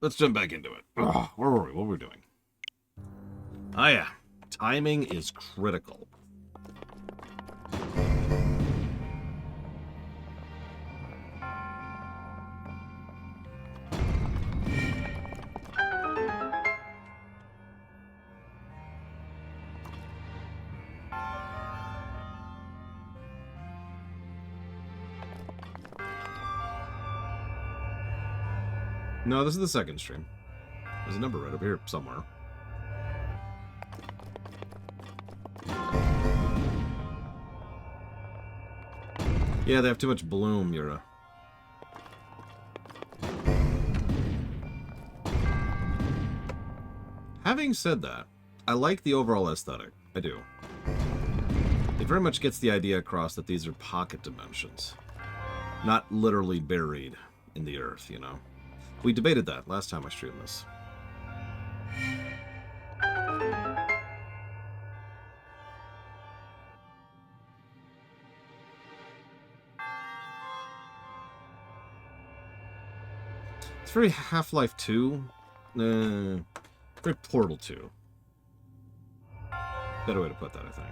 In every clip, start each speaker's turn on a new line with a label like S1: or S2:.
S1: let's jump back into it. Ugh, where were we? What were we doing? Oh, yeah. Timing is critical. No, this is the second stream. There's a number right over here somewhere. Yeah, they have too much bloom, Yura. Having said that, I like the overall aesthetic. I do. It very much gets the idea across that these are pocket dimensions. Not literally buried in the earth, you know? We debated that last time I streamed this. It's very Half-Life 2. Very Portal 2. Better way to put that, I think.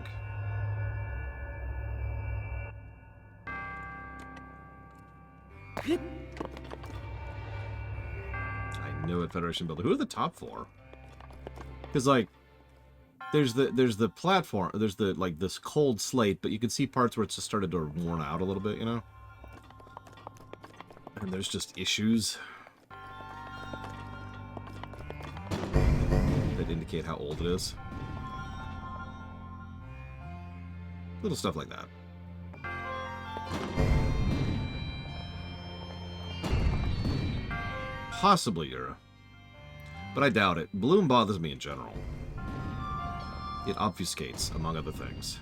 S1: I knew it, Federation Builder. Who are the top four? Because, like, there's the platform, there's the, like, this cold slate, but you can see parts where it's just started to worn out a little bit, you know? And there's just issues that indicate how old it is. Little stuff like that. Possibly Yura. But I doubt it. Bloom bothers me in general. It obfuscates, among other things.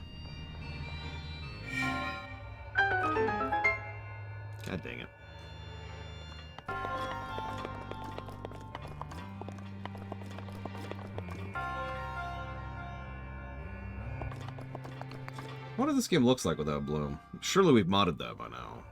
S1: God dang it. I wonder what this game looks like without Bloom. Surely we've modded that by now.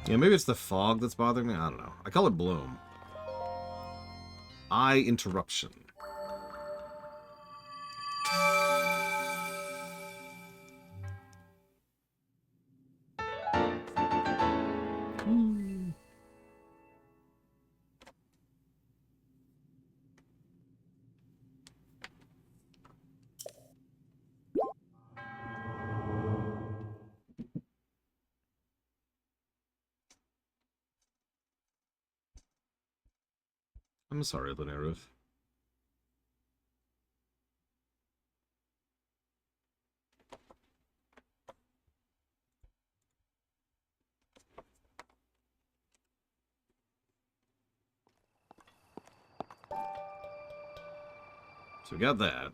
S1: Yeah, maybe it's the fog that's bothering me. I don't know. I call it Bloom. Eye interruption. I'm sorry, Lineruf. So we got that.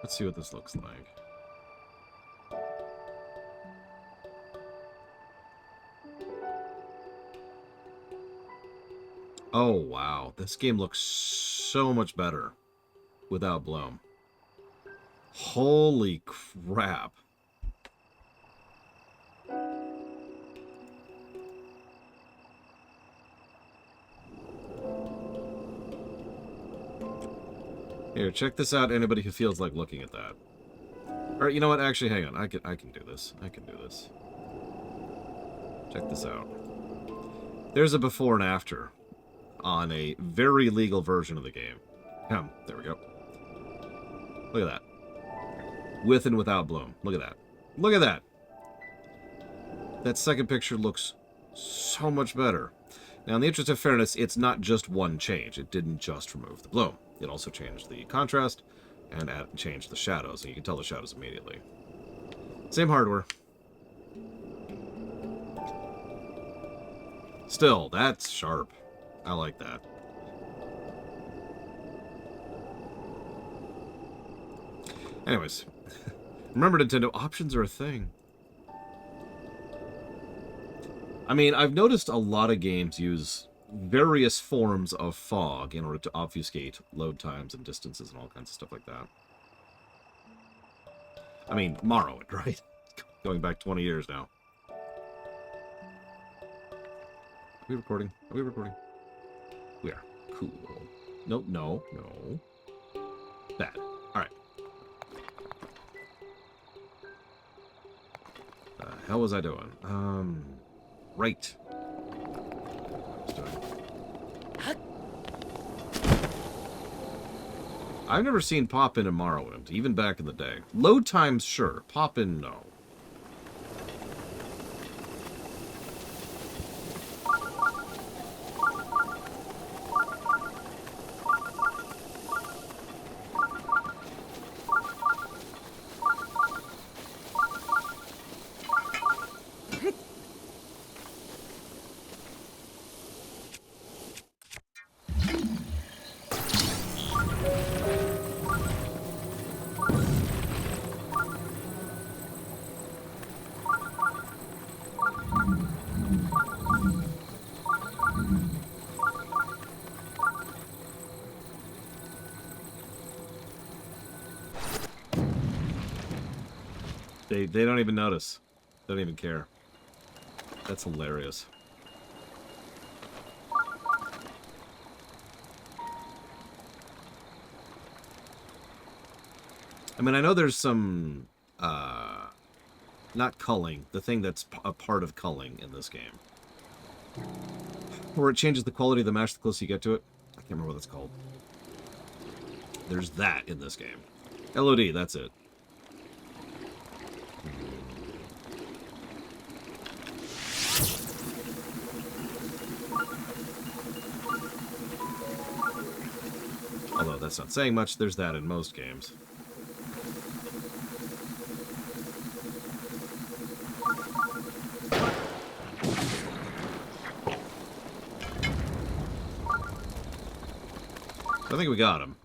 S1: Let's see what this looks like. Oh, wow. This game looks so much better without Bloom. Holy crap. Here, check this out, anybody who feels like looking at that. Alright, you know what? Actually, hang on. I can do this. I can do this. Check this out. There's a before and after on a very legal version of the game. There we go. Look at that. With and without Bloom. Look at that. Look at that! That second picture looks so much better. Now, in the interest of fairness, it's not just one change. It didn't just remove the Bloom. It also changed the contrast and changed the shadows, and you can tell the shadows immediately. Same hardware. Still, that's sharp. I like that. Anyways. Remember, Nintendo, options are a thing. I mean, I've noticed a lot of games use various forms of fog in order to obfuscate load times and distances and all kinds of stuff like that. I mean, Morrowind, right? Going back 20 years now. Are we recording? Are we recording? We are. Cool. Nope, no, no. Bad. Alright. How was I doing? Right. I've never seen Pop-In in Morrowind, even back in the day. Load times, sure. Pop-In, no. They don't even notice. They don't even care. That's hilarious. I mean, I know there's some, not culling, the thing that's a part of culling in this game. Where it changes the quality of the mash the closer you get to it. I can't remember what it's called. There's that in this game. LOD, that's it. Although that's not saying much, there's that in most games. I think we got him.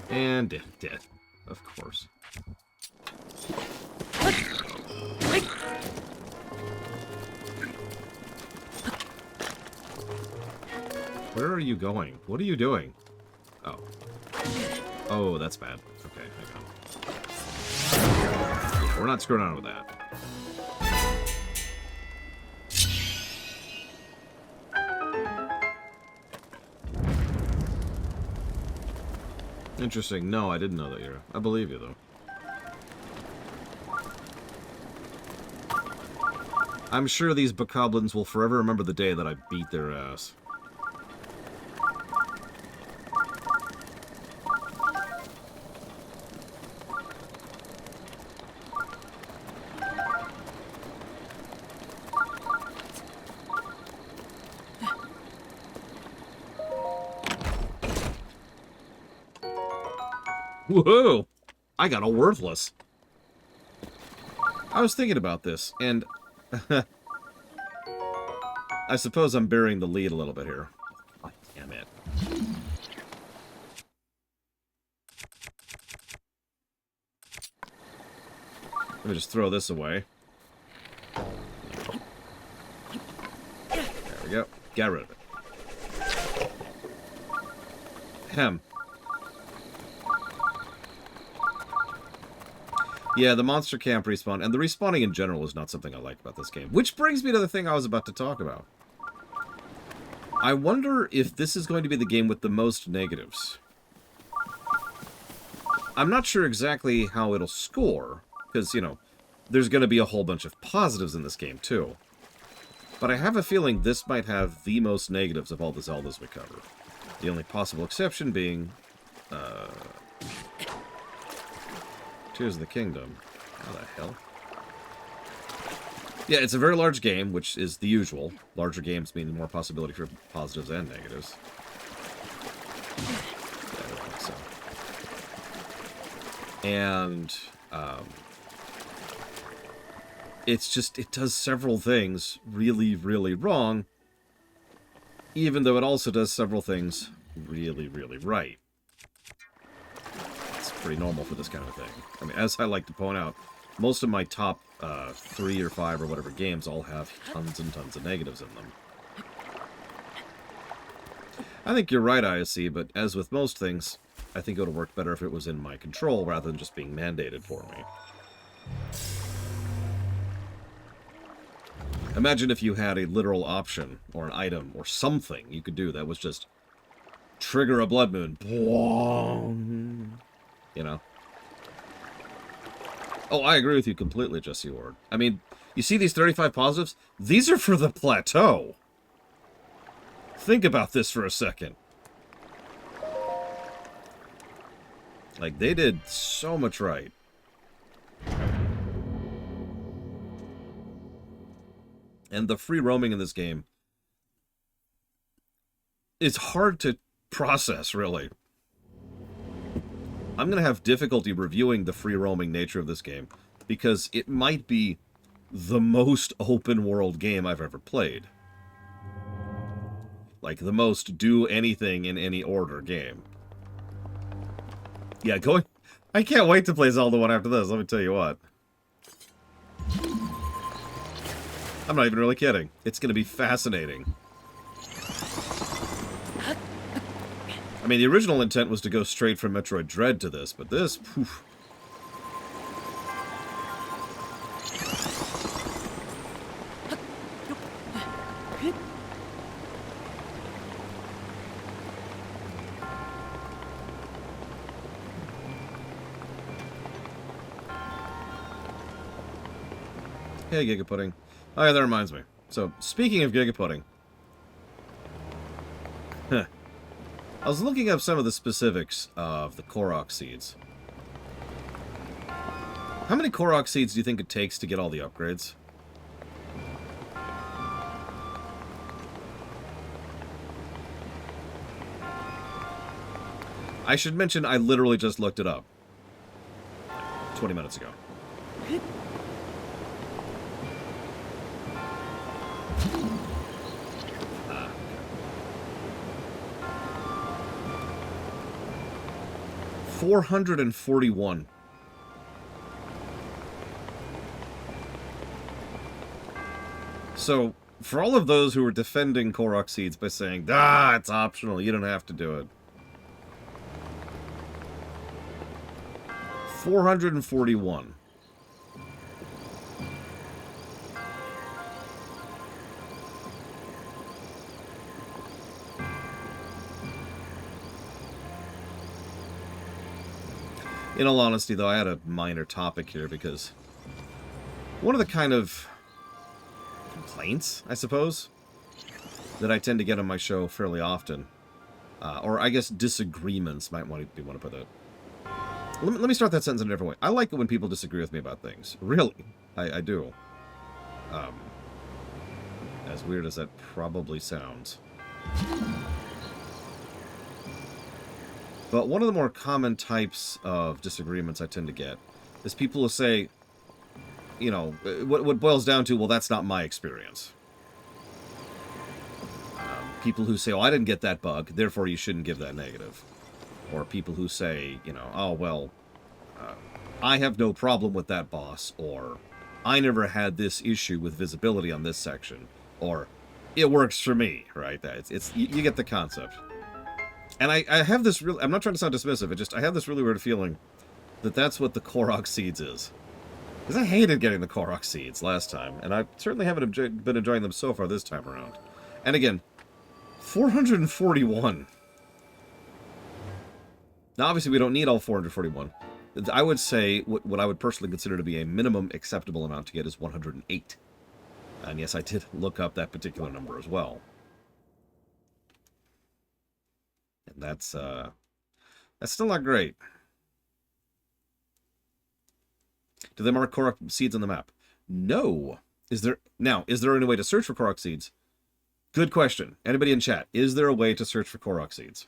S1: And dead. Of course. Where are you going? What are you doing? Oh. Oh, that's bad. Okay, hang on. We're not screwing around with that. Interesting. No, I didn't know that you're... I believe you, though. I'm sure these bokoblins will forever remember the day that I beat their ass. Whoa! I got all worthless. I was thinking about this, and... I suppose I'm burying the lead a little bit here. Oh, damn it. Let me just throw this away. There we go. Got rid of it. Hem. Yeah, the monster camp respawn, and the respawning in general is not something I like about this game. Which brings me to the thing I was about to talk about. I wonder if this is going to be the game with the most negatives. I'm not sure exactly how it'll score, because, you know, there's going to be a whole bunch of positives in this game, too. But I have a feeling this might have the most negatives of all the Zeldas we cover. The only possible exception being, Tears of the Kingdom. How the hell? Yeah, it's a very large game, which is the usual. Larger games mean more possibility for positives and negatives. I don't think so. And it's just, it does several things really, really wrong, even though it also does several things really, really right. It's pretty normal for this kind of thing. I mean, as I like to point out, most of my top 3 or 5 or whatever games all have tons and tons of negatives in them. I think you're right, ISC, but as with most things, I think it would have worked better if it was in my control rather than just being mandated for me. Imagine if you had a literal option, or an item, or something you could do that was just trigger a blood moon. You know? Oh, I agree with you completely, Jesse Ward. I mean, you see these 35 positives? These are for the plateau. Think about this for a second. Like, they did so much right. And the free roaming in this game is hard to process, really. I'm going to have difficulty reviewing the free roaming nature of this game, because it might be the most open world game I've ever played. Like, the most do anything in any order game. Yeah, I can't wait to play Zelda 1 after this, let me tell you what. I'm not even really kidding. It's going to be fascinating. I mean, the original intent was to go straight from Metroid Dread to this, but this, poof. Hey, Giga Pudding. Oh, yeah, that reminds me. So, speaking of Giga Pudding. I was looking up some of the specifics of the Korok seeds. How many Korok seeds do you think it takes to get all the upgrades? I should mention I literally just looked it up. 20 minutes ago. 441. So, for all of those who are defending Korok seeds by saying, ah, it's optional, you don't have to do it. 441. In all honesty, though, I had a minor topic here because one of the kind of complaints, I suppose, that I tend to get on my show fairly often, or I guess disagreements might want to put it. Let me start that sentence in a different way. I like it when people disagree with me about things. Really. I do. As weird as that probably sounds. But one of the more common types of disagreements I tend to get is people who say, you know, what boils down to, well, that's not my experience. People who say, oh, I didn't get that bug, therefore you shouldn't give that negative. Or people who say, you know, oh, well, I have no problem with that boss, or I never had this issue with visibility on this section, or it works for me, right? You get the concept. And I have this I'm not trying to sound dismissive, I have this really weird feeling that that's what the Korok seeds is. Because I hated getting the Korok seeds last time, and I certainly haven't been enjoying them so far this time around. And again, 441. Now, obviously, we don't need all 441. I would say what I would personally consider to be a minimum acceptable amount to get is 108. And yes, I did look up that particular number as well. And that's still not great. Do they mark Korok seeds on the map? No. Is there any way to search for Korok seeds? Good question. Anybody in chat, is there a way to search for Korok seeds?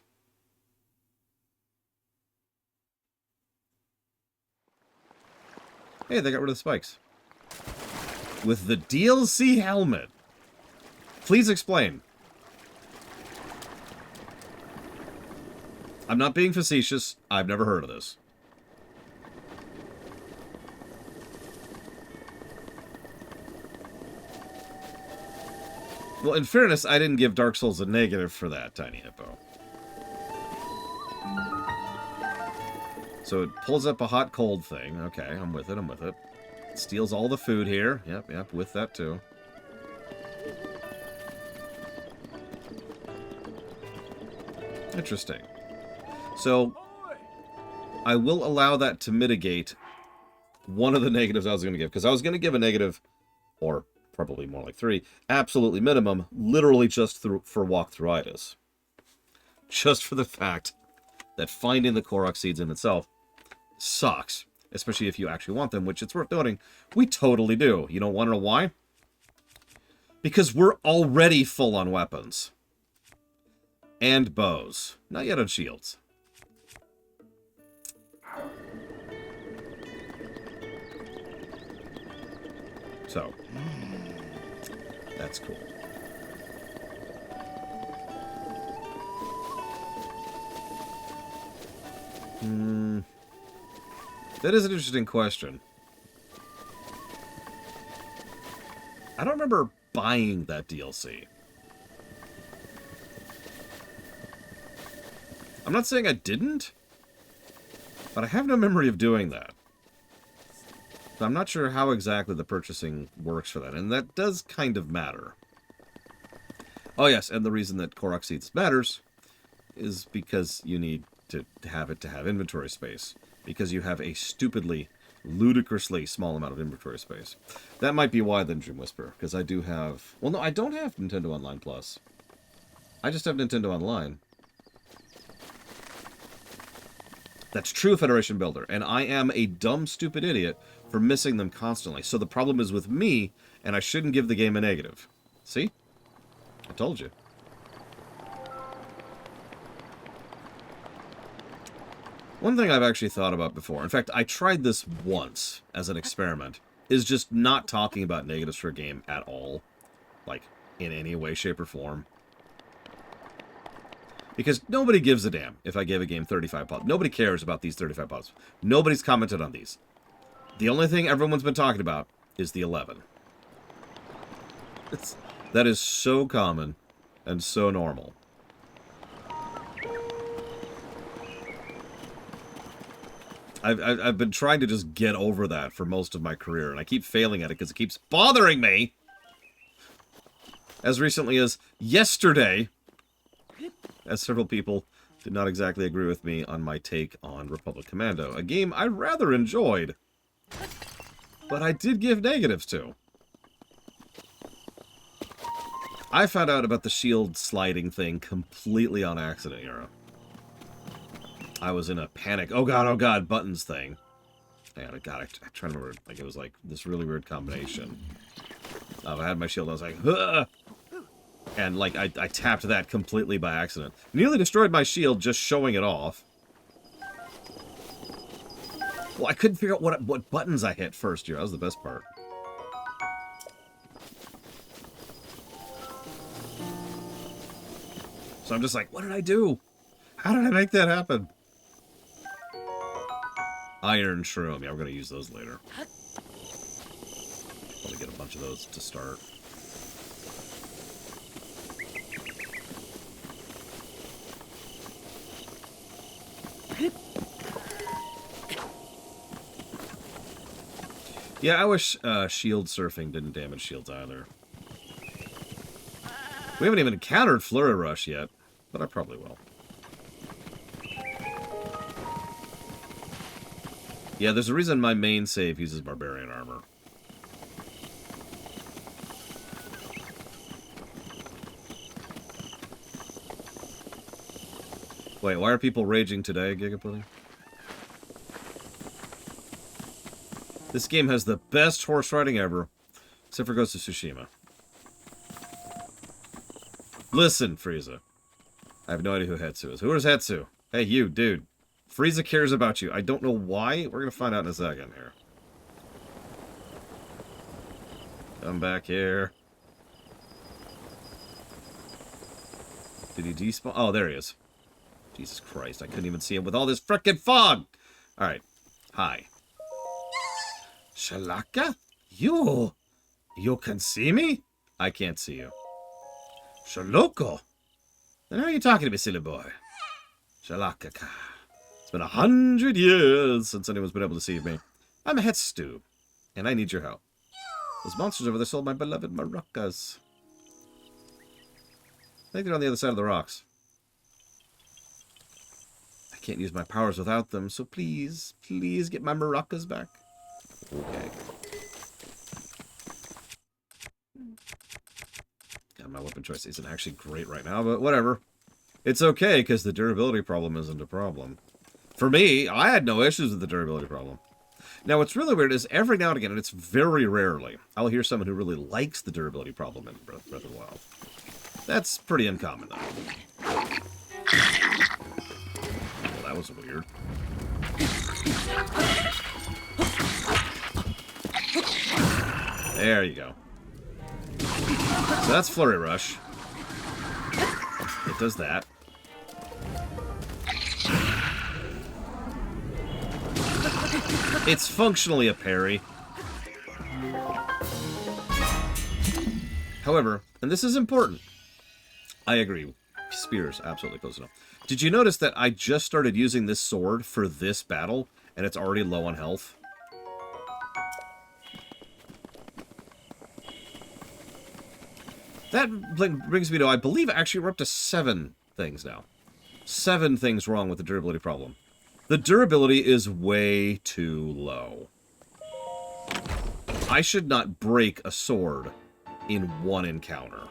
S1: Hey, they got rid of the spikes. With the DLC helmet. Please explain. I'm not being facetious. I've never heard of this. Well, in fairness, I didn't give Dark Souls a negative for that, Tiny Hippo. So it pulls up a hot-cold thing. Okay, I'm with it, I'm with it. It steals all the food here. Yep, with that too. Interesting. So, I will allow that to mitigate one of the negatives I was going to give. Because I was going to give a negative, or probably more like 3, absolutely minimum, literally just for walkthroughitis. Just for the fact that finding the Korok seeds in itself sucks. Especially if you actually want them, which it's worth noting, we totally do. You don't want to know why? Because we're already full on weapons. And bows. Not yet on shields. So, that's cool. That is an interesting question. I don't remember buying that DLC. I'm not saying I didn't, but I have no memory of doing that. I'm not sure how exactly the purchasing works for that, and that does kind of matter. Oh yes, and the reason that Korok Seeds matters is because you need to have inventory space. Because you have a stupidly, ludicrously small amount of inventory space. That might be why then, Dream Whisper, because I do have... Well, no, I don't have Nintendo Online Plus. I just have Nintendo Online. That's true, Federation Builder, and I am a dumb, stupid idiot for missing them constantly. So the problem is with me, and I shouldn't give the game a negative. See? I told you. One thing I've actually thought about before, in fact, I tried this once as an experiment, is just not talking about negatives for a game at all. Like, in any way, shape, or form. Because nobody gives a damn if I give a game 35 positives. Nobody cares about these 35 positives. Nobody's commented on these. The only thing everyone's been talking about is the 11. That is so common and so normal. I've been trying to just get over that for most of my career, and I keep failing at it because it keeps bothering me. As recently as yesterday, as several people did not exactly agree with me on my take on Republic Commando, a game I rather enjoyed, but I did give negatives to. I found out about the shield sliding thing completely on accident, Yara. I was in a panic, oh god, buttons thing. And I trying to remember, like, it was like this really weird combination. I had my shield, I was like, huh! And, like, I tapped that completely by accident. Nearly destroyed my shield just showing it off. Well, I couldn't figure out what buttons I hit first here. That was the best part. So I'm just like, what did I do? How did I make that happen? Iron Shroom. Yeah, we're going to use those later. Probably get a bunch of those to start. Yeah, I wish shield surfing didn't damage shields either. We haven't even encountered Flurry Rush yet, but I probably will. Yeah, there's a reason my main save uses Barbarian Armor. Wait, why are people raging today, Gigapudding? This game has the best horse riding ever, except for Ghost of Tsushima. Listen, Frieza. I have no idea who Hetsu is. Who is Hetsu? Hey, you, dude. Frieza cares about you. I don't know why. We're going to find out in a second here. Come back here. Did he despawn? Oh, there he is. Jesus Christ, I couldn't even see him with all this frickin' fog! Alright. Hi. Shalaka? You can see me? I can't see you. Shaloko? Then how are you talking to me, silly boy? Shalaka. It's been 100 years since anyone's been able to see me. I'm a Hetsu, and I need your help. Those monsters over there stole my beloved maracas. I think they're on the other side of the rocks. I can't use my powers without them, so please, please get my maracas back. Okay. God, my weapon choice isn't actually great right now, but whatever. It's okay, because the durability problem isn't a problem. For me, I had no issues with the durability problem. Now, what's really weird is every now and again, and it's very rarely, I'll hear someone who really likes the durability problem in Breath of the Wild. That's pretty uncommon, though. Well, that was weird. There you go. So that's Flurry Rush. It does that. It's functionally a parry. However, and this is important, I agree, spears, absolutely close enough. Did you notice that I just started using this sword for this battle, and it's already low on health? That brings me to, I believe, actually we're up to 7 things now. 7 things wrong with the durability problem. The durability is way too low. I should not break a sword in one encounter.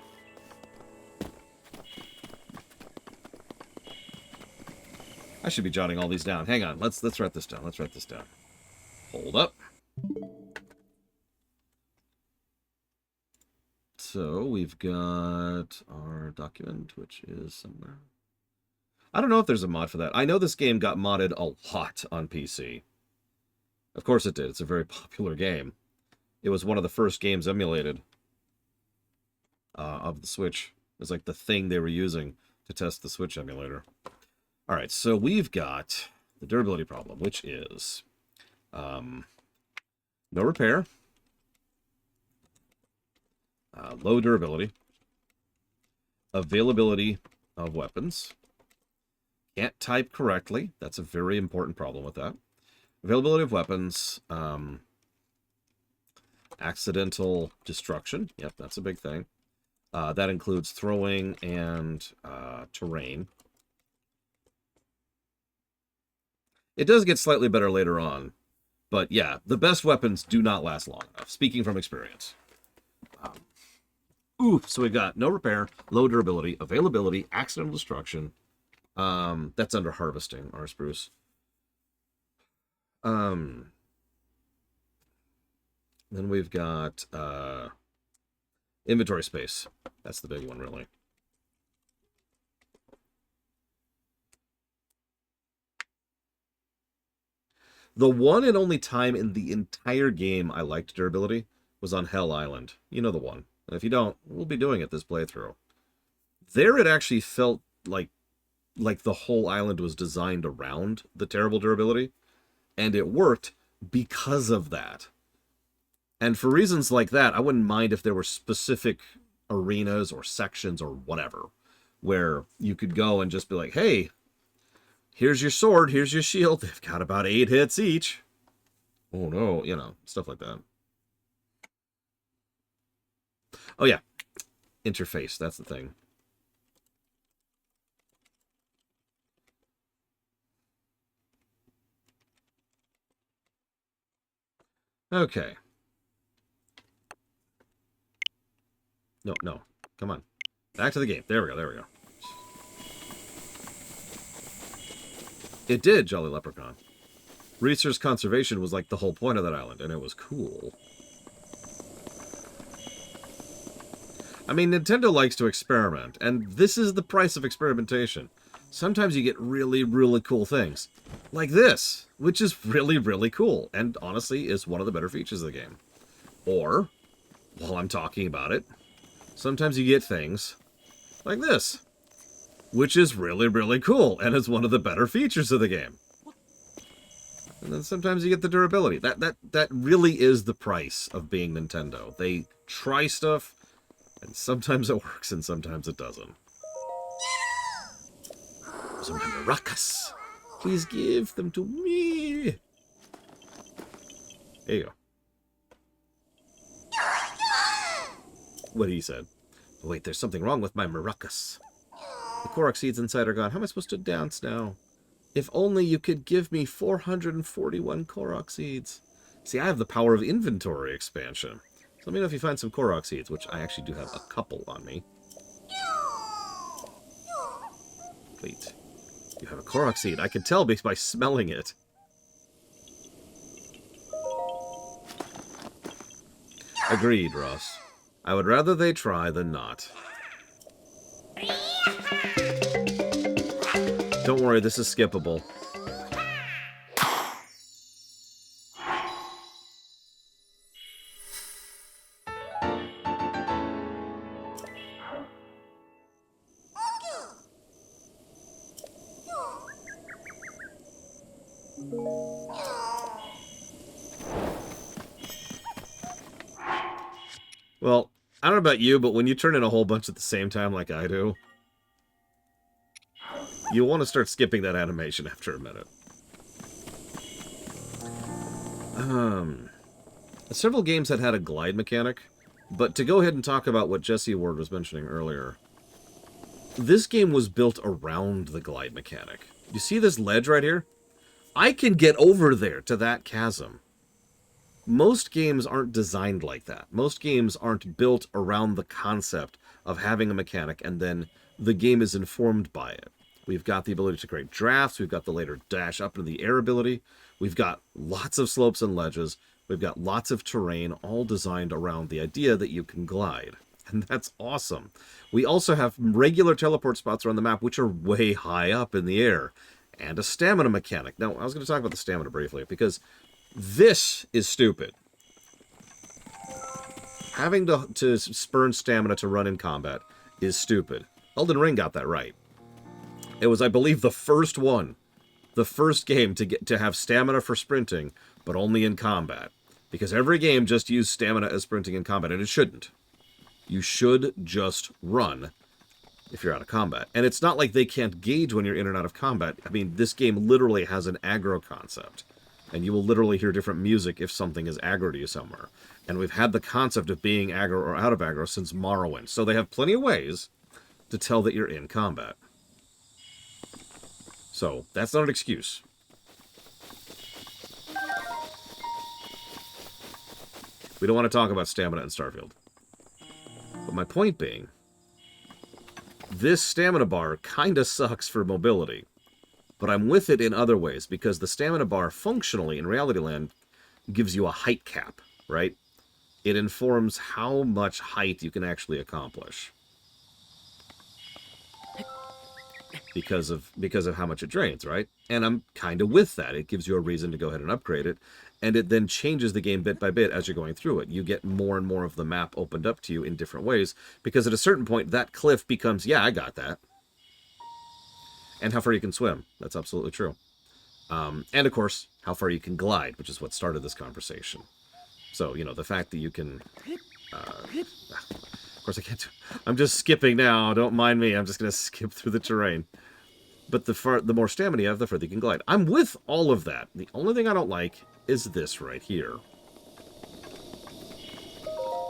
S1: I should be jotting all these down. Hang on, let's write this down. Let's write this down. Hold up. So we've got our document, which is somewhere. I don't know if there's a mod for that. I know this game got modded a lot on PC. Of course it did. It's a very popular game. It was one of the first games emulated of the Switch. It was like the thing they were using to test the Switch emulator. All right, so we've got the durability problem, which is no repair, low durability, availability of weapons, can't type correctly. That's a very important problem with that. Availability of weapons, accidental destruction. Yep, that's a big thing. That includes throwing and terrain. It does get slightly better later on, but yeah, the best weapons do not last long enough, speaking from experience. So we've got no repair, low durability, availability, accidental destruction. That's under harvesting, our spruce. Then we've got inventory space. That's the big one, really. The one and only time in the entire game I liked durability was on Hell Island. You know the one. And if you don't, we'll be doing it this playthrough. There it actually felt like the whole island was designed around the terrible durability. And it worked because of that. And for reasons like that, I wouldn't mind if there were specific arenas or sections or whatever where you could go and just be like, hey, here's your sword, here's your shield. They've got about 8 hits each. Oh no, you know, stuff like that. Oh yeah, interface, that's the thing. Okay. No, come on. Back to the game. There we go. It did, Jolly Leprechaun. Resource conservation was like the whole point of that island, and it was cool. I mean, Nintendo likes to experiment, and this is the price of experimentation. Sometimes you get really, really cool things. Like this, which is really, really cool, and honestly is one of the better features of the game. Or while I'm talking about it. Sometimes you get things like this, which is really, really cool, and is one of the better features of the game. And then sometimes you get the durability. That really is the price of being Nintendo. They try stuff, and sometimes it works, and sometimes it doesn't. Those are my maracas. Please give them to me. There you go. What he said. Oh, wait, there's something wrong with my maracas. The Korok seeds inside are gone. How am I supposed to dance now? If only you could give me 441 Korok seeds. See, I have the power of inventory expansion. So let me know if you find some Korok seeds, which I actually do have a couple on me. Wait. You have a Korok seed. I can tell by smelling it. Agreed, Ross. I would rather they try than not. Don't worry, this is skippable. Well, I don't know about you, but when you turn in a whole bunch at the same time like I do, you'll want to start skipping that animation after a minute. Several games had a glide mechanic, but to go ahead and talk about what Jesse Ward was mentioning earlier, this game was built around the glide mechanic. You see this ledge right here? I can get over there to that chasm. Most games aren't designed like that. Most games aren't built around the concept of having a mechanic and then the game is informed by it. We've got the ability to create drafts. We've got the later dash up into the air ability. We've got lots of slopes and ledges. We've got lots of terrain, all designed around the idea that you can glide. And that's awesome. We also have regular teleport spots around the map, which are way high up in the air. And a stamina mechanic. Now, I was going to talk about the stamina briefly, because this is stupid. Having to spurn stamina to run in combat is stupid. Elden Ring got that right. It was, I believe, the first one. The first game to have stamina for sprinting, but only in combat. Because every game just used stamina as sprinting in combat, and it shouldn't. You should just run if you're out of combat. And it's not like they can't gauge when you're in and out of combat. I mean, this game literally has an aggro concept. And you will literally hear different music if something is aggro to you somewhere. And we've had the concept of being aggro or out of aggro since Morrowind. So they have plenty of ways to tell that you're in combat. So, that's not an excuse. We don't want to talk about stamina in Starfield. But my point being, this stamina bar kinda sucks for mobility. But I'm with it in other ways, because the stamina bar functionally in Reality Land gives you a height cap, right? It informs how much height you can actually accomplish. Because of how much it drains, right? And I'm kind of with that. It gives you a reason to go ahead and upgrade it, and it then changes the game bit by bit as you're going through it. You get more and more of the map opened up to you in different ways, because at a certain point, that cliff becomes, yeah, I got that. And how far you can swim. That's absolutely true. And, of course, how far you can glide, which is what started this conversation. So, you know, the fact that you can... of course, I can't... I'm just skipping now. Don't mind me. I'm just going to skip through the terrain. But the more stamina you have, the further you can glide. I'm with all of that. The only thing I don't like is this right here.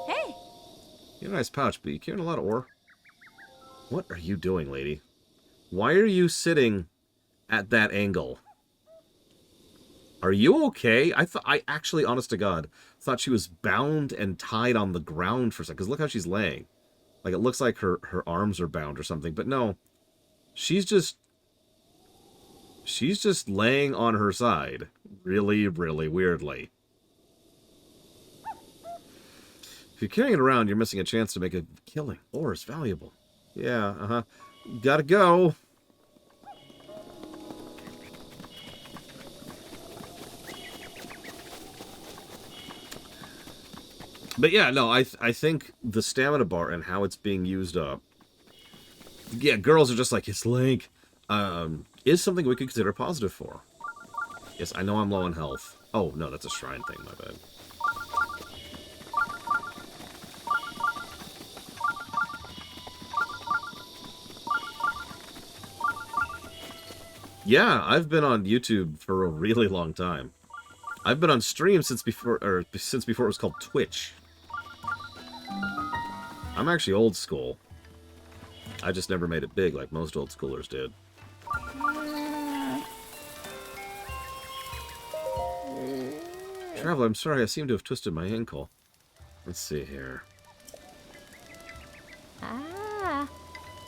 S2: Hey!
S1: You have a nice pouch, but you carrying a lot of ore. What are you doing, lady? Why are you sitting at that angle? Are you okay? I actually, honest to God, thought she was bound and tied on the ground for a second. Because look how she's laying. Like, it looks like her arms are bound or something. But no, she's just laying on her side. Really, really weirdly. If you're carrying it around, you're missing a chance to make a killing. Ore is valuable. Yeah, Gotta go. But yeah, no, I think the stamina bar and how it's being used up, yeah, girls are just like, it's Link, is something we could consider positive for. Yes, I know I'm low on health. Oh, no, that's a shrine thing, my bad. Yeah, I've been on YouTube for a really long time. I've been on stream since before it was called Twitch. I'm actually old school. I just never made it big like most old schoolers did. Traveler, I'm sorry, I seem to have twisted my ankle. Let's see here.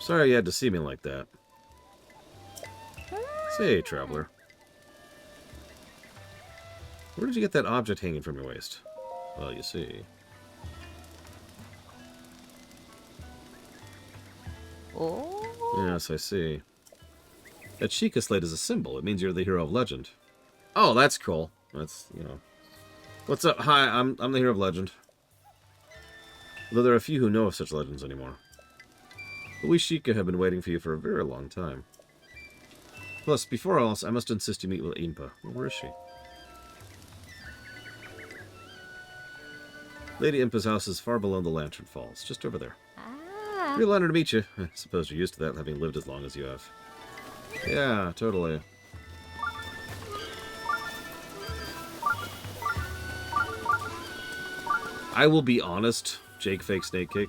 S1: Sorry you had to see me like that. Say, Traveler. Where did you get that object hanging from your waist? Well, you see. Oh. Yes, I see. That Sheikah Slate is a symbol. It means you're the hero of legend. Oh, that's cool. That's, you know. What's up? Hi, I'm the hero of legend. Though there are few who know of such legends anymore. But we Sheikah have been waiting for you for a very long time. Plus, before all else, I must insist you meet with Impa. Where is she? Lady Impa's house is far below the Lantern Falls, just over there. Real honor to meet you. I suppose you're used to that, having lived as long as you have. Yeah, totally. I will be honest, Jake Fake Snake Cake.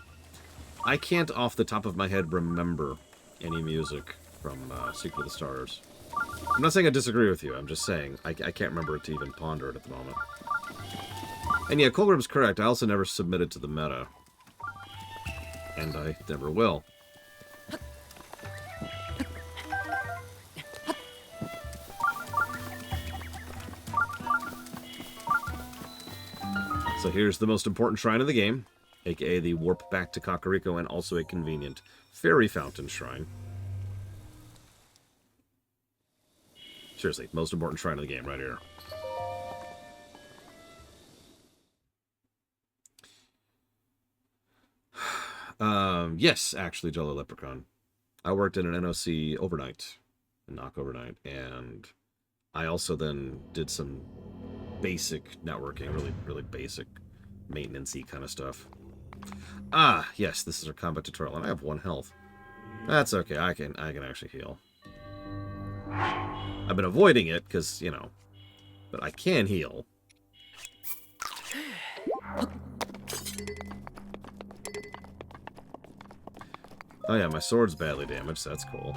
S1: I can't off the top of my head remember any music from Secret of the Stars. I'm not saying I disagree with you, I'm just saying I can't remember it to even ponder it at the moment. And yeah, Colgrim's correct, I also never submitted to the meta. And I never will. So here's the most important shrine of the game, aka the warp back to Kakariko and also a convenient fairy fountain shrine. Seriously, most important shrine of the game right here. Yes, actually, Jello Leprechaun. I worked in an NOC overnight, a knock overnight, and I also then did some basic networking, really basic maintenance-y kind of stuff. Ah, yes, this is our combat tutorial, and I have 1 health. That's okay, I can actually heal. I've been avoiding it, because, you know, but I can heal. Oh yeah, my sword's badly damaged, so that's cool.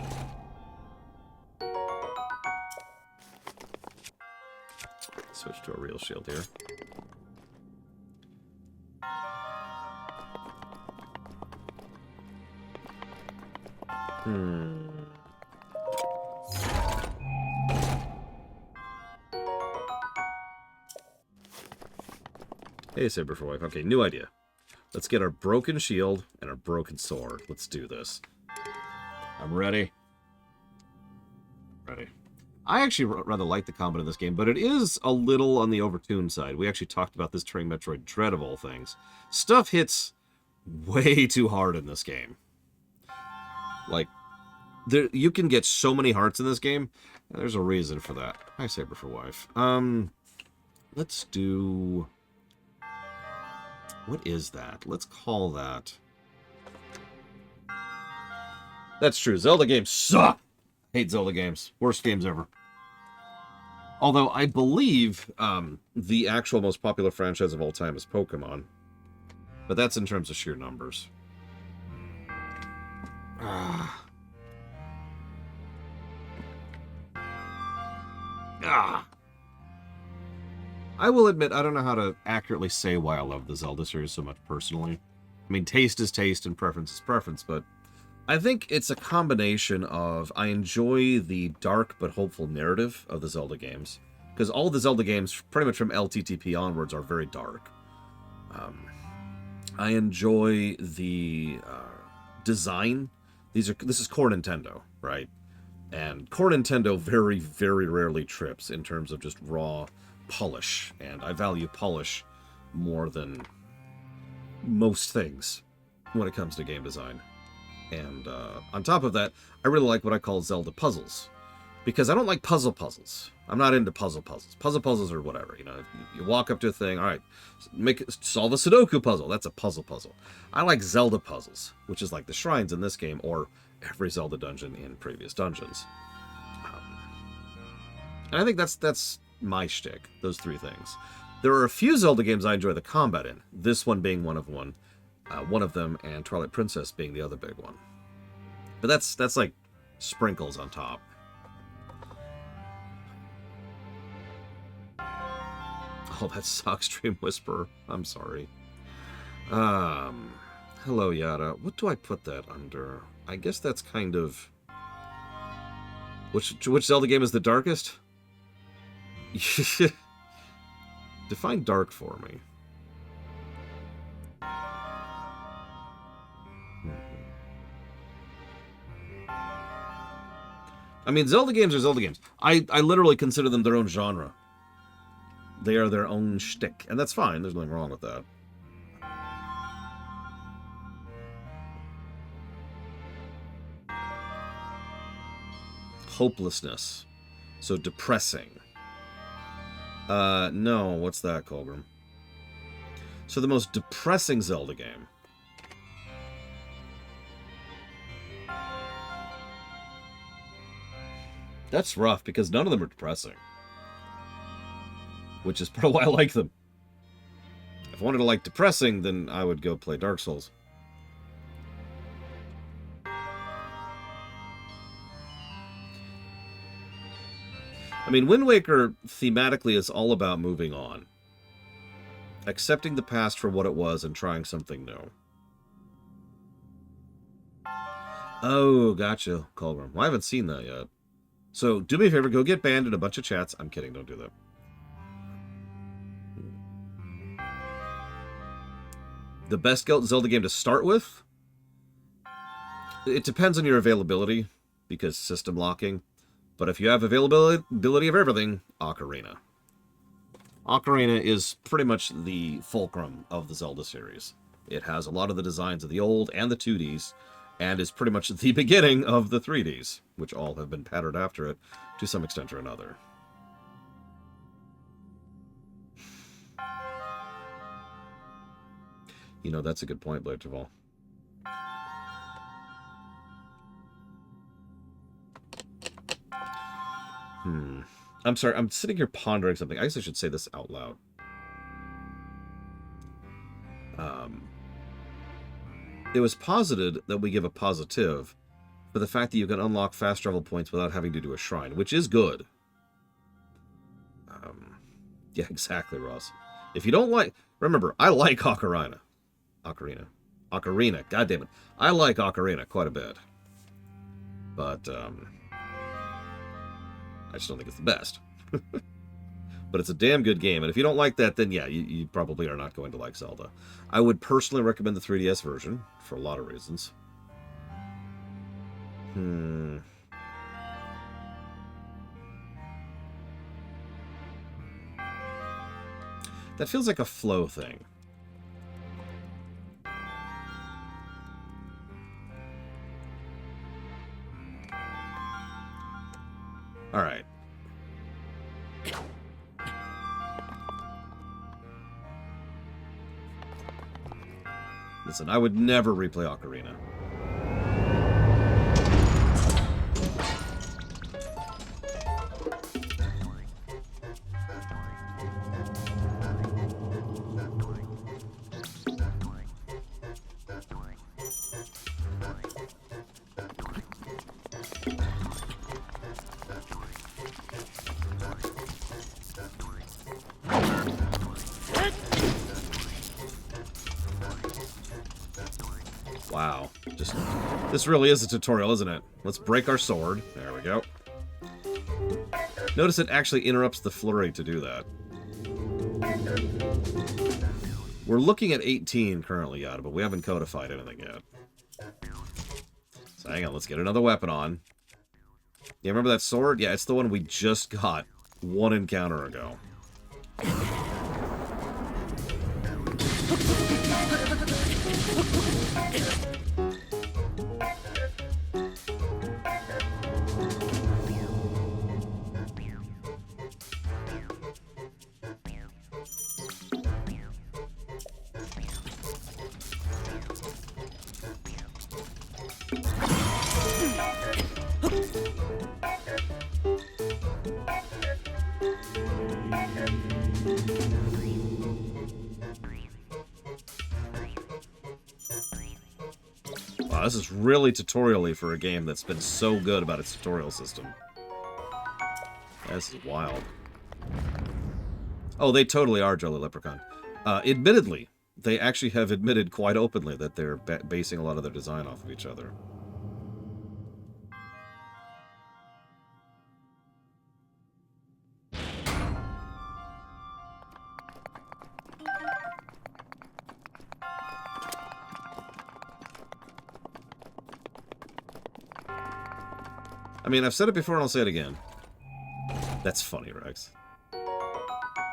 S1: Switch to a real shield here. Hey, Saber for Wife. Okay, new idea. Let's get our broken shield and our broken sword. Let's do this. I'm ready. Ready. I actually rather like the combat in this game, but it is a little on the overtuned side. We actually talked about this during Metroid Dread of all things. Stuff hits way too hard in this game. Like, you can get so many hearts in this game, and there's a reason for that. Hi, Saber for Wife. Let's do... What is that? Let's call that... That's true. Zelda games suck! Hate Zelda games. Worst games ever. Although, I believe the actual most popular franchise of all time is Pokemon. But that's in terms of sheer numbers. Ah. I will admit, I don't know how to accurately say why I love the Zelda series so much personally. I mean, taste is taste and preference is preference, but I think it's a combination of I enjoy the dark but hopeful narrative of the Zelda games. Because all the Zelda games, pretty much from LTTP onwards, are very dark. I enjoy the design. This is core Nintendo, right? And core Nintendo very, very rarely trips in terms of just raw polish. And I value polish more than most things when it comes to game design. And on top of that, I really like what I call Zelda puzzles. Because I don't like puzzles. I'm not into puzzles. Puzzles are whatever, you know. You walk up to a thing, all right, solve a Sudoku puzzle. That's a puzzle. I like Zelda puzzles, which is like the shrines in this game, or every Zelda dungeon in previous dungeons. And I think that's my shtick, those three things. There are a few Zelda games I enjoy the combat in, this one being one of them, and Twilight Princess being the other big one. But that's like sprinkles on top. Oh, that sucks, Dream Whisperer. I'm sorry. Hello, Yada. What do I put that under? I guess that's kind of... Which Zelda game is the darkest? Define dark for me. I mean, Zelda games are Zelda games. I literally consider them their own genre. They are their own shtick, and that's fine. There's nothing wrong with that. Hopelessness. So depressing. No, what's that, Colgrim? So the most depressing Zelda game. That's rough, because none of them are depressing. Which is part of why I like them. If I wanted to like depressing, then I would go play Dark Souls. I mean, Wind Waker thematically is all about moving on. Accepting the past for what it was and trying something new. Oh, gotcha, Colburn. Well, I haven't seen that yet. So, do me a favor, go get banned in a bunch of chats. I'm kidding, don't do that. The best Zelda game to start with? It depends on your availability, because system locking. But if you have availability of everything, Ocarina. Ocarina is pretty much the fulcrum of the Zelda series. It has a lot of the designs of the old and the 2Ds, and is pretty much the beginning of the 3Ds, which all have been patterned after it to some extent or another. You know, that's a good point, Blade Traval. I'm sorry, I'm sitting here pondering something. I guess I should say this out loud. It was posited that we give a positive for the fact that you can unlock fast travel points without having to do a shrine, which is good. Yeah, exactly, Ross. If you don't like... Remember, I like Ocarina. Ocarina, God damn it. I like Ocarina quite a bit. But, I just don't think it's the best. But it's a damn good game, and if you don't like that, then yeah, you probably are not going to like Zelda. I would personally recommend the 3DS version, for a lot of reasons. That feels like a flow thing. All right. Listen, I would never replay Ocarina. Wow. This really is a tutorial, isn't it? Let's break our sword. There we go. Notice it actually interrupts the flurry to do that. We're looking at 18 currently, Yada, but we haven't codified anything yet. So hang on, let's get another weapon on. Yeah, remember that sword? Yeah, it's the one we just got one encounter ago. Wow, this is really tutorial-y for a game that's been so good about its tutorial system. This is wild. Oh, they totally are Jolly Leprechaun. Admittedly, they actually have admitted quite openly that they're basing a lot of their design off of each other. I mean, I've said it before and I'll say it again. That's funny, Rex.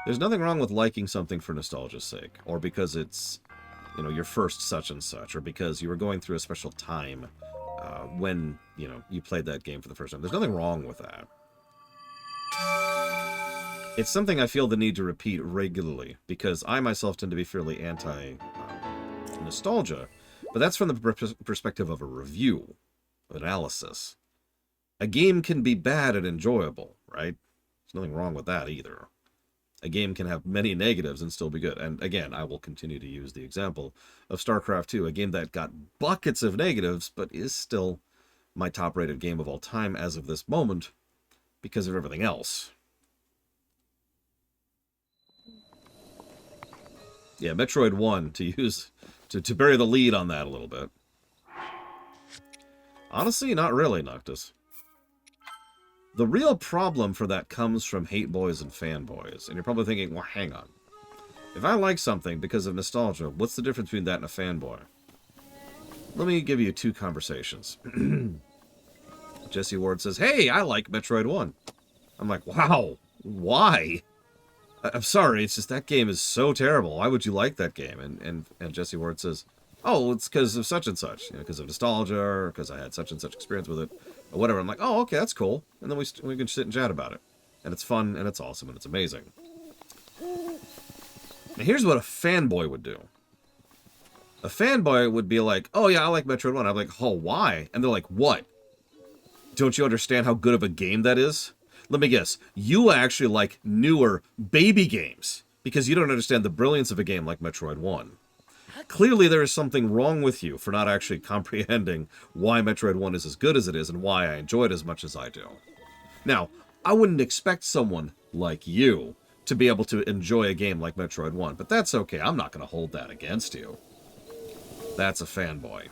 S1: There's nothing wrong with liking something for nostalgia's sake, or because it's, you know, your first such and such, or because you were going through a special time when, you know, you played that game for the first time. There's nothing wrong with that. It's something I feel the need to repeat regularly, because I myself tend to be fairly anti-nostalgia, but that's from the perspective of a review, analysis. A game can be bad and enjoyable, right? There's nothing wrong with that either. A game can have many negatives and still be good. And again, I will continue to use the example of StarCraft 2, a game that got buckets of negatives, but is still my top-rated game of all time as of this moment because of everything else. Yeah, Metroid 1, to bury the lead on that a little bit. Honestly, not really, Noctis. The real problem for that comes from hate boys and fanboys. And you're probably thinking, well, hang on. If I like something because of nostalgia, what's the difference between that and a fanboy? Let me give you two conversations. Jesse Ward says, hey, I like Metroid 1. I'm like, wow, why? I'm sorry, it's just that game is so terrible. Why would you like that game? And Jesse Ward says, oh, it's because of such and such. You know, because of nostalgia, or because I had such and such experience with it. Or whatever. I'm like, oh, okay, that's cool. And then we can sit and chat about it. And it's fun, and it's awesome, and it's amazing. Now, here's what a fanboy would do. A fanboy would be like, oh, yeah, I like Metroid 1. I'm like, oh, why? And they're like, what? Don't you understand how good of a game that is? Let me guess. You actually like newer baby games because you don't understand the brilliance of a game like Metroid 1. Clearly, there is something wrong with you for not actually comprehending why Metroid 1 is as good as it is and why I enjoy it as much as I do. Now, I wouldn't expect someone like you to be able to enjoy a game like Metroid 1, but that's okay. I'm not going to hold that against you. That's a fanboy.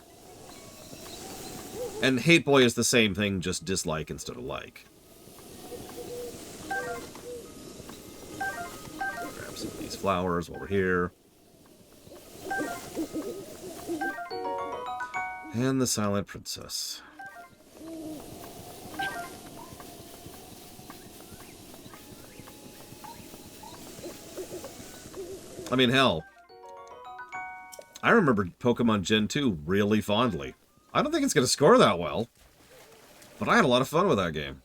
S1: And hate boy is the same thing, just dislike instead of like. Grab some of these flowers while we're here. And the Silent Princess. I mean, hell. I remember Pokemon Gen 2 really fondly. I don't think it's going to score that well. But I had a lot of fun with that game.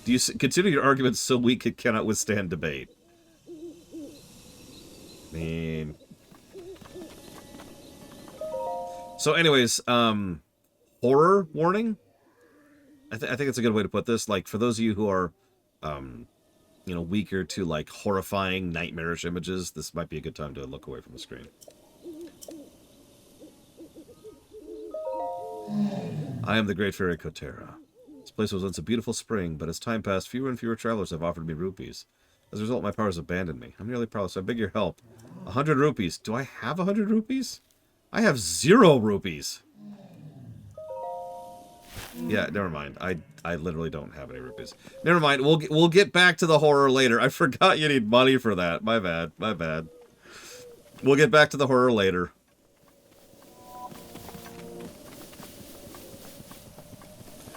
S1: Do you consider your arguments so weak it cannot withstand debate? I mean... So anyways, horror warning? I think it's a good way to put this. Like, for those of you who are, you know, weaker to, like, horrifying, nightmarish images, this might be a good time to look away from the screen. I am the Great Fairy Kotera. This place was once a beautiful spring, but as time passed, fewer and fewer travelers have offered me rupees. As a result, my powers abandoned me. I'm nearly powerless, so I beg your help. 100 rupees. Do I have 100 rupees? I have 0 rupees. Yeah, never mind. I literally don't have any rupees. Never mind. We'll get back to the horror later. I forgot you need money for that. My bad. My bad. We'll get back to the horror later.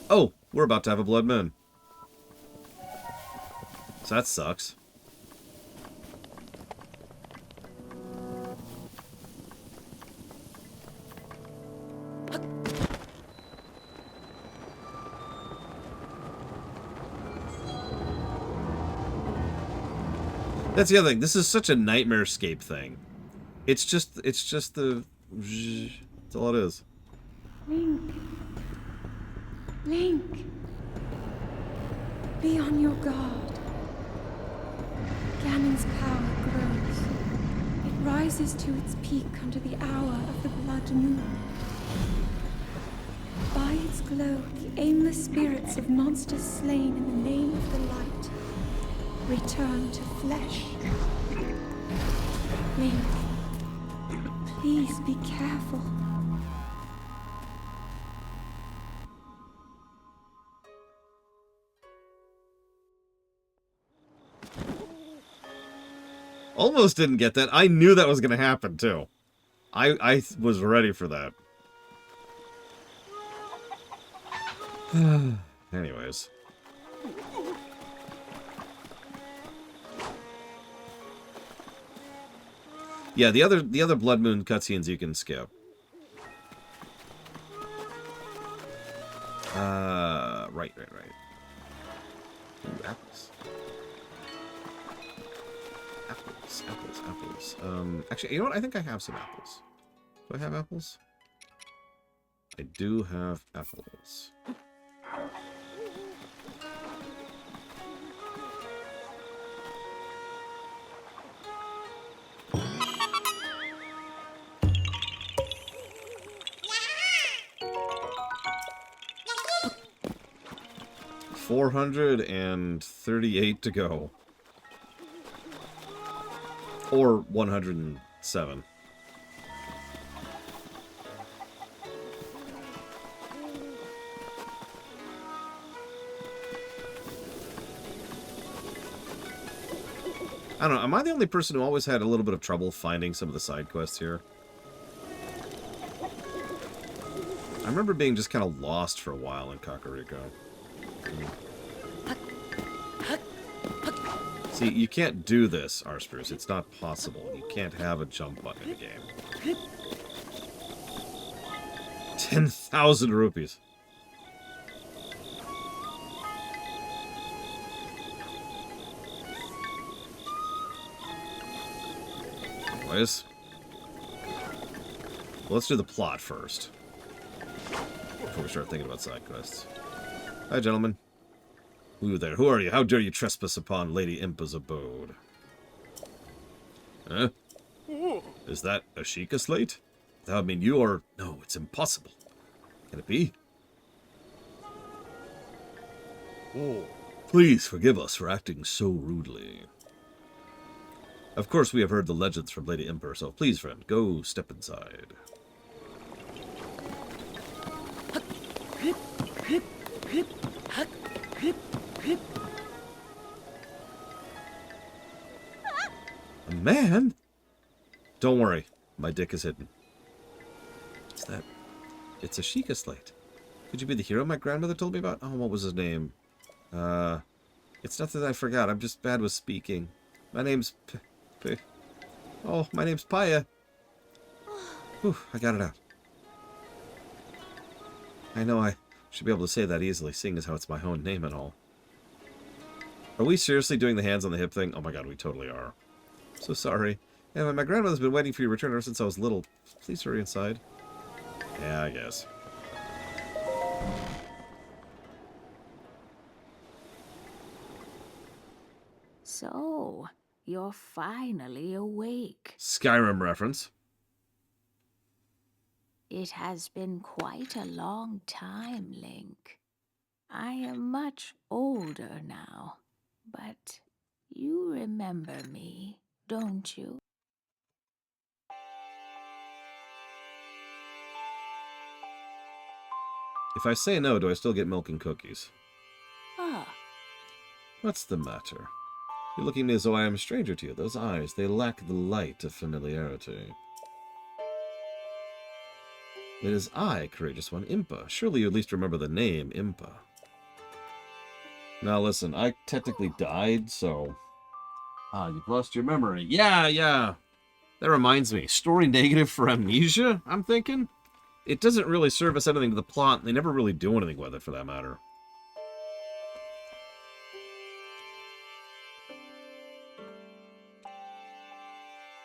S1: Oh, we're about to have a blood moon. So that sucks. That's the other thing. This is such a nightmare-scape thing. It's just the... That's all it is.
S2: Link. Link. Be on your guard. Ganon's power grows. It rises to its peak under the hour of the blood moon. By its glow, the aimless spirits of monsters slain in the name of the light return to flesh. Link, please be careful.
S1: Almost didn't get that. I knew that was going to happen, too. I was ready for that. Anyways. Yeah, the other Blood Moon cutscenes you can skip. Right. Ooh, apples. Apples. Actually, you know what? I think I have some apples. Do I have apples? I do have apples. $438 to go. Or 107. I don't know, am I the only person who always had a little bit of trouble finding some of the side quests here? I remember being just kind of lost for a while in Kakariko. See, you can't do this, Arspruce. It's not possible. You can't have a jump button in the game. 10,000 rupees. Anyways. Well, let's do the plot first. Before we start thinking about side quests. Hi, gentlemen. Who there? Who are you? How dare you trespass upon Lady Impa's abode? Huh? Is that a Sheikah slate? That would mean you are... No, it's impossible. Can it be? Oh. Please forgive us for acting so rudely. Of course, we have heard the legends from Lady Impa, so please, friend, go step inside. A man? Don't worry, my dick is hidden. What's that? It's a Sheikah slate. Could you be the hero my grandmother told me about? Oh, what was his name? It's not that I forgot. I'm just bad with speaking. My name's my name's Paya. Whew, I got it out. I know I should be able to say that easily, seeing as how it's my own name and all. Are we seriously doing the hands on the hip thing? Oh my god, we totally are. So sorry. Yeah, my grandmother's been waiting for your return ever since I was little. Please hurry inside. Yeah, I guess.
S3: So, you're finally awake.
S1: Skyrim reference.
S3: It has been quite a long time, Link. I am much older now, but you remember me, don't you?
S1: If I say no, do I still get milk and cookies?
S3: Ah.
S1: What's the matter? You're looking at me as though I am a stranger to you. Those eyes, they lack the light of familiarity. It is I, courageous one, Impa. Surely you at least remember the name, Impa. Now listen, I technically died, so... Ah, you've lost your memory. Yeah, yeah. That reminds me. Story negative for amnesia, I'm thinking? It doesn't really service anything to the plot, and they never really do anything with it, for that matter.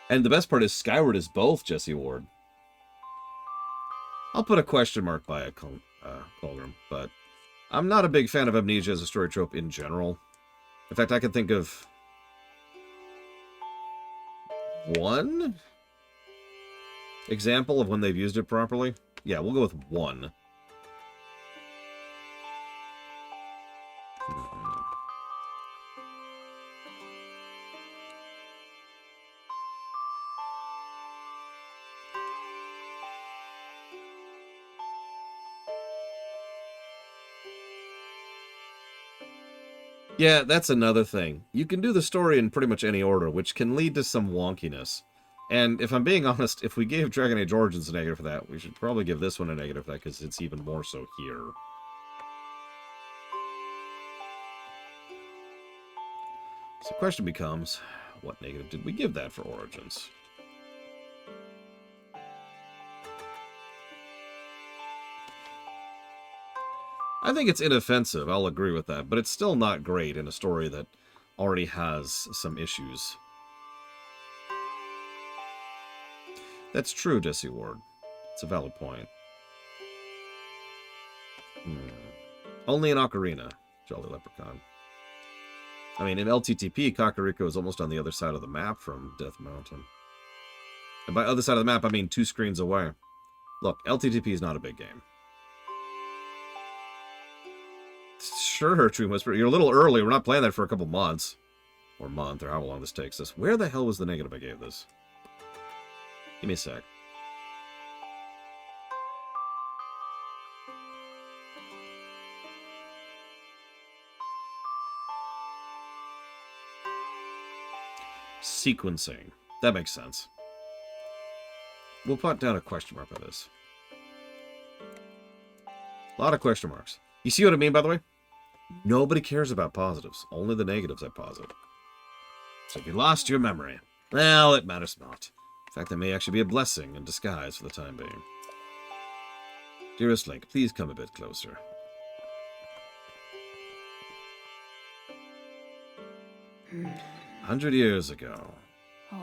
S1: And the best part is Skyward is both, Jesse Ward. I'll put a question mark by it, Colgrim, but I'm not a big fan of amnesia as a story trope in general. In fact, I can think of one example of when they've used it properly. Yeah, we'll go with one. Yeah, that's another thing. You can do the story in pretty much any order, which can lead to some wonkiness. And if I'm being honest, if we gave Dragon Age Origins a negative for that, we should probably give this one a negative for that, because it's even more so here. So the question becomes, what negative did we give that for Origins? I think it's inoffensive, I'll agree with that, but it's still not great in a story that already has some issues. That's true, Jesse Ward. It's a valid point. Only in Ocarina, Jolly Leprechaun. I mean, in LTTP, Kakariko is almost on the other side of the map from Death Mountain. And by other side of the map, I mean 2 screens away. Look, LTTP is not a big game. Sure, True Whisper. You're a little early. We're not playing that for a couple months. Or month, or how long this takes us. Where the hell was the negative I gave this? Give me a sec. Sequencing. That makes sense. We'll put down a question mark by this. A lot of question marks. You see what I mean, by the way? Nobody cares about positives. Only the negatives I posit. So if you lost your memory, well, it matters not. In fact, that may actually be a blessing in disguise for the time being. Dearest Link, please come a bit closer.
S3: Hmm.
S1: 100 years ago.
S3: Oh.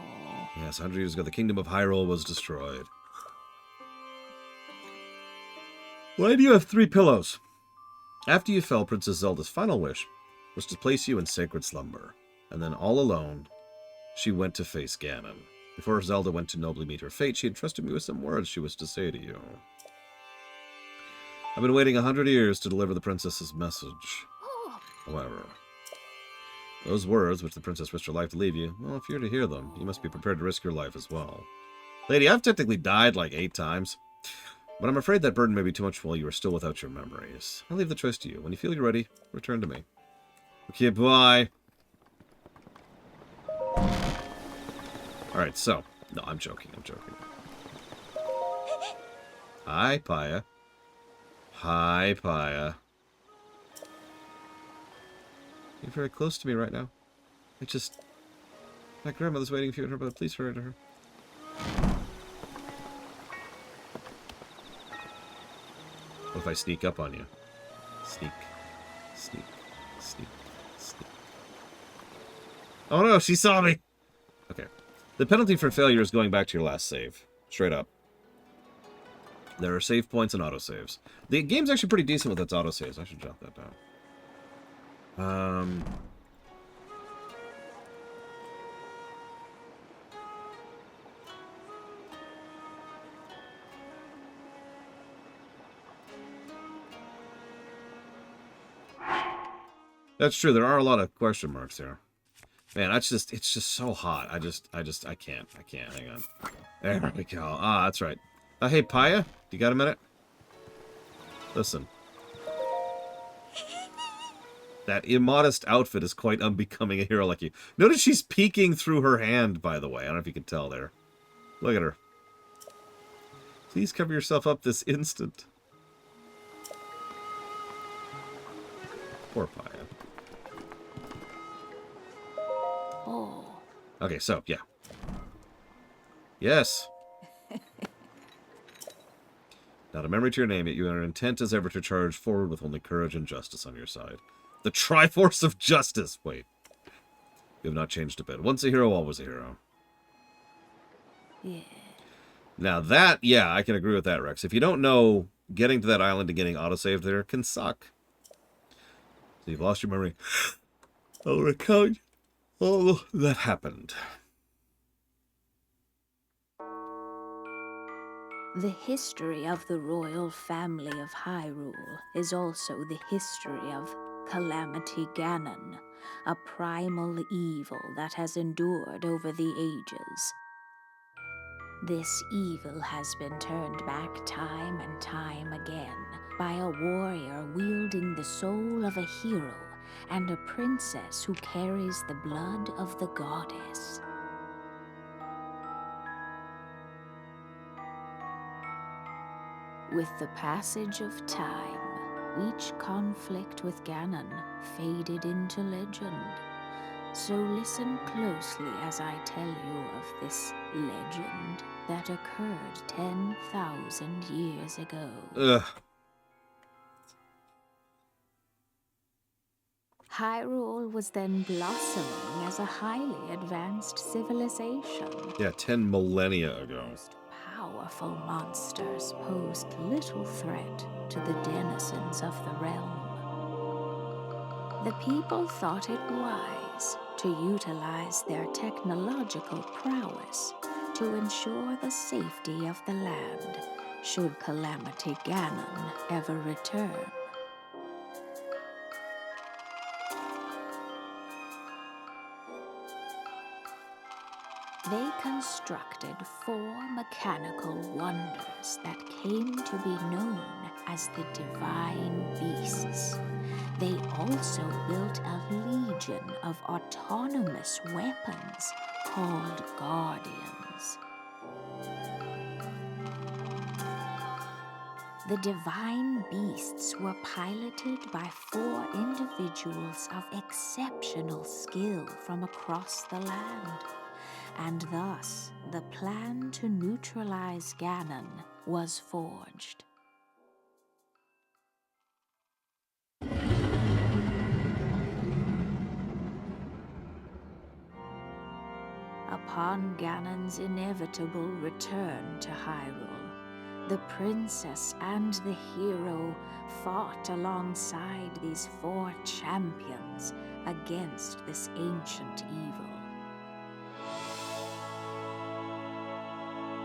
S1: Yes, 100 years ago, the kingdom of Hyrule was destroyed. Why do you have 3 pillows? After you fell, Princess Zelda's final wish was to place you in sacred slumber. And then, all alone, she went to face Ganon. Before Zelda went to nobly meet her fate, she entrusted me with some words she wished to say to you. I've been waiting 100 years to deliver the princess's message. However, those words, which the princess risked her life to leave you, well, if you're to hear them, you must be prepared to risk your life as well. Lady, I've technically died like 8 times. But I'm afraid that burden may be too much while you are still without your memories. I'll leave the choice to you. When you feel you're ready, return to me. Okay, bye. Alright, so. No, I'm joking, I'm joking. Hi, Paya. Hi, Paya. You're very close to me right now. My grandmother's waiting for you, but please hurry to her. What if I sneak up on you? Sneak. Sneak. Sneak. Sneak. Oh no, she saw me! Okay. The penalty for failure is going back to your last save. Straight up. There are save points and autosaves. The game's actually pretty decent with its autosaves. I should jot that down. That's true. There are a lot of question marks there. Man, it's just so hot. I can't. Hang on. There we go. Ah, that's right. Hey, Paya, you got a minute? Listen. That immodest outfit is quite unbecoming a hero like you. Notice she's peeking through her hand, by the way. I don't know if you can tell there. Look at her. Please cover yourself up this instant. Poor Paya.
S3: Oh,
S1: Okay, so, yeah. Yes. Not a memory to your name, yet you are intent as ever to charge forward with only courage and justice on your side. The Triforce of Justice! Wait. You have not changed a bit. Once a hero, always a hero.
S3: yeah.
S1: Now that, yeah, I can agree with that, Rex. If you don't know, getting to that island and getting autosaved there can suck. So you've lost your memory. I'll recount all that happened.
S3: The history of the royal family of Hyrule is also the history of Calamity Ganon, a primal evil that has endured over the ages. This evil has been turned back time and time again by a warrior wielding the soul of a hero and a princess who carries the blood of the goddess. With the passage of time, each conflict with Ganon faded into legend. So listen closely as I tell you of this legend that occurred 10,000 years ago.
S1: Ugh.
S3: Hyrule was then blossoming as a highly advanced civilization.
S1: Yeah, 10 millennia ago.
S3: Powerful monsters posed little threat to the denizens of the realm. The people thought it wise to utilize their technological prowess to ensure the safety of the land should Calamity Ganon ever return. They constructed 4 mechanical wonders that came to be known as the Divine Beasts. They also built a legion of autonomous weapons called Guardians. The Divine Beasts were piloted by 4 individuals of exceptional skill from across the land. And thus, the plan to neutralize Ganon was forged. Upon Ganon's inevitable return to Hyrule, the princess and the hero fought alongside these 4 champions against this ancient evil.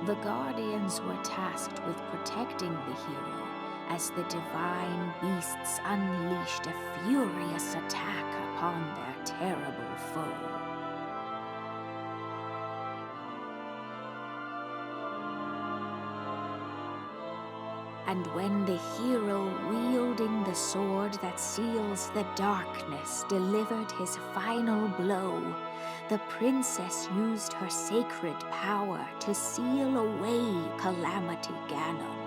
S3: The Guardians were tasked with protecting the hero as the Divine Beasts unleashed a furious attack upon their terrible foe. And when the hero wielding the sword that seals the darkness delivered his final blow, the princess used her sacred power to seal away Calamity Ganon.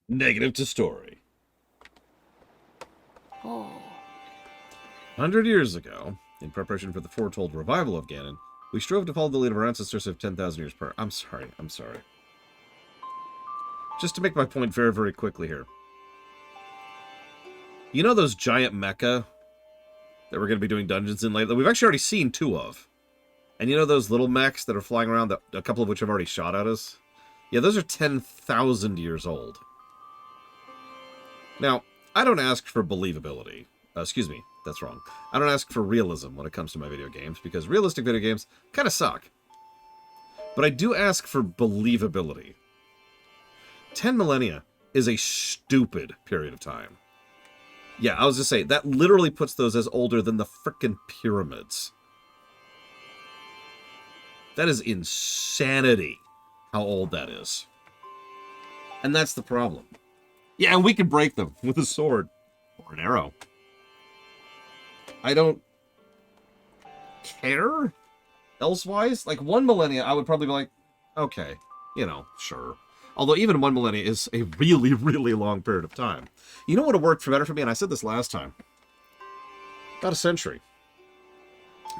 S1: Negative to story.
S3: Oh.
S1: 100 years ago, in preparation for the foretold revival of Ganon, we strove to follow the lead of our ancestors of 10,000 years prior. I'm sorry. Just to make my point very, very quickly here. You know those giant mecha that we're going to be doing dungeons in lately? We've actually already seen 2 of. And you know those little mechs that are flying around, that a couple of which have already shot at us? Yeah, those are 10,000 years old. Now, I don't ask for believability. Excuse me, that's wrong. I don't ask for realism when it comes to my video games, because realistic video games kind of suck. But I do ask for believability. 10 millennia is a stupid period of time. Yeah, I was just saying, that literally puts those as older than the frickin' pyramids. That is insanity, how old that is. And that's the problem. Yeah, and we can break them with a sword or an arrow. I don't care. elsewise, like 1 millennia, I would probably be like, okay, you know, sure. Although even 1 millennia is a really, really long period of time. You know what would have worked better for me, and I said this last time? About a century.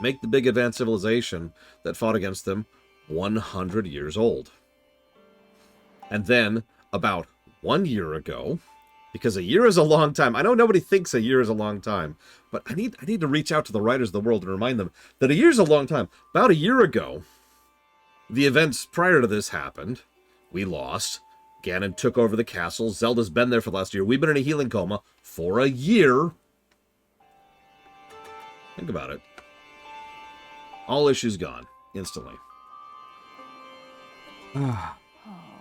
S1: Make the big advanced civilization that fought against them 100 years old. And then, about 1 year ago, because a year is a long time. I know nobody thinks a year is a long time, but I need to reach out to the writers of the world and remind them that a year is a long time. About a year ago, the events prior to this happened. We lost. Ganon took over the castle. Zelda's been there for the last year. We've been in a healing coma for a year. Think about it. All issues gone instantly.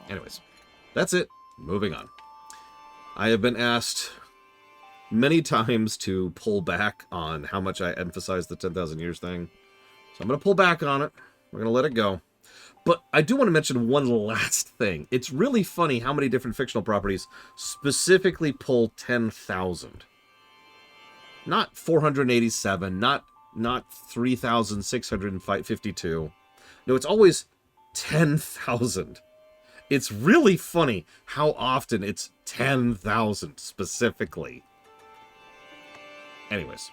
S1: Anyways, that's it. Moving on. I have been asked many times to pull back on how much I emphasize the 10,000 years thing. So I'm going to pull back on it. We're going to let it go. But I do want to mention one last thing. It's really funny how many different fictional properties specifically pull 10,000. Not 487, not 3,652. No, it's always 10,000. It's really funny how often it's 10,000 specifically. Anyways,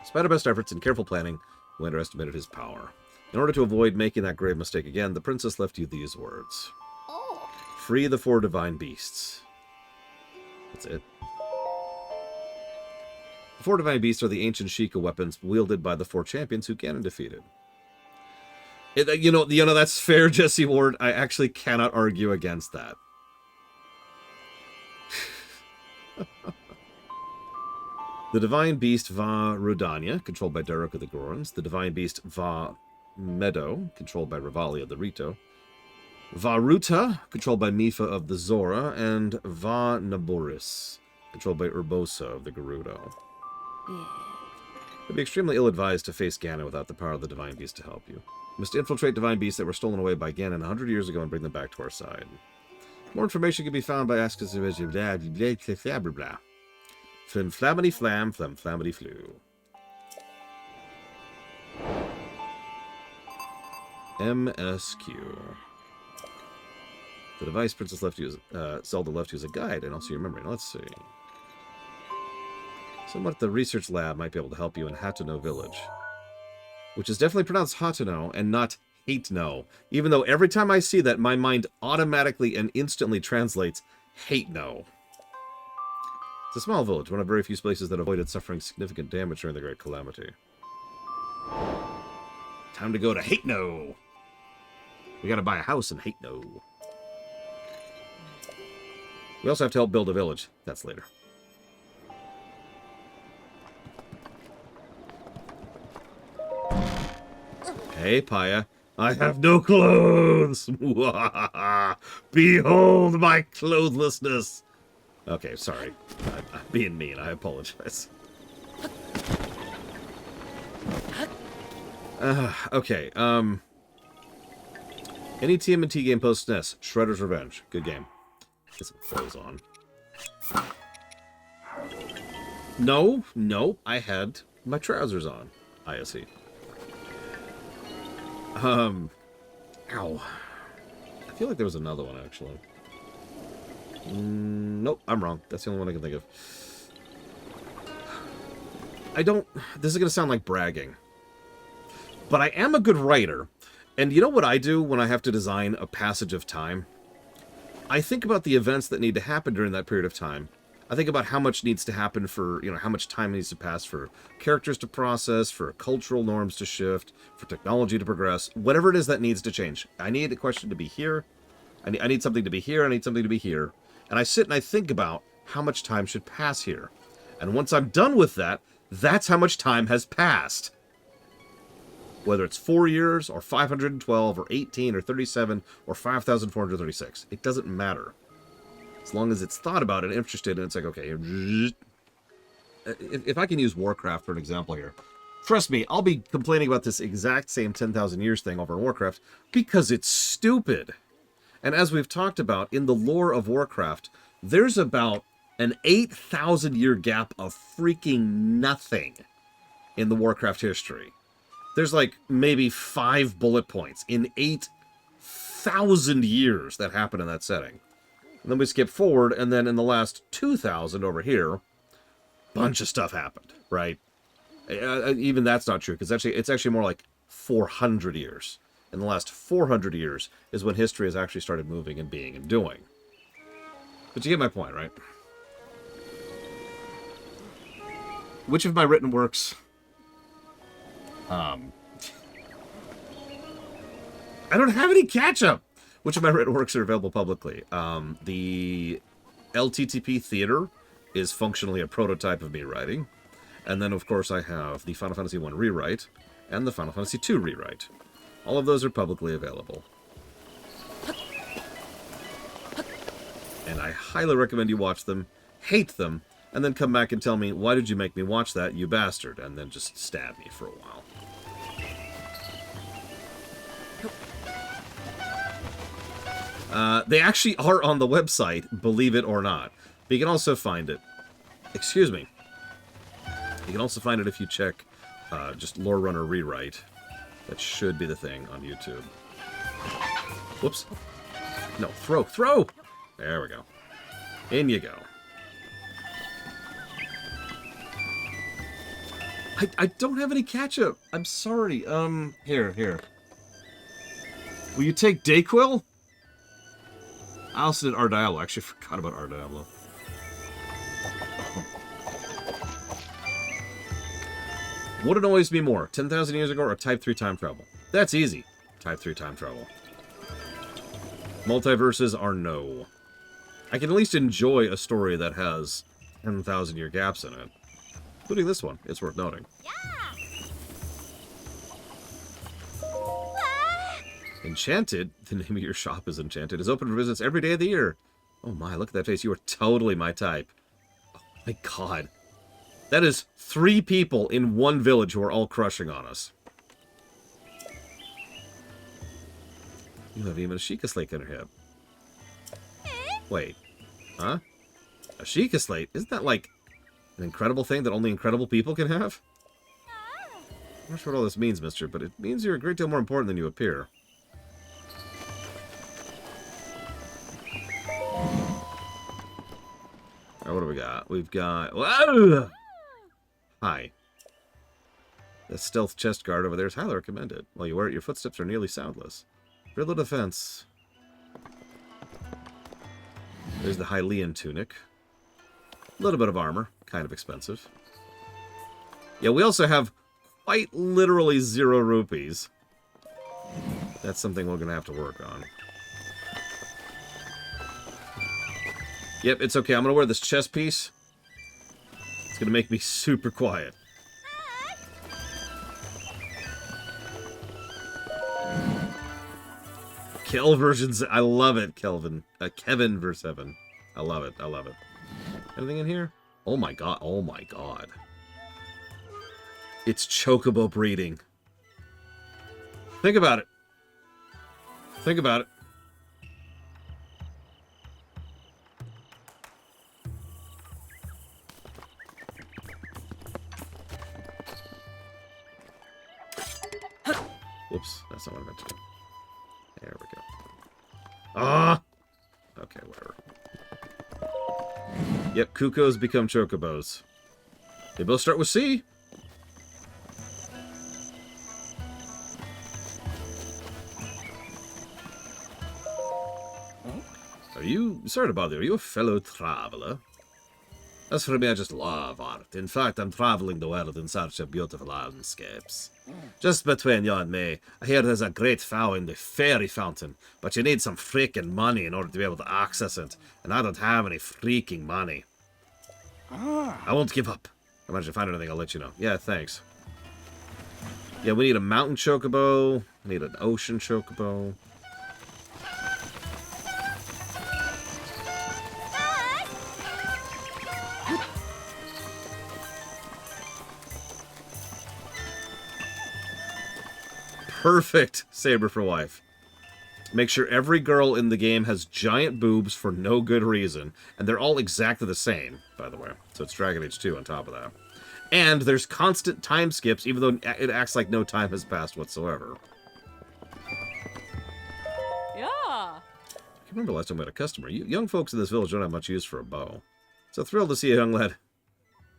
S1: despite our best efforts and careful planning, we underestimated his power. In order to avoid making that grave mistake again, the princess left you these words. Free the 4 divine beasts. That's it. The 4 divine beasts are the ancient Sheikah weapons wielded by the 4 champions who Ganon defeated. You know, that's fair, Jesse Ward. I actually cannot argue against that. The divine beast Va Rodania, controlled by Daruka the Gorons. The divine beast Va Meadow, controlled by Ravalia the Rito. Va Ruta, controlled by Mifa of the Zora. And Va Naboris, controlled by Urbosa of the Gerudo. It would be extremely ill-advised to face Ganon without the power of the divine beast to help you. We must infiltrate divine beasts that were stolen away by Ganon 100 years ago and bring them back to our side. More information can be found by asking blah blah blah blah blah. Flim flammity flam, flam flammity flu. MSQ. The device Princess left you as, Zelda left you as a guide, and also your memory. Now, let's see. Someone at the research lab might be able to help you in Hatano village. Which is definitely pronounced Hatano and not Hate-no. Even though every time I see that, my mind automatically and instantly translates Hate-no. It's a small village, one of very few places that avoided suffering significant damage during the Great Calamity. Time to go to Hate-no! We gotta buy a house in Hate-no. We also have to help build a village. That's later. Hey, Paya. I have no clothes! Behold my clothlessness! Okay, sorry. I'm being mean. I apologize. Okay, any TMNT game post-SNES. Shredder's Revenge. Good game. Get some clothes on. No, I had my trousers on. ISE. Ow. I feel like there was another one, actually. Nope, I'm wrong. That's the only one I can think of. This is going to sound like bragging. But I am a good writer. And you know what I do when I have to design a passage of time? I think about the events that need to happen during that period of time. I think about how much needs to happen for, how much time needs to pass for characters to process, for cultural norms to shift, for technology to progress, whatever it is that needs to change. I need a question to be here. I need something to be here. I need something to be here. And I sit and I think about how much time should pass here. And once I'm done with that, that's how much time has passed. Whether it's 4 years, or 512, or 18, or 37, or 5,436. It doesn't matter. As long as it's thought about and interested, and it's like, okay, if I can use Warcraft for an example here, trust me, I'll be complaining about this exact same 10,000 years thing over in Warcraft because it's stupid. And as we've talked about, in the lore of Warcraft, there's about an 8,000 year gap of freaking nothing in the Warcraft history. there's like maybe 5 bullet points in 8,000 years that happen in that setting. And then we skip forward, and then in the last 2,000 over here, bunch of stuff happened, right? Even that's not true, because it's actually more like 400 years. In the last 400 years is when history has actually started moving and being and doing. But you get my point, right? Which of my written works... I don't have any catch-up! Which of my written works are available publicly? The LTTP Theater is functionally a prototype of me writing. And then, of course, I have the Final Fantasy I rewrite and the Final Fantasy II rewrite. All of those are publicly available. And I highly recommend you watch them, hate them, and then come back and tell me, why did you make me watch that, you bastard? And then just stab me for a while. They actually are on the website, believe it or not. But you can also find it. Excuse me. You can also find it if you check just Lore Runner Rewrite. That should be the thing on YouTube. Whoops. No, throw! There we go. In you go. I don't have any ketchup. I'm sorry. Here. Will you take Dayquil? I also did Ardiablo. I actually forgot about Ardiablo. What annoys me more, 10,000 years ago or Type 3 time travel? That's easy. Type 3 time travel. Multiverses are no. I can at least enjoy a story that has 10,000 year gaps in it. Including this one. It's worth noting. Enchanted, the name of your shop is Enchanted, is open for business every day of the year. Oh my, look at that face. You are totally my type. Oh my god. That is 3 people in one village who are all crushing on us. You have even a Sheikah slate in her hip. Wait. Huh? A Sheikah slate? Isn't that like an incredible thing that only incredible people can have? I'm not sure what all this means, mister, but it means you're a great deal more important than you appear. Alright, what do we got? We've got... Whoa! Hi. The stealth chest guard over there is highly recommended. While you wear it, your footsteps are nearly soundless. Riddle defense. There's the Hylian tunic. A little bit of armor. Kind of expensive. Yeah, we also have quite literally 0 rupees. That's something we're going to have to work on. Yep, it's okay. I'm going to wear this chest piece. It's going to make me super quiet. Kel versions, I love it, Kelvin. Kevin verse 7. I love it, I love it. Anything in here? Oh my god, oh my god. It's chocobo breeding. Think about it. Think about it. Whoops, that's not what I meant to do. There we go. Ah! Okay, whatever. Yep, Kukos become chocobos. They both start with C. Are you... Sorry to bother you. Are you a fellow traveler? As for me, I just love art. In fact, I'm traveling the world in search of beautiful landscapes. Just between you and me, I hear there's a great fountain in the fairy fountain, but you need some freaking money in order to be able to access it, and I don't have any freaking money. I won't give up. Imagine if I find anything, I'll let you know. Yeah, thanks. Yeah, we need a mountain chocobo. We need an ocean chocobo. Perfect saber for wife. Make sure every girl in the game has giant boobs for no good reason. And they're all exactly the same, by the way. So it's Dragon Age 2 on top of that. And there's constant time skips, even though it acts like no time has passed whatsoever.
S4: Yeah.
S1: I can't remember last time we had a customer. You young folks in this village don't have much use for a bow. So thrilled to see a young lad.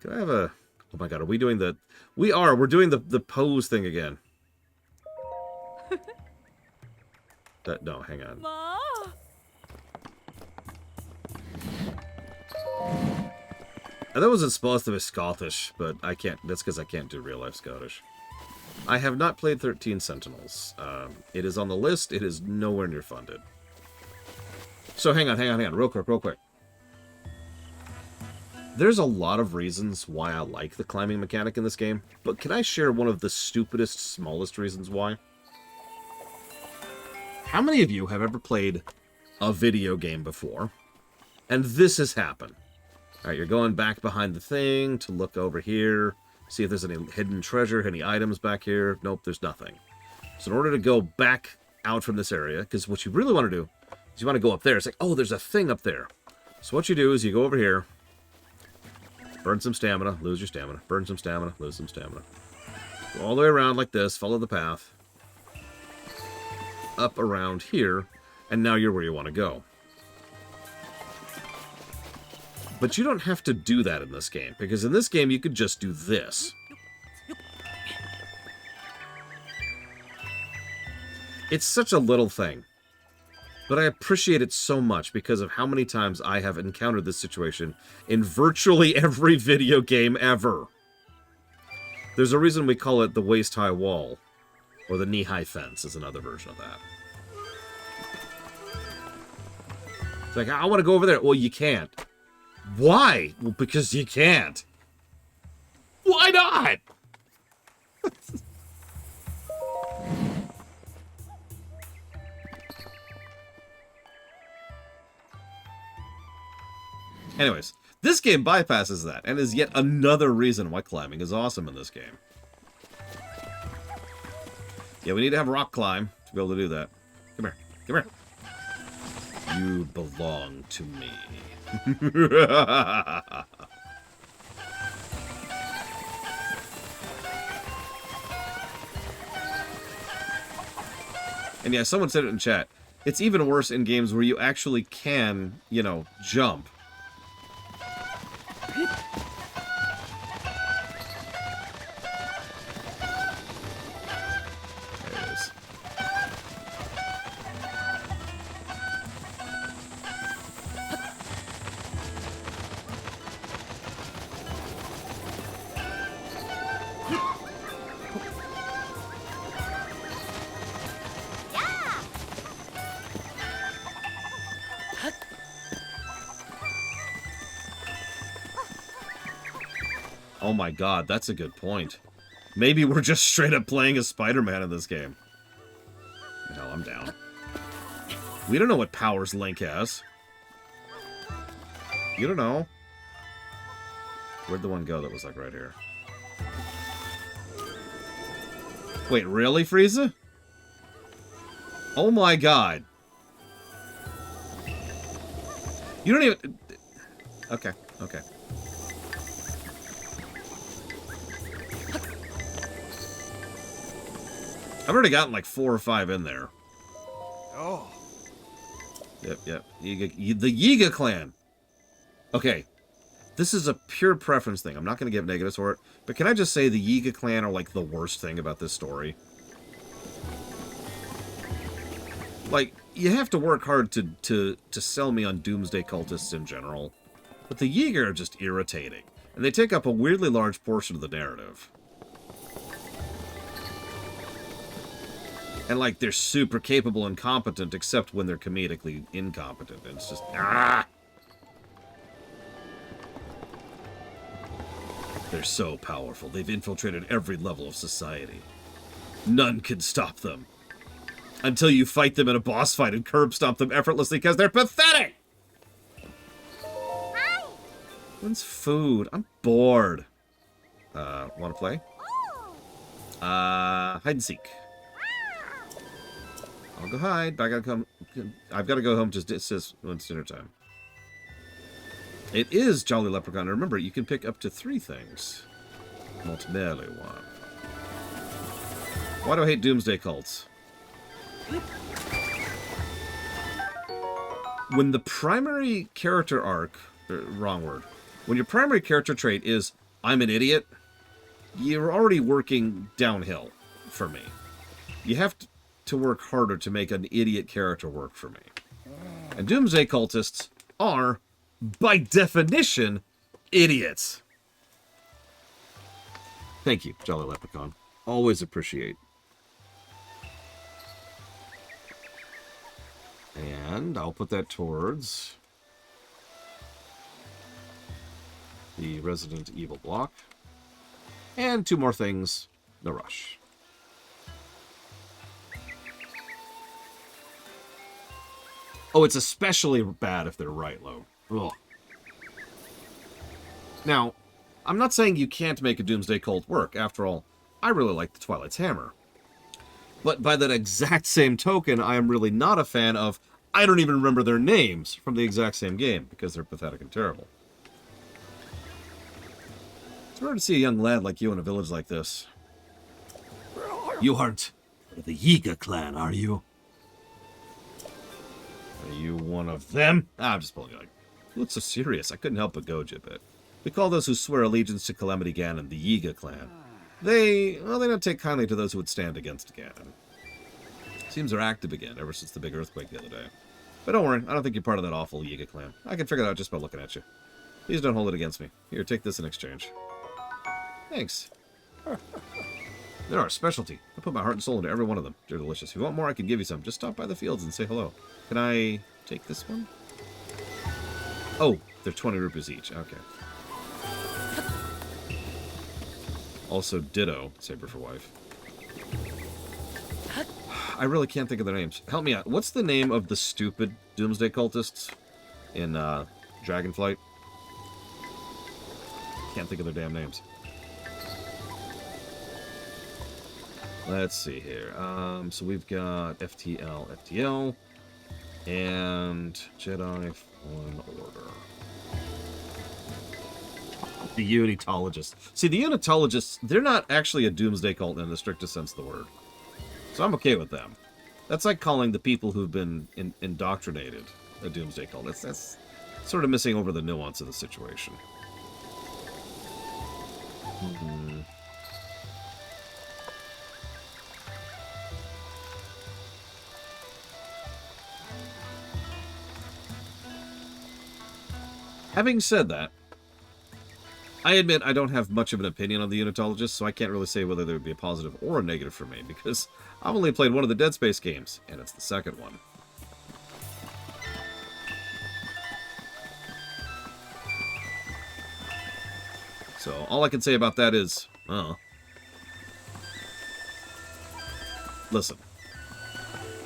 S1: Can I have a... Oh my god, are we doing the... We are! We're doing the pose thing again. No, hang on.
S4: Ma.
S1: And that wasn't supposed to be Scottish, but I can't... That's because I can't do real-life Scottish. I have not played 13 Sentinels. It is on the list. It is nowhere near funded. So hang on. Real quick. There's a lot of reasons why I like the climbing mechanic in this game, but can I share one of the stupidest, smallest reasons why? How many of you have ever played a video game before, and this has happened? Alright, you're going back behind the thing to look over here, see if there's any hidden treasure, any items back here. Nope, there's nothing. So in order to go back out from this area, because what you really want to do is you want to go up there. It's like, oh, there's a thing up there. So what you do is you go over here, burn some stamina, lose your stamina, burn some stamina, lose some stamina. Go all the way around like this, follow the path. Up around here, and now you're where you want to go. But you don't have to do that in this game, because in this game you could just do this. It's such a little thing, but I appreciate it so much because of how many times I have encountered this situation in virtually every video game ever. There's a reason we call it the waist-high wall, or the knee-high fence is another version of that. It's like, I want to go over there. Well, you can't. Why? Well, because you can't. Why not? Anyways, this game bypasses that, and is yet another reason why climbing is awesome in this game. Yeah, we need to have rock climb to be able to do that. Come here. Come here. You belong to me. And yeah, someone said it in chat. It's even worse in games where you actually can, you know, jump. Oh my god, that's a good point. Maybe we're just straight up playing as Spider-Man in this game. Hell, I'm down. We don't know what powers Link has. You don't know. Where'd the one go that was like right here? Wait, really, Frieza? Oh my god. You don't even... Okay, okay. I've already gotten like 4 or 5 in there.
S5: Oh.
S1: Yep. The Yiga clan. Okay. This is a pure preference thing. I'm not going to give negatives for it. But can I just say the Yiga clan are like the worst thing about this story? Like, you have to work hard to sell me on doomsday cultists in general. But the Yiga are just irritating. And they take up a weirdly large portion of the narrative. And, like, they're super capable and competent, except when they're comedically incompetent. And it's just, ah! They're so powerful. They've infiltrated every level of society. None can stop them. Until you fight them in a boss fight and curb stomp them effortlessly because they're pathetic! When's food? I'm bored. Wanna play? Hide and seek. I'll go hide, but I've got to go home just when it's dinner time. It is Jolly Leprechaun. And remember, you can pick up to 3 things. Not merely one. Why do I hate doomsday cults? When the primary character arc... wrong word. When your primary character trait is, I'm an idiot, you're already working downhill for me. You have to work harder to make an idiot character work for me. And doomsday cultists are, by definition, idiots. Thank you, Jolly Leprechaun. Always appreciate. And I'll put that towards the Resident Evil block. And 2 more things. No rush. Oh, it's especially bad if they're right low. Ugh. Now, I'm not saying you can't make a Doomsday Cult work. After all, I really like the Twilight's Hammer. But by that exact same token, I am really not a fan of, I don't even remember their names from the exact same game, because they're pathetic and terrible. It's rare to see a young lad like you in a village like this. You aren't the Yiga clan, are you? Are you one of them? I'm just pulling like. You look so serious, I couldn't help but goad you a bit. We call those who swear allegiance to Calamity Ganon the Yiga clan. They don't take kindly to those who would stand against Ganon. Seems they're active again ever since the big earthquake the other day. But don't worry, I don't think you're part of that awful Yiga clan. I can figure it out just by looking at you. Please don't hold it against me. Here, take this in exchange. Thanks. They're our specialty. I put my heart and soul into every one of them. They're delicious. If you want more, I can give you some. Just stop by the fields and say hello. Can I take this one? Oh, they're 20 rupees each. Okay. Also, ditto. Saber for wife. I really can't think of their names. Help me out. What's the name of the stupid Doomsday cultists in Dragonflight? Can't think of their damn names. Let's see here. So we've got FTL, and Jedi Fallen Order. The Unitologists. See, the Unitologists, they're not actually a Doomsday cult in the strictest sense of the word. So I'm okay with them. That's like calling the people who've been indoctrinated a Doomsday cult. That's sort of missing over the nuance of the situation. Mm-hmm. Having said that, I admit I don't have much of an opinion on the Unitologists, so I can't really say whether they would be a positive or a negative for me, because I've only played one of the Dead Space games, and it's the second one. So all I can say about that is, listen.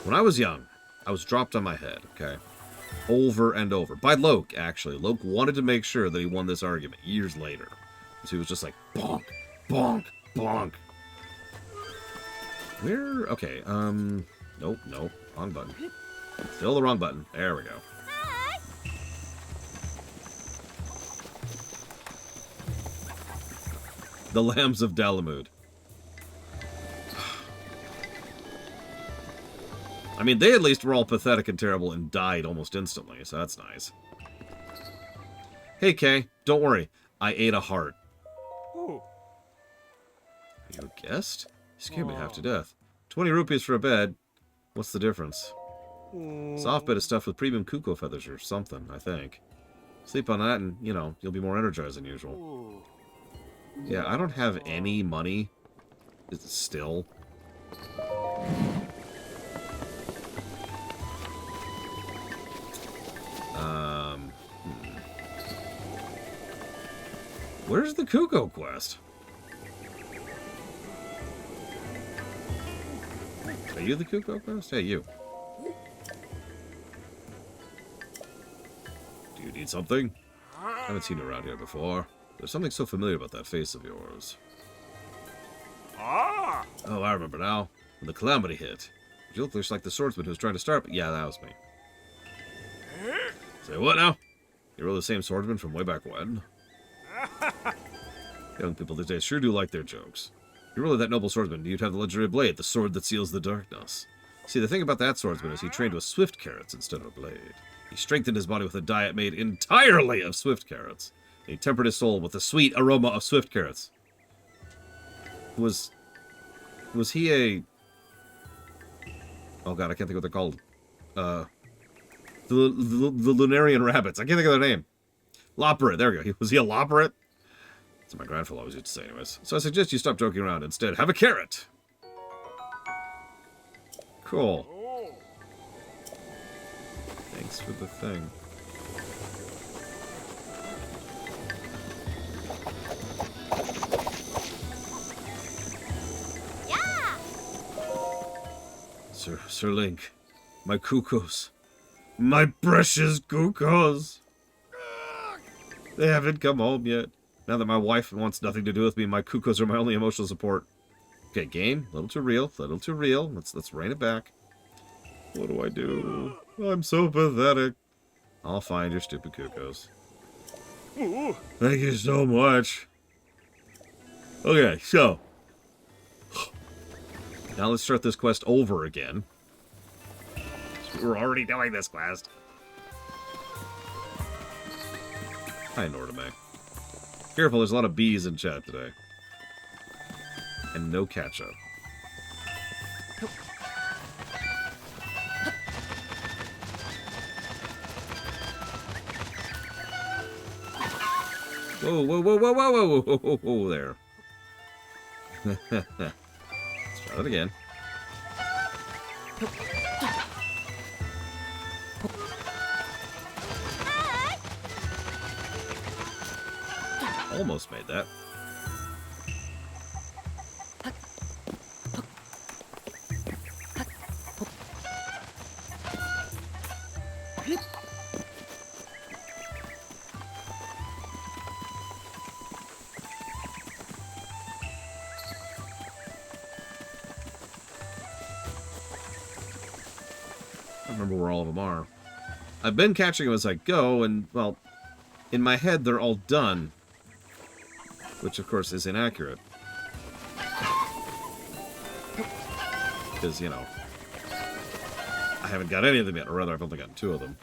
S1: When I was young, I was dropped on my head, okay? Over and over. By Loke, actually. Loke wanted to make sure that he won this argument years later. So he was just like, bonk, bonk, bonk. Where? Okay, nope, wrong button. Still the wrong button. There we go. The Lambs of Dalamud. I mean, they at least were all pathetic and terrible and died almost instantly, so that's nice. Hey, Kay, don't worry. I ate a heart. Are you a guest? You scared me half to death. 20 rupees for a bed. What's the difference? Soft bed is stuffed with premium cuckoo feathers or something, I think. Sleep on that and, you know, you'll be more energized than usual. Yeah, I don't have any money. Still. Where's the Kuko quest? Are you the Kuko quest? Hey, you. Do you need something? I haven't seen you around here before. There's something so familiar about that face of yours. Oh, I remember now. When the calamity hit. You look just like the swordsman who was trying to start, but yeah, that was me. Say what now? You're really the same swordsman from way back when? Young people these days sure do like their jokes. If you're really that noble swordsman, you'd have the legendary blade, the sword that seals the darkness. See, the thing about that swordsman is he trained with swift carrots instead of a blade. He strengthened his body with a diet made entirely of swift carrots. And he tempered his soul with the sweet aroma of swift carrots. Was he a... Oh god, I can't think what they're called. The Lunarian rabbits. I can't think of their name. Loperate, there we go. Was he a loperate? That's what my grandfather always used to say anyways. So I suggest you stop joking around. Instead, have a carrot. Cool. Thanks for the thing.
S4: Yeah!
S1: Sir Link, my cuckoos. My precious cuckoos. They haven't come home yet. Now that my wife wants nothing to do with me, my cuckoos are my only emotional support. Okay, game. A little too real. A little too real. Let's rein it back. What do I do? I'm so pathetic. I'll find your stupid cuckoos. Thank you so much. Okay, so. Now let's start this quest over again. We're already doing this quest. Hi, Nordame. Careful, there's a lot of bees in chat today. And no catch-up. Whoa, whoa, whoa, whoa, whoa, whoa, whoa, whoa, whoa, there. Let's try that again. Almost made that. I don't remember where all of them are. I've been catching them as I go, and, well, in my head they're all done. Which, of course, is inaccurate. Because, you know, I haven't got any of them yet, or rather, I've only gotten 2 of them.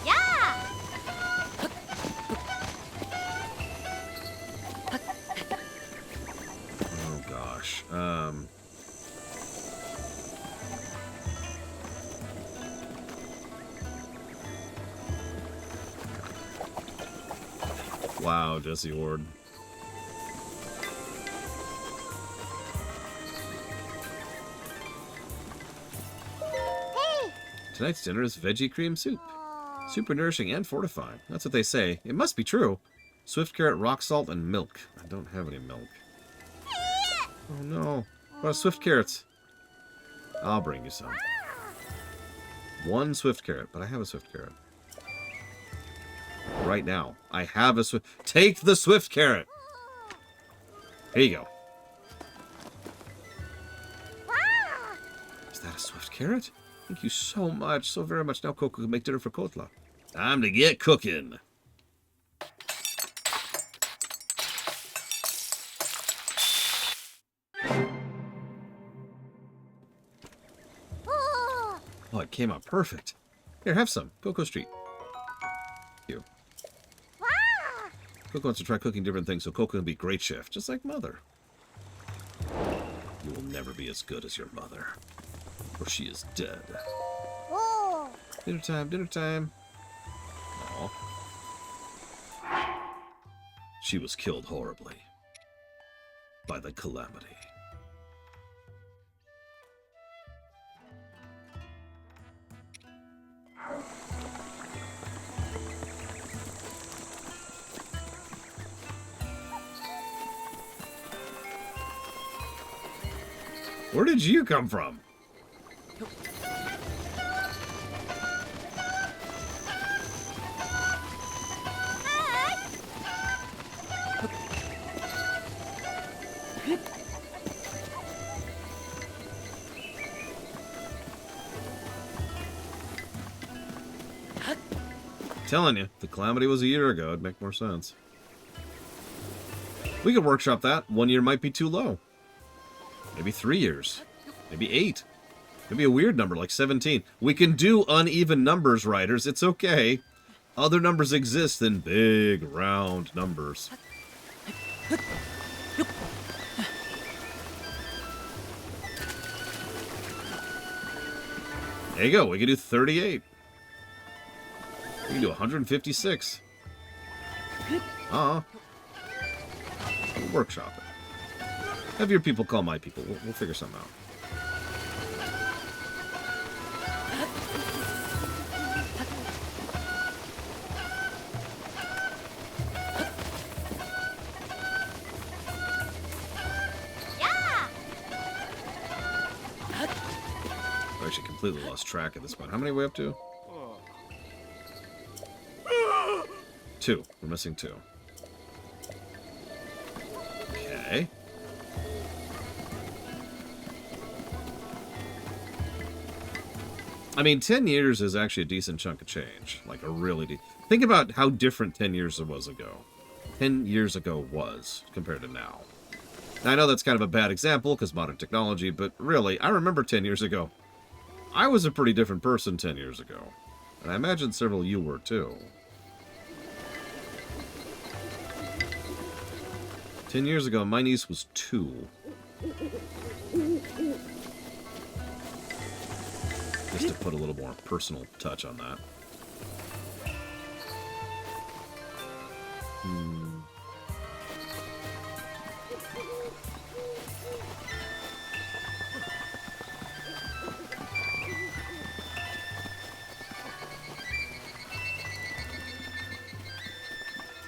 S4: Yeah!
S1: Oh, gosh. Wow, Jesse Ward.
S4: Hey!
S1: Tonight's dinner is veggie cream soup. Super nourishing and fortifying. That's what they say. It must be true. Swift carrot, rock salt, and milk. I don't have any milk. Oh no. What are swift carrots? I'll bring you some. 1 swift carrot, but I have a swift carrot. Right now. I have a swift... Take the swift carrot! Here you go. Is that a swift carrot? Thank you so much. So very much. Now Coco can make dinner for Kotla. Time to get cooking. Oh, it came out perfect. Here, have some. Coco's treat. You. Coco wants to try cooking different things so Coco can be a great chef, just like Mother. You will never be as good as your mother, for she is dead.
S4: Oh!
S1: Dinner time, dinner time. Aw. She was killed horribly by the calamity. Where did you come from? telling you, the Calamity was a year ago. It'd make more sense. We could workshop that. 1 year might be too low. Maybe 3 years. Maybe 8. Maybe a weird number like 17. We can do uneven numbers, writers. It's okay. Other numbers exist than big, round numbers. There you go. We can do 38. We can do 156. We'll workshop it. Have your people call my people. We'll figure something out. I actually completely lost track at this point. How many are we up to? 2. We're missing 2. Okay. I mean, 10 years is actually a decent chunk of change. Like, a really think about how different 10 years was ago. 10 years ago was, compared to now. Now, I know that's kind of a bad example, because modern technology, but really, I remember 10 years ago. I was a pretty different person 10 years ago. And I imagine several of you were, too. 10 years ago, my niece was 2. Just to put a little more personal touch on that.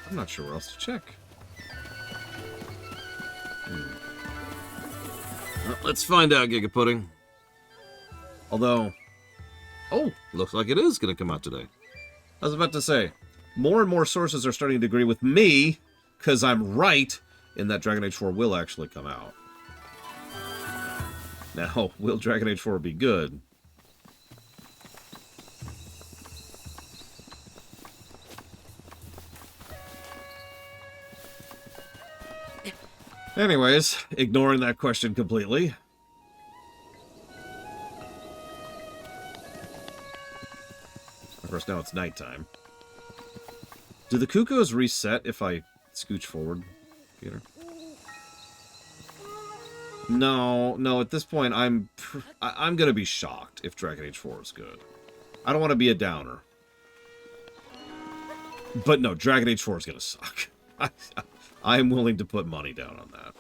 S1: I'm not sure where else to check. Well, let's find out, Giga Pudding. Although, oh, looks like it is going to come out today. I was about to say, more and more sources are starting to agree with me, because I'm right, in that Dragon Age 4 will actually come out. Now, will Dragon Age 4 be good? Anyways, ignoring that question completely. Of course, now it's nighttime. Do the cuckoos reset if I scooch forward, Peter? No, at this point, I'm gonna be shocked if Dragon Age 4 is good. I don't want to be a downer. But no, Dragon Age 4 is gonna suck. I am willing to put money down on that.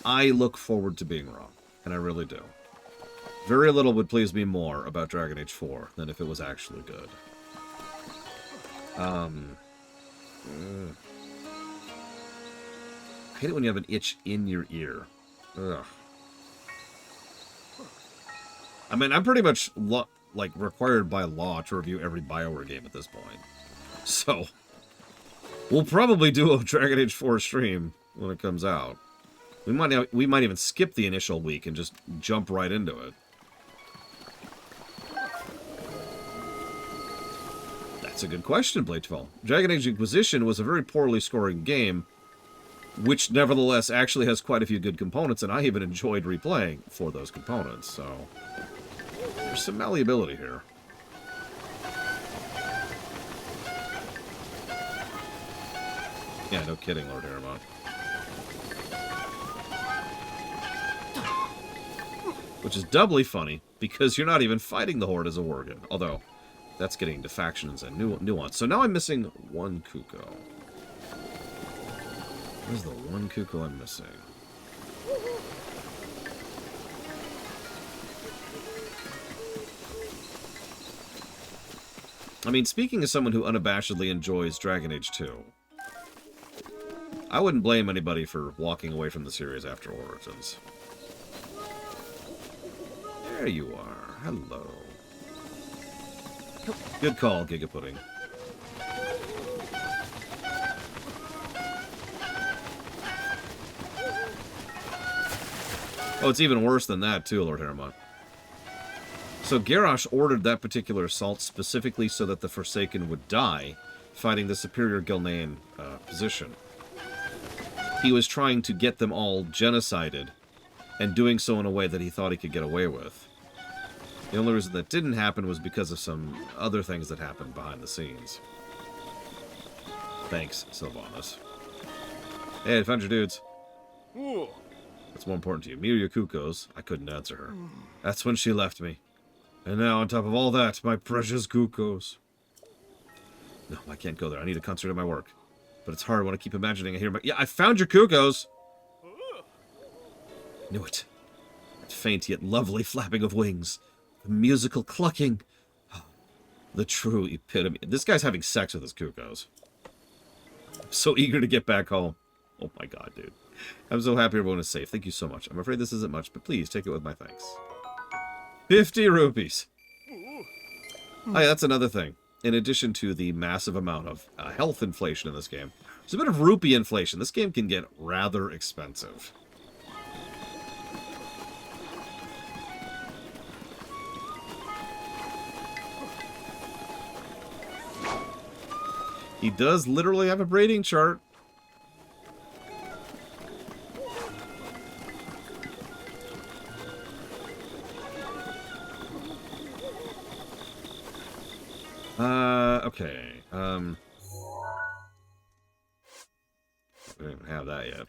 S1: I look forward to being wrong, and I really do. Very little would please me more about Dragon Age 4 than if it was actually good. I hate it when you have an itch in your ear. Ugh. I mean, I'm pretty much like required by law to review every BioWare game at this point. So, we'll probably do a Dragon Age 4 stream when it comes out. We might even skip the initial week and just jump right into it. That's a good question, Bladefell. Dragon Age Inquisition was a very poorly scoring game, which nevertheless actually has quite a few good components, and I even enjoyed replaying for those components, so there's some malleability here. Yeah, no kidding, Lord Aramon. Which is doubly funny, because you're not even fighting the Horde as a Worgen. Although, that's getting into factions and nuance. So now I'm missing one Kuko. Where's the one Kuko I'm missing? I mean, speaking as someone who unabashedly enjoys Dragon Age 2, I wouldn't blame anybody for walking away from the series after Origins. There you are. Hello. Good call, Giga Pudding. Oh, it's even worse than that, too, Lord Harriman. So Garrosh ordered that particular assault specifically so that the Forsaken would die, fighting the superior Gilnean position. He was trying to get them all genocided, and doing so in a way that he thought he could get away with. The only reason that didn't happen was because of some other things that happened behind the scenes. Thanks, Sylvanas. Hey, I found your dudes. What's more important to you, me or your Kukos? I couldn't answer her. That's when she left me. And now, on top of all that, my precious Kukos. No, I can't go there. I need to concentrate on my work. But it's hard when I keep imagining I hear my... Yeah, I found your Kukos! Knew it. That faint yet lovely flapping of wings. The musical clucking. The true epitome. This guy's having sex with his Kukos. I'm so eager to get back home. Oh my god, dude. I'm so happy everyone is safe. Thank you so much. I'm afraid this isn't much, but please take it with my thanks. 50 rupees. Oh, yeah, that's another thing. In addition to the massive amount of health inflation in this game, there's a bit of rupee inflation. This game can get rather expensive. He does literally have a braiding chart. Okay. We don't even have that yet.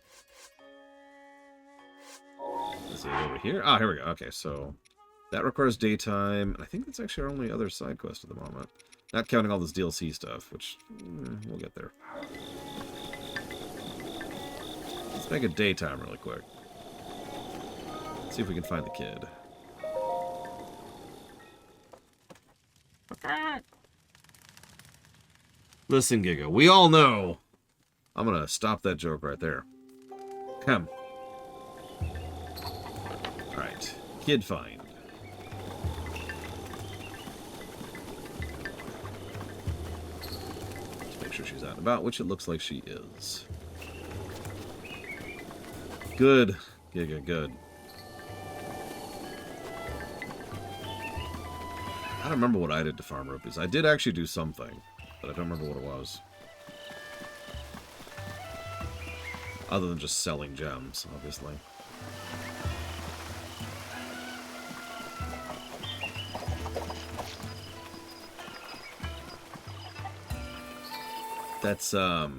S1: Is it over here? Ah, here we go. Okay, so that requires daytime. And I think that's actually our only other side quest at the moment. Not counting all this DLC stuff, which we'll get there. Let's make it daytime really quick. See if we can find the kid. Listen, Giga, we all know. I'm gonna stop that joke right there. Come. Alright. Kid find. Let's make sure she's out and about, which it looks like she is. Good. Giga, good. I don't remember what I did to farm rupees. I did actually do something, but I don't remember what it was. Other than just selling gems, obviously. That's, a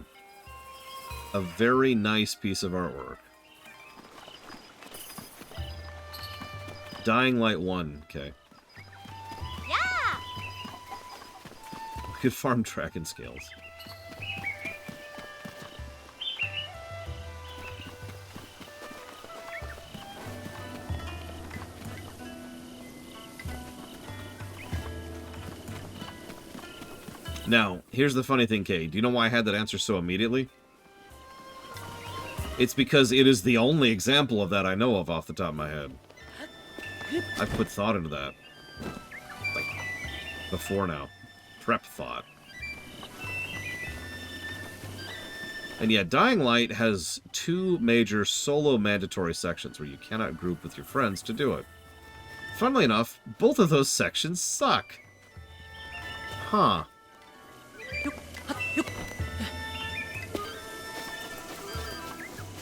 S1: very nice piece of artwork. Dying Light 1, okay.
S4: Yeah!
S1: We could farm track and scales. Now, here's the funny thing, Kay. Do you know why I had that answer so immediately? It's because it is the only example of that I know of off the top of my head. I've put thought into that. Like, before now. Prep thought. And yeah, Dying Light has two major solo mandatory sections where you cannot group with your friends to do it. Funnily enough, both of those sections suck. Huh.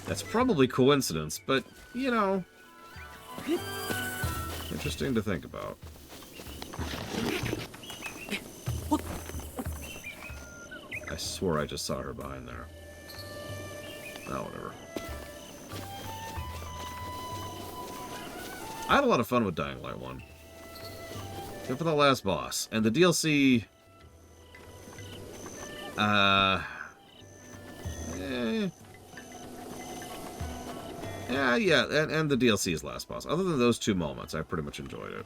S1: That's probably coincidence, but, you know, interesting to think about. I swore I just saw her behind there. Oh, whatever. I had a lot of fun with Dying Light 1. Except for the last boss. And the DLC... Yeah, and the DLC's last boss. Other than those two moments, I pretty much enjoyed it.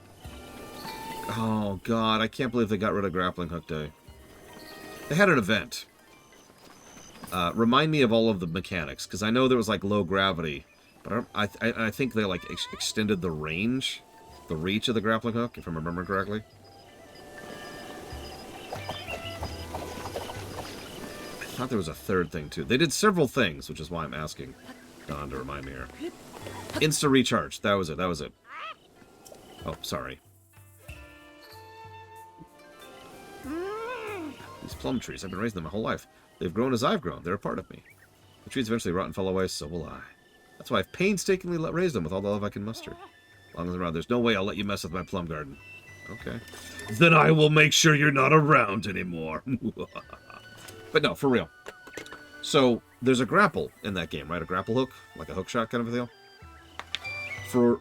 S1: Oh, God, I can't believe they got rid of Grappling Hook Day. They had an event. Remind me of all of the mechanics, because I know there was, like, low gravity, but I think they, like, extended the range, the reach of the Grappling Hook, if I'm remembering correctly. I thought there was a third thing, too. They did several things, which is why I'm asking Don to remind me here. Insta recharge. That was it. That was it. Oh, sorry. These plum trees, I've been raising them my whole life. They've grown as I've grown. They're a part of me. The trees eventually rot and fall away, so will I. That's why I've painstakingly raised them with all the love I can muster. As long as I'm around, there's no way I'll let you mess with my plum garden. Okay. Then I will make sure you're not around anymore. But no, for real. So, there's a grapple in that game, right? A grapple hook? Like a hook shot kind of a deal?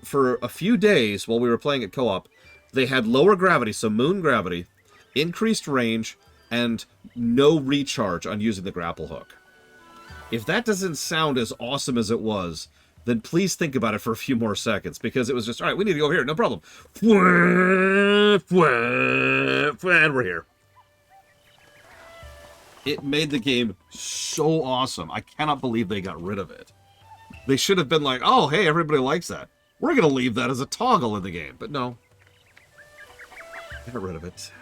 S1: For a few days, while we were playing at co-op, they had lower gravity, so moon gravity, increased range, and no recharge on using the grapple hook. If that doesn't sound as awesome as it was, then please think about it for a few more seconds, because it was just, alright, we need to go over here, no problem. And we're here. It made the game so awesome. I cannot believe they got rid of it. They should have been like, oh, hey, everybody likes that. We're going to leave that as a toggle in the game. But no. They got rid of it.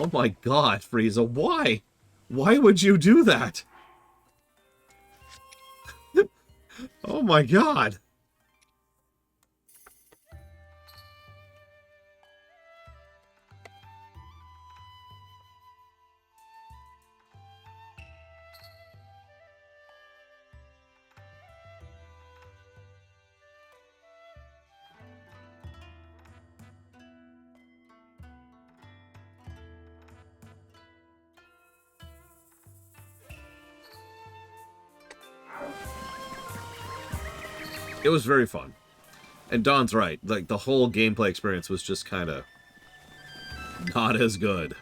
S1: Oh my god, Frieza, why? Why would you do that? Oh my god. It was very fun. And Don's right. Like, the whole gameplay experience was just kind of not as good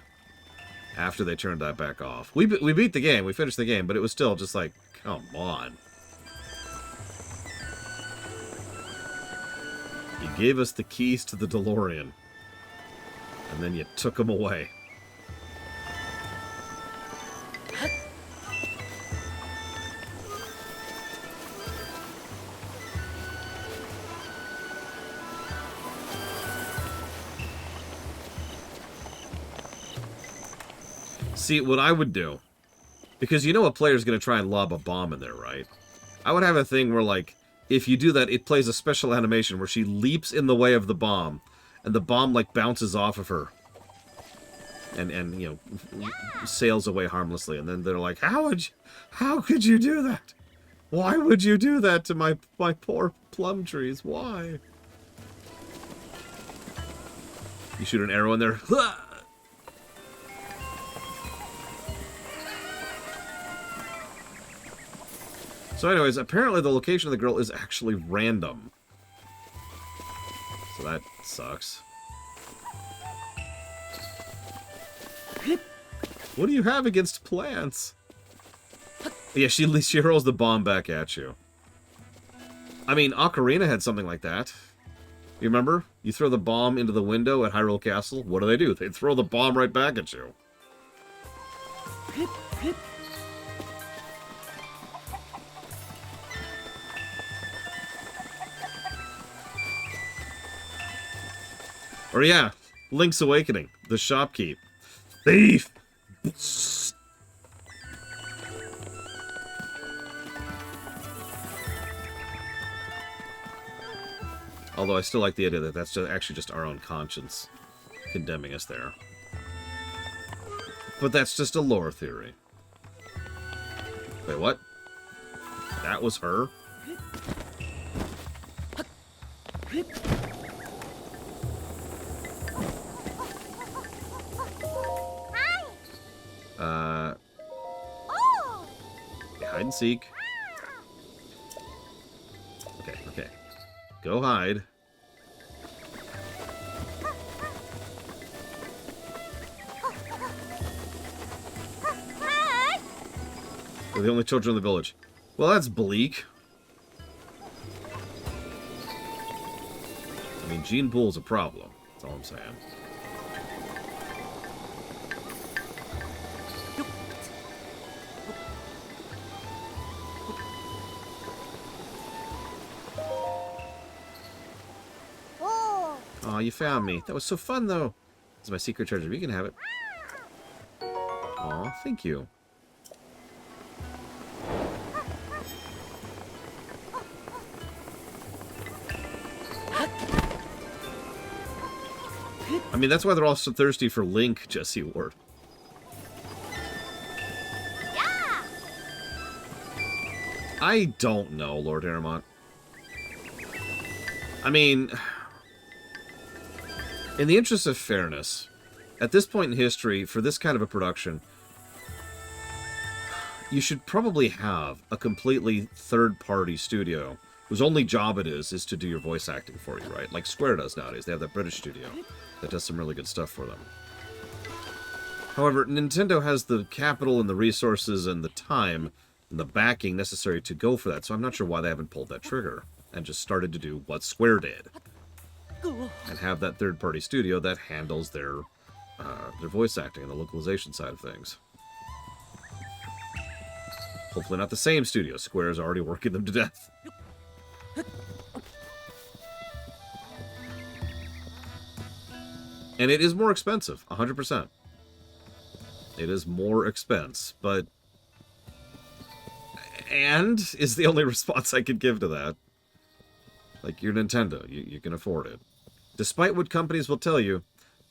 S1: after they turned that back off. We beat the game. We finished the game, but it was still just like, come on. You gave us the keys to the DeLorean. And then you took them away. See, what I would do, because you know a player's going to try and lob a bomb in there, right? I would have a thing where, like, if you do that, it plays a special animation where she leaps in the way of the bomb, and the bomb, like, bounces off of her. And you know, sails away harmlessly. And then they're like, how could you do that? Why would you do that to my poor plum trees? Why? You shoot an arrow in there. So anyways, apparently the location of the girl is actually random. So that sucks. What do you have against plants? Yeah, she hurls the bomb back at you. I mean, Ocarina had something like that. You remember? You throw the bomb into the window at Hyrule Castle. What do? They throw the bomb right back at you. Or yeah, Link's Awakening, the shopkeep. Thief! Although I still like the idea that that's actually just our own conscience condemning us there. But that's just a lore theory. Wait, what? That was her? Hide and seek. Okay. Go hide. We're the only children in the village. Well, that's bleak. I mean, gene pool's a problem. That's all I'm saying. Aw, you found me. That was so fun, though. This is my secret treasure. You can have it. Aw, thank you. I mean, that's why they're all so thirsty for Link, Jesse Ward.
S4: Yeah!
S1: I don't know, Lord Aramont. I mean, in the interest of fairness, at this point in history, for this kind of a production, you should probably have a completely third-party studio whose only job it is to do your voice acting for you, right? Like Square does nowadays. They have that British studio that does some really good stuff for them. However, Nintendo has the capital and the resources and the time and the backing necessary to go for that, so I'm not sure why they haven't pulled that trigger and just started to do what Square did. And have that third-party studio that handles their voice acting and the localization side of things. Hopefully not the same studio. Square is already working them to death. And it is more expensive, 100%. It is more expense, but... And is the only response I could give to that. Like, you're Nintendo. You can afford it. Despite what companies will tell you,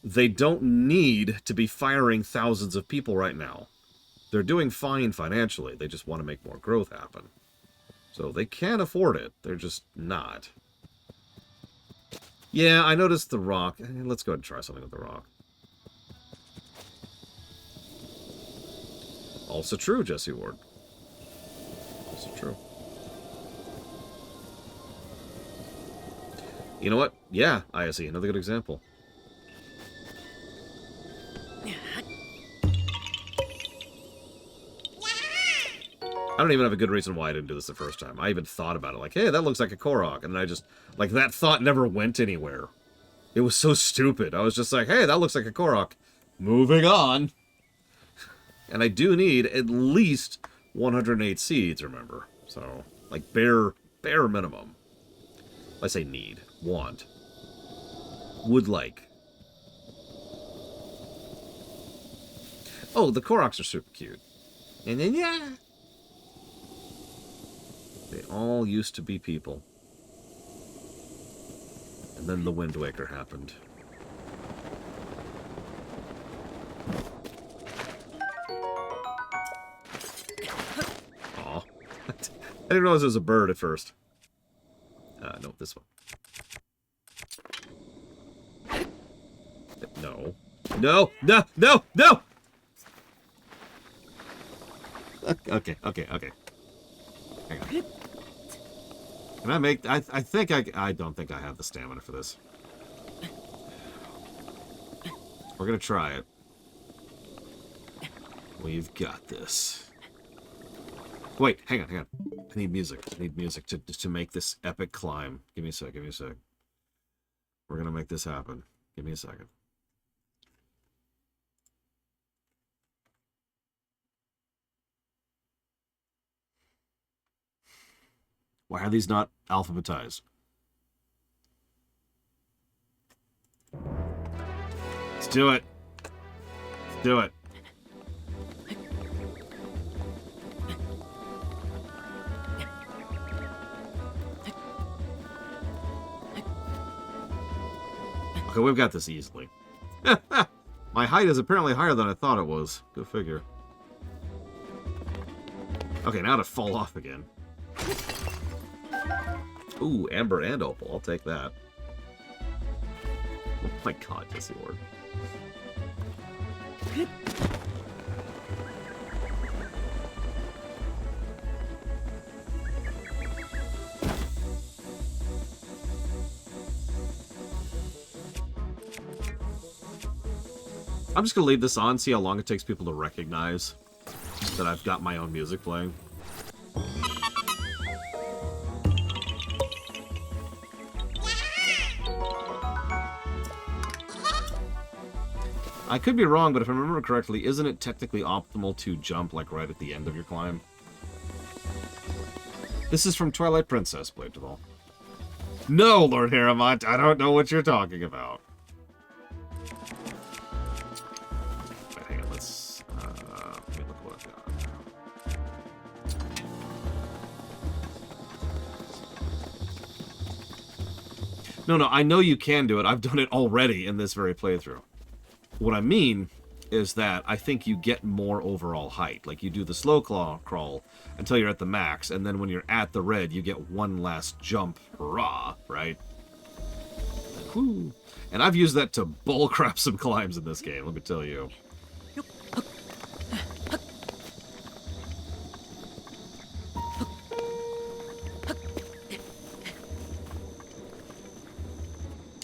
S1: they don't need to be firing thousands of people right now. They're doing fine financially. They just want to make more growth happen. So they can afford it. They're just not. Yeah, I noticed The Rock. Let's go ahead and try something with The Rock. Also true, Jesse Ward. Also true. You know what? Yeah, ISE, another good example. I don't even have a good reason why I didn't do this the first time. I even thought about it, like, hey, that looks like a Korok. And then I just, like, that thought never went anywhere. It was so stupid. I was just like, hey, that looks like a Korok. Moving on. And I do need at least 108 seeds, remember. So, like, bare minimum. I say need. Want. Would like. Oh, the Koroks are super cute. And then, yeah. They all used to be people. And then the Wind Waker happened. Aw. I didn't realize it was a bird at first. No, this one. No. No! No! No! No! Okay. Hang on. Can I make... I think I don't think I have the stamina for this. We're gonna try it. We've got this. Wait, hang on. I need music. I need music to make this epic climb. Give me a sec. We're gonna make this happen. Give me a second. Why are these not alphabetized? Let's do it. Let's do it. Okay, we've got this easily. My height is apparently higher than I thought it was. Go figure. Okay, now to fall off again. Ooh, Amber and Opal. I'll take that. Oh my god, Jesse Ward. I'm just gonna leave this on, see how long it takes people to recognize that I've got my own music playing. I could be wrong, but if I remember correctly, isn't it technically optimal to jump, like, right at the end of your climb? This is from Twilight Princess, Blade to All. No, Lord Haramont, I don't know what you're talking about. Wait, hang on, let's... let me look what I've got. No, I know you can do it. I've done it already in this very playthrough. What I mean is that I think you get more overall height. Like, you do the slow crawl until you're at the max, and then when you're at the red, you get one last jump. Hurrah, right? Whew. And I've used that to bullcrap some climbs in this game, let me tell you.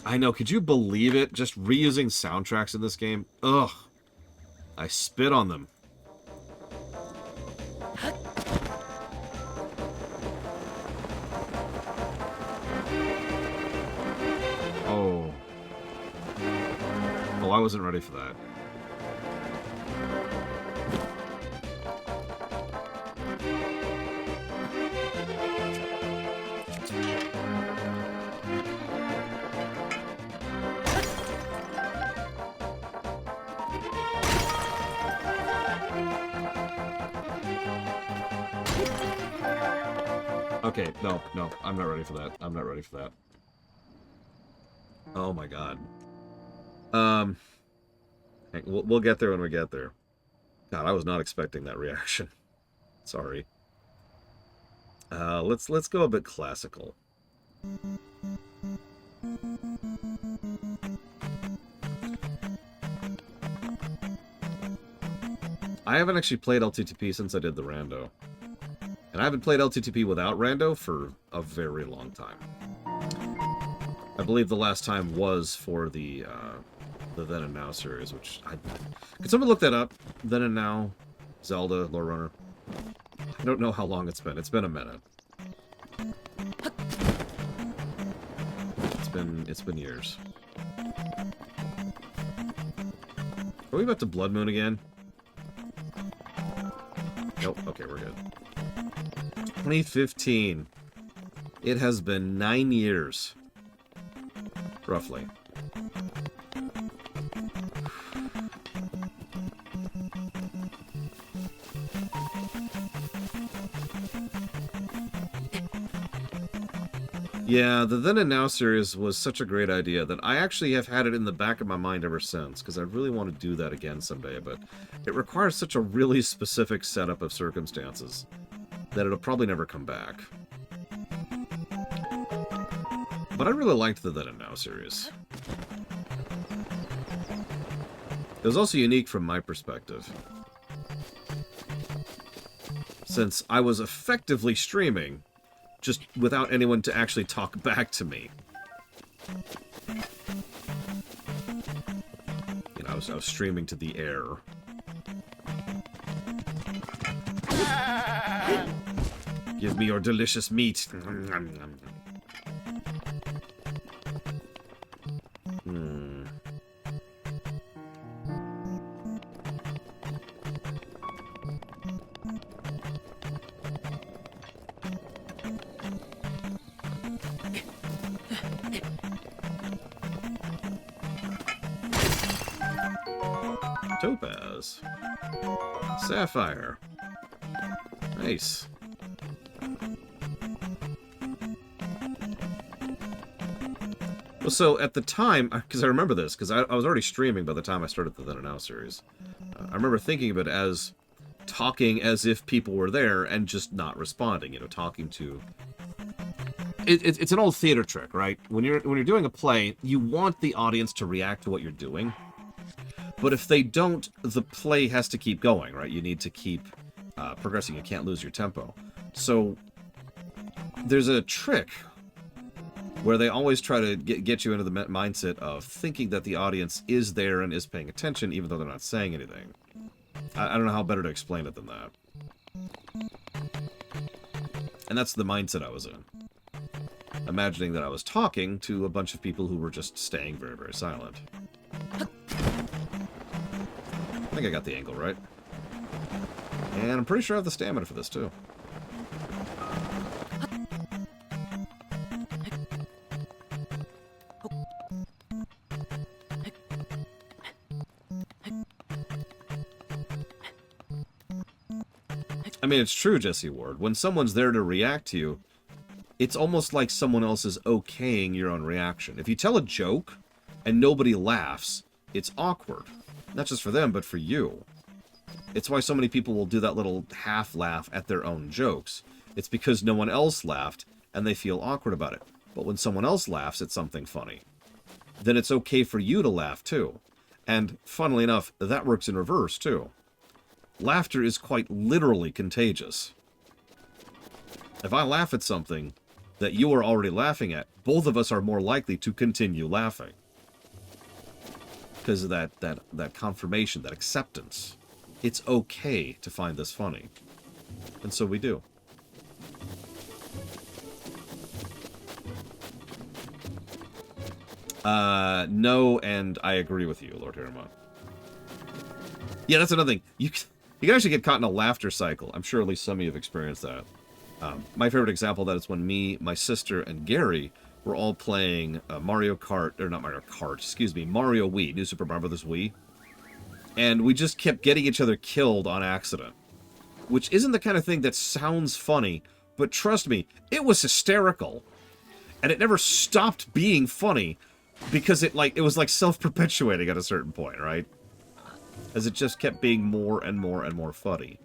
S1: I know, could you believe it? Just reusing soundtracks in this game? Ugh. I spit on them. Oh. Oh, I wasn't ready for that. Okay, no, I'm not ready for that. I'm not ready for that. Oh my god. We'll get there when we get there. God, I was not expecting that reaction. Sorry. Let's go a bit classical. I haven't actually played LTTP since I did the rando. And I haven't played LTTP without rando for a very long time. I believe the last time was for the Then and Now series, which could someone look that up? Then and Now, Zelda, Lore Runner. I don't know how long it's been. It's been a minute. It's been years. Are we about to Blood Moon again? Nope. Okay, we're good. 2015. It has been 9 years. Roughly. Yeah, the Then and Now series was such a great idea that I actually have had it in the back of my mind ever since, because I really want to do that again someday, but it requires such a really specific setup of circumstances that it'll probably never come back. But I really liked the Then and Now series. It was also unique from my perspective, since I was effectively streaming just without anyone to actually talk back to me. You know, I was streaming to the air. Give me your delicious meat. Topaz. Sapphire. Nice. Well, so at the time, because I remember this, because I was already streaming by the time I started the Then and Now series. I remember thinking of it as talking as if people were there and just not responding, you know, talking to... It's an old theater trick, right? When you're doing a play, you want the audience to react to what you're doing. But if they don't, the play has to keep going, right? You need to keep progressing. You can't lose your tempo. So there's a trick where they always try to get you into the mindset of thinking that the audience is there and is paying attention, even though they're not saying anything. I don't know how better to explain it than that. And that's the mindset I was in. Imagining that I was talking to a bunch of people who were just staying very, very silent. I think I got the angle right. And I'm pretty sure I have the stamina for this, too. I mean, it's true, Jesse Ward. When someone's there to react to you, it's almost like someone else is okaying your own reaction. If you tell a joke and nobody laughs, it's awkward. Not just for them, but for you. It's why so many people will do that little half laugh at their own jokes. It's because no one else laughed, and they feel awkward about it. But when someone else laughs at something funny, then it's okay for you to laugh too. And, funnily enough, that works in reverse too. Laughter is quite literally contagious. If I laugh at something that you are already laughing at, both of us are more likely to continue laughing. Because of that confirmation, that acceptance. It's okay to find this funny. And so we do. No, and I agree with you, Lord Hiramon. Yeah, that's another thing. You can actually get caught in a laughter cycle. I'm sure at least some of you have experienced that. My favorite example of that is when me, my sister, and Gary were all playing Mario Kart, or not Mario Kart, excuse me, Mario Wii, New Super Mario Bros. Wii. And we just kept getting each other killed on accident. Which isn't the kind of thing that sounds funny, but trust me, it was hysterical. And it never stopped being funny, because it was like self-perpetuating at a certain point, right? As it just kept being more and more and more funny.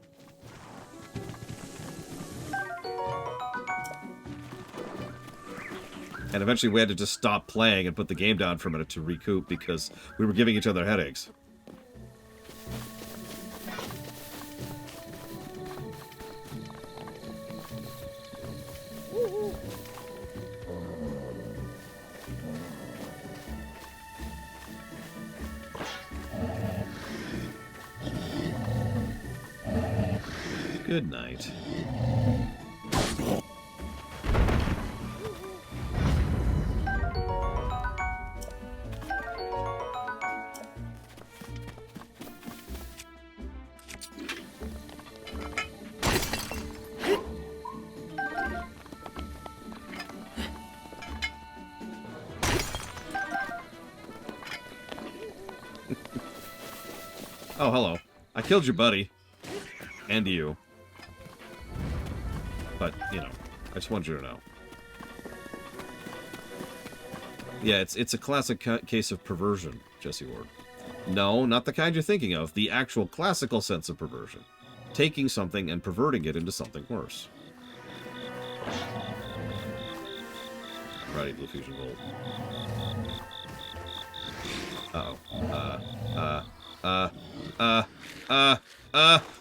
S1: And eventually we had to just stop playing and put the game down for a minute to recoup because we were giving each other headaches. Good night. Oh, hello. I killed your buddy. And you. But, you know, I just wanted you to know. Yeah, it's a classic case of perversion, Jesse Ward. No, not the kind you're thinking of. The actual classical sense of perversion. Taking something and perverting it into something worse. Righty, Blue Fusion Gold.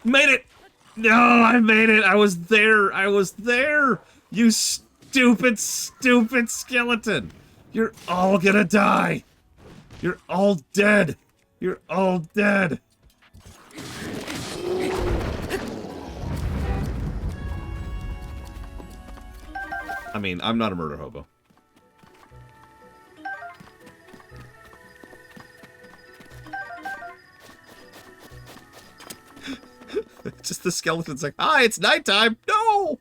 S1: Made it! No, I made it! I was there! I was there! You stupid, stupid skeleton! You're all gonna die! You're all dead! You're all dead! I mean, I'm not a murder hobo. Just the skeleton's like, hi, it's nighttime. No!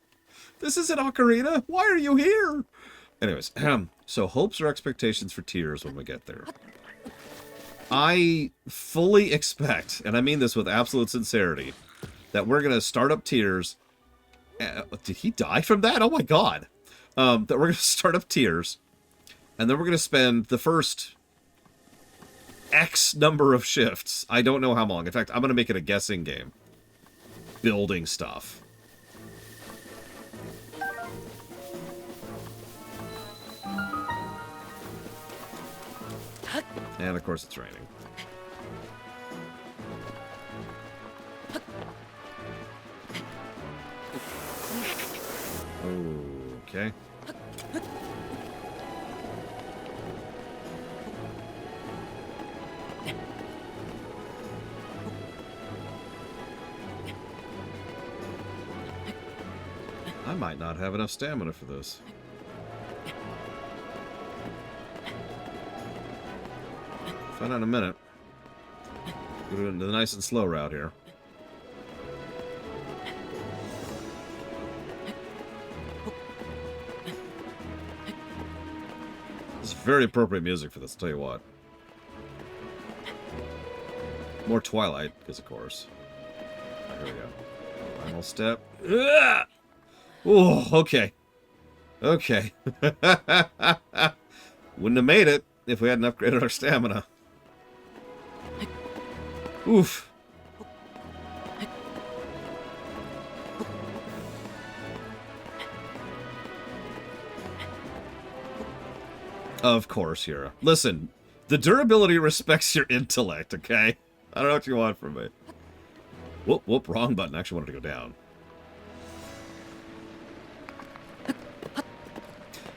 S1: This isn't Ocarina. Why are you here? Anyways, so hopes or expectations for Tears when we get there. I fully expect, and I mean this with absolute sincerity, that we're going to start up Tears. Did he die from that? Oh my god. That we're going to start up Tears, and then we're going to spend the first X number of shifts. I don't know how long. In fact, I'm going to make it a guessing game. Building stuff. And of course it's raining. Okay. I might not have enough stamina for this. Find out in a minute. We're doing the nice and slow route here. This is very appropriate music for this, I'll tell you what. More Twilight, because of course. Here we go. Final step. Ugh! Oh, okay. Okay. Wouldn't have made it if we hadn't upgraded our stamina. Oof. Of course, Hira. Listen, the durability respects your intellect, okay? I don't know what you want from me. Whoop, whoop, wrong button. I actually wanted to go down.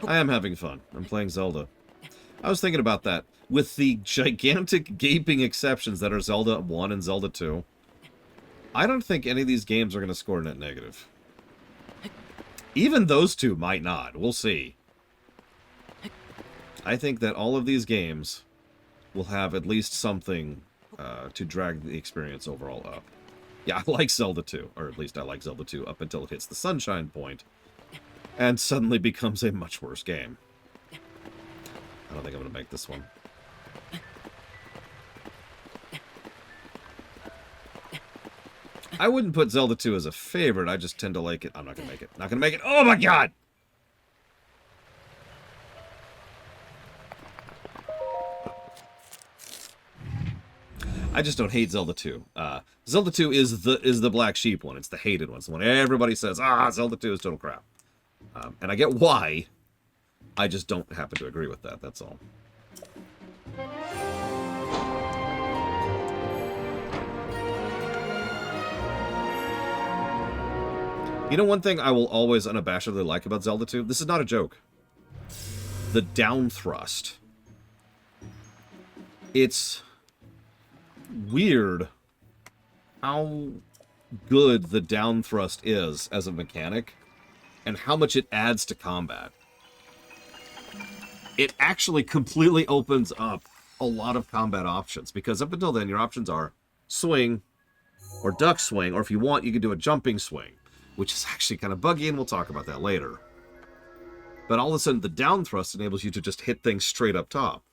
S1: I am having fun. I'm playing Zelda. I was thinking about that. With the gigantic gaping exceptions that are Zelda 1 and Zelda 2, I don't think any of these games are going to score net negative. Even those two might not. We'll see. I think that all of these games will have at least something to drag the experience overall up. Yeah, I like Zelda 2, or at least I like Zelda 2 up until it hits the sunshine point, and suddenly becomes a much worse game. I don't think I'm going to make this one. I wouldn't put Zelda 2 as a favorite, I just tend to like it. I'm not going to make it. Not going to make it. Oh my god! I just don't hate Zelda 2. Zelda 2 is the black sheep one. It's the hated one. It's the one everybody says, Zelda 2 is total crap. And I get why. I just don't happen to agree with that, that's all. You know one thing I will always unabashedly like about Zelda 2? This is not a joke. The down thrust. It's weird how good the down thrust is as a mechanic and how much it adds to combat. It actually completely opens up a lot of combat options, because up until then your options are swing or duck swing, or if you want you can do a jumping swing, which is actually kind of buggy, and we'll talk about that later. But all of a sudden the down thrust enables you to just hit things straight up top.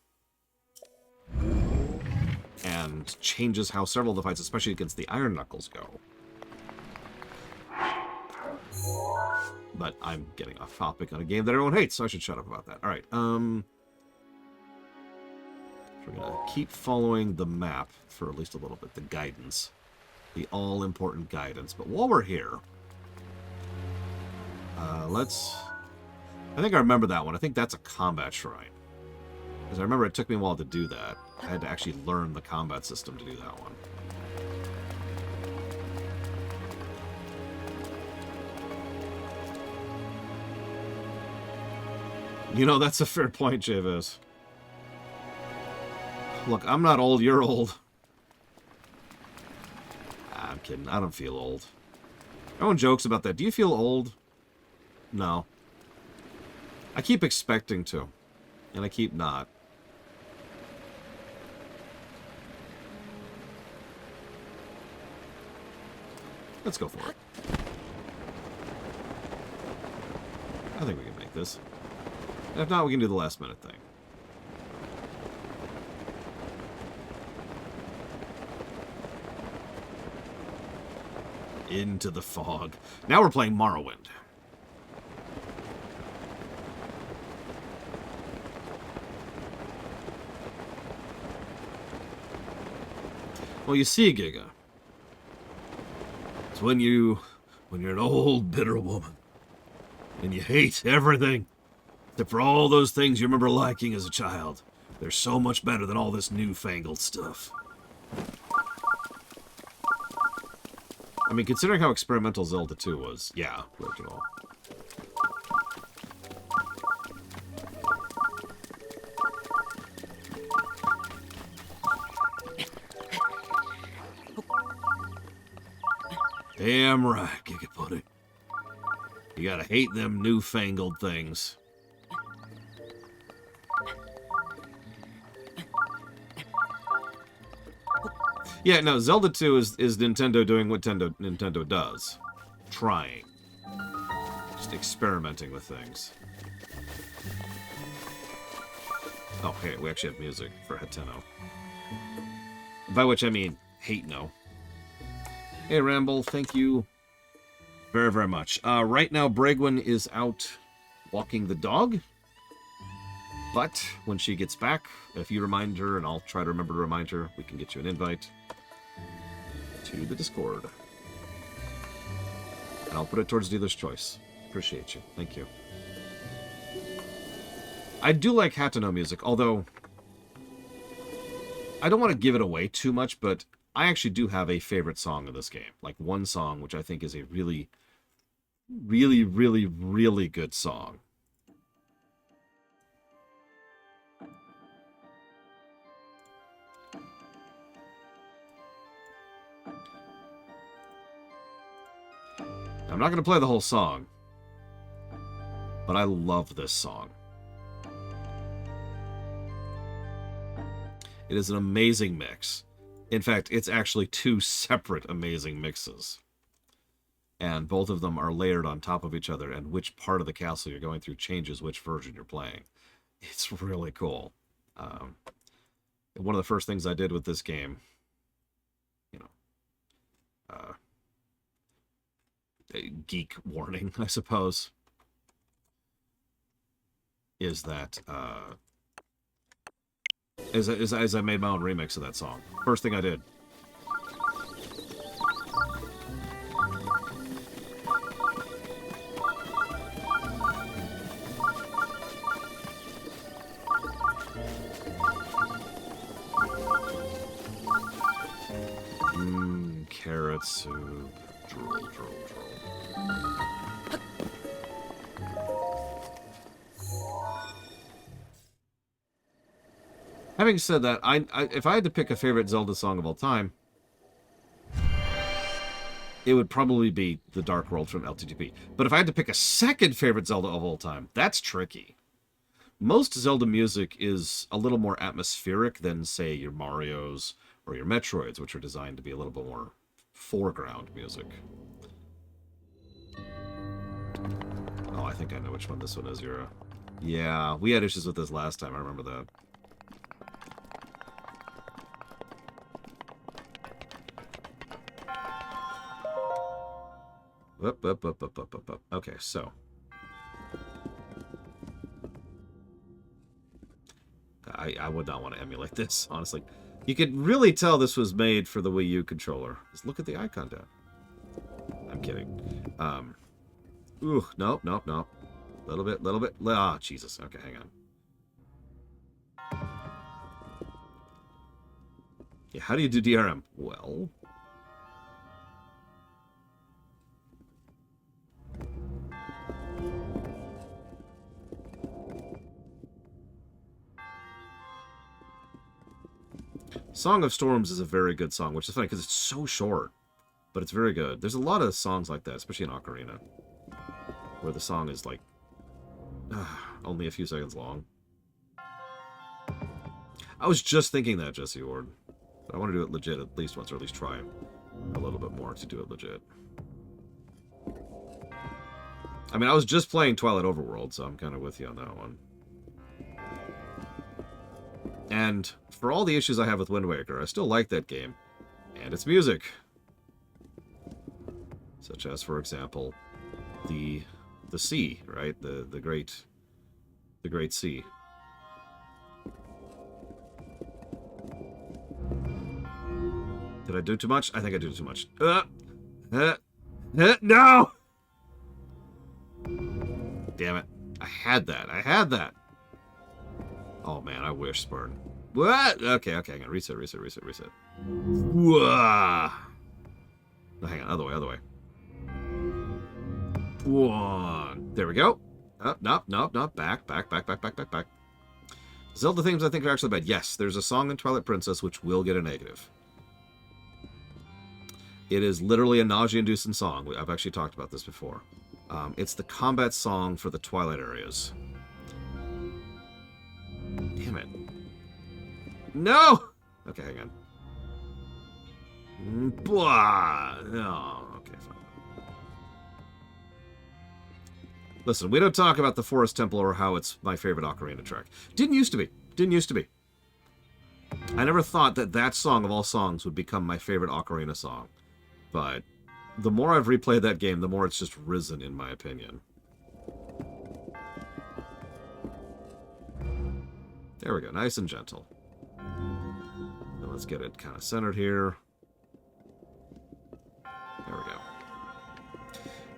S1: And changes how several of the fights, especially against the Iron Knuckles, go. But I'm getting off topic on a game that everyone hates, so I should shut up about that. Alright, so we're gonna keep following the map for at least a little bit, the guidance. The all-important guidance. But while we're here, I think I remember that one. I think that's a combat shrine. Because I remember it took me a while to do that. I had to actually learn the combat system to do that one. You know, that's a fair point, Javis. Look, I'm not old, you're old. I'm kidding, I don't feel old. Everyone jokes about that. Do you feel old? No. I keep expecting to. And I keep not. Let's go for it. I think we can make this. If not, we can do the last minute thing. Into the fog. Now we're playing Morrowind. Well, you see, Giga, it's when you're an old, bitter woman, and you hate everything, except for all those things you remember liking as a child. They're so much better than all this newfangled stuff. I mean, considering how experimental Zelda 2 was, yeah, original. Damn right, Gigaputty. You gotta hate them newfangled things. Yeah, no, Zelda 2 is Nintendo doing what Nintendo does. Trying. Just experimenting with things. Oh, hey, we actually have music for Hatano. By which I mean, hate no. Hey, Ramble, thank you very, very much. Right now, Bregwin is out walking the dog. But when she gets back, if you remind her, and I'll try to remember to remind her, we can get you an invite to the Discord. And I'll put it towards dealer's choice. Appreciate you. Thank you. I do like Hatano music, although I don't want to give it away too much, but I actually do have a favorite song of this game. Like one song, which I think is a really, really, really, really good song. I'm not going to play the whole song, but I love this song. It is an amazing mix. In fact, it's actually two separate amazing mixes. And both of them are layered on top of each other, and which part of the castle you're going through changes which version you're playing. It's really cool. One of the first things I did with this game, you know, a geek warning, I suppose, is that as I made my own remix of that song. First thing I did. Carrot soup. Drool, drool, drool. Having said that, if I had to pick a favorite Zelda song of all time, it would probably be The Dark World from LTTP. But if I had to pick a second favorite Zelda of all time, that's tricky. Most Zelda music is a little more atmospheric than, say, your Marios or your Metroids, which are designed to be a little bit more foreground music. Oh, I think I know which one this one is, Yura. Yeah, we had issues with this last time, I remember that. Up. Okay, so. I would not want to emulate this, honestly. You could really tell this was made for the Wii U controller. Just look at the icon down. I'm kidding. Ooh, nope. Little bit. Ah, Jesus. Okay, hang on. Yeah, how do you do DRM? Well... Song of Storms is a very good song, which is funny because it's so short, but it's very good. There's a lot of songs like that, especially in Ocarina, where the song is like only a few seconds long. I was just thinking that, Jesse Ward, but I want to do it legit at least once, or at least try a little bit more to do it legit. I mean, I was just playing Twilight Overworld, so I'm kind of with you on that one. And for all the issues I have with Wind Waker, I still like that game and its music. Such as, for example, the sea, right? The great sea. Did I do too much? I think I did too much. No! Damn it. I had that. Oh man, I wish, Spartan. What? Okay, hang on. Reset. Whoa. No, hang on, other way. One. There we go. Nope. Back. Zelda themes I think are actually bad. Yes, there's a song in Twilight Princess which will get a negative. It is literally a nausea-inducing song. I've actually talked about this before. It's the combat song for the Twilight areas. Damn it. No! Okay, hang on. Blah. Oh, okay, fine. Listen, we don't talk about the Forest Temple or how it's my favorite Ocarina track. Didn't used to be. I never thought that song of all songs would become my favorite Ocarina song. But the more I've replayed that game, the more it's just risen, in my opinion. There we go. Nice and gentle. Now let's get it kind of centered here. There we go.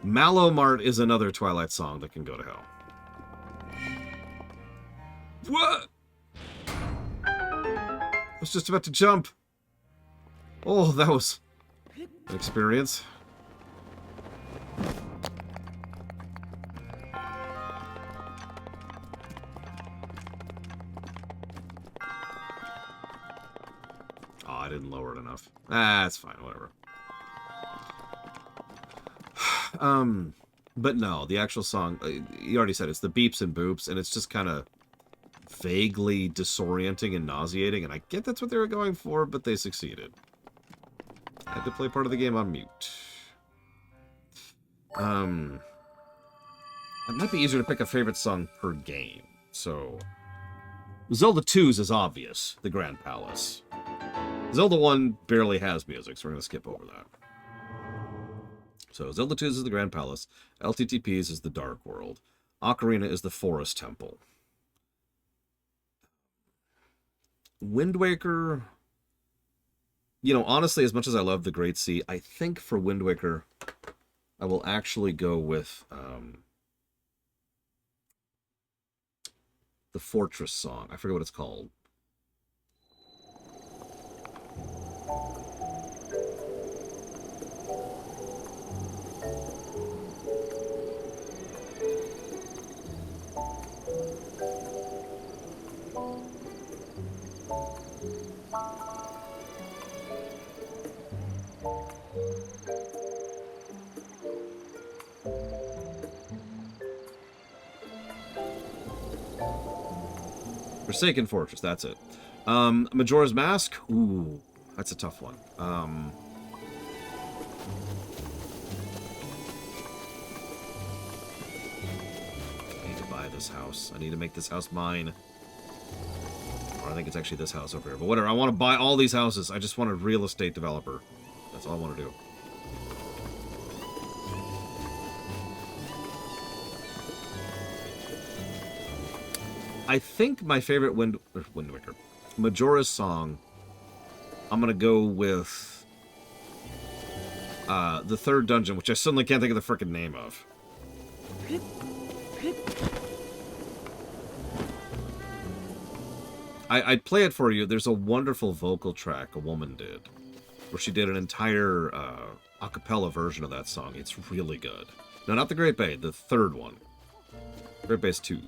S1: Mallow Mart is another Twilight song that can go to hell. What? I was just about to jump. Oh, that was an experience. Oh, I didn't lower it enough. Ah, it's fine, whatever. But no, the actual song, you already said it's the beeps and boops, and it's just kind of vaguely disorienting and nauseating, and I get that's what they were going for, but they succeeded. I had to play part of the game on mute. It might be easier to pick a favorite song per game, so... Zelda 2's is obvious, the Grand Palace. Zelda 1 barely has music, so we're going to skip over that. So Zelda 2's is the Grand Palace, LTTP's is the Dark World, Ocarina is the Forest Temple. Wind Waker, you know, honestly, as much as I love the Great Sea, I think for Wind Waker, I will actually go with the Fortress song. I forget what it's called. Forsaken Fortress, that's it. Majora's Mask? Ooh, that's a tough one. I need to buy this house. I need to make this house mine. Or I think it's actually this house over here. But whatever, I want to buy all these houses. I just want a real estate developer. That's all I want to do. I think my favorite Wind Waker, Majora's song, I'm going to go with the third dungeon, which I suddenly can't think of the frickin' name of. I'd play it for you. There's a wonderful vocal track a woman did, where she did an entire a cappella version of that song. It's really good. No, not the Great Bay, the third one. Great Bay's 2.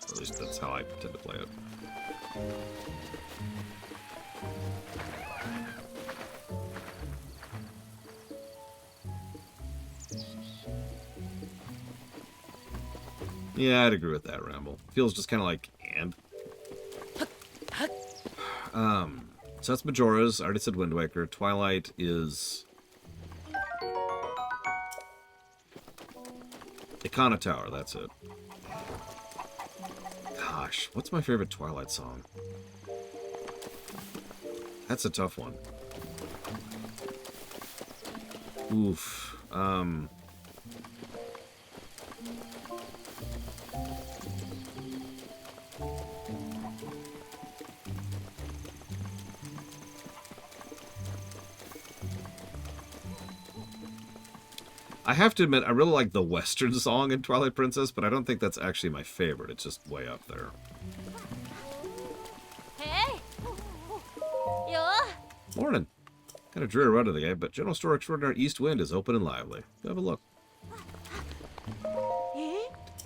S1: Or at least that's how I tend to play it. Yeah, I'd agree with that, Ramble. Feels just kind of like, and. So that's Majora's. I already said Wind Waker. Twilight is... Ikana Tower, that's it. Gosh, what's my favorite Twilight song? That's a tough one. Oof. I have to admit, I really like the Western song in Twilight Princess, but I don't think that's actually my favorite. It's just way up there.
S4: Hey! Yo!
S1: Morning. Kind of dreary run of the game, but General Store Extraordinary East Wind is open and lively. Go have a look.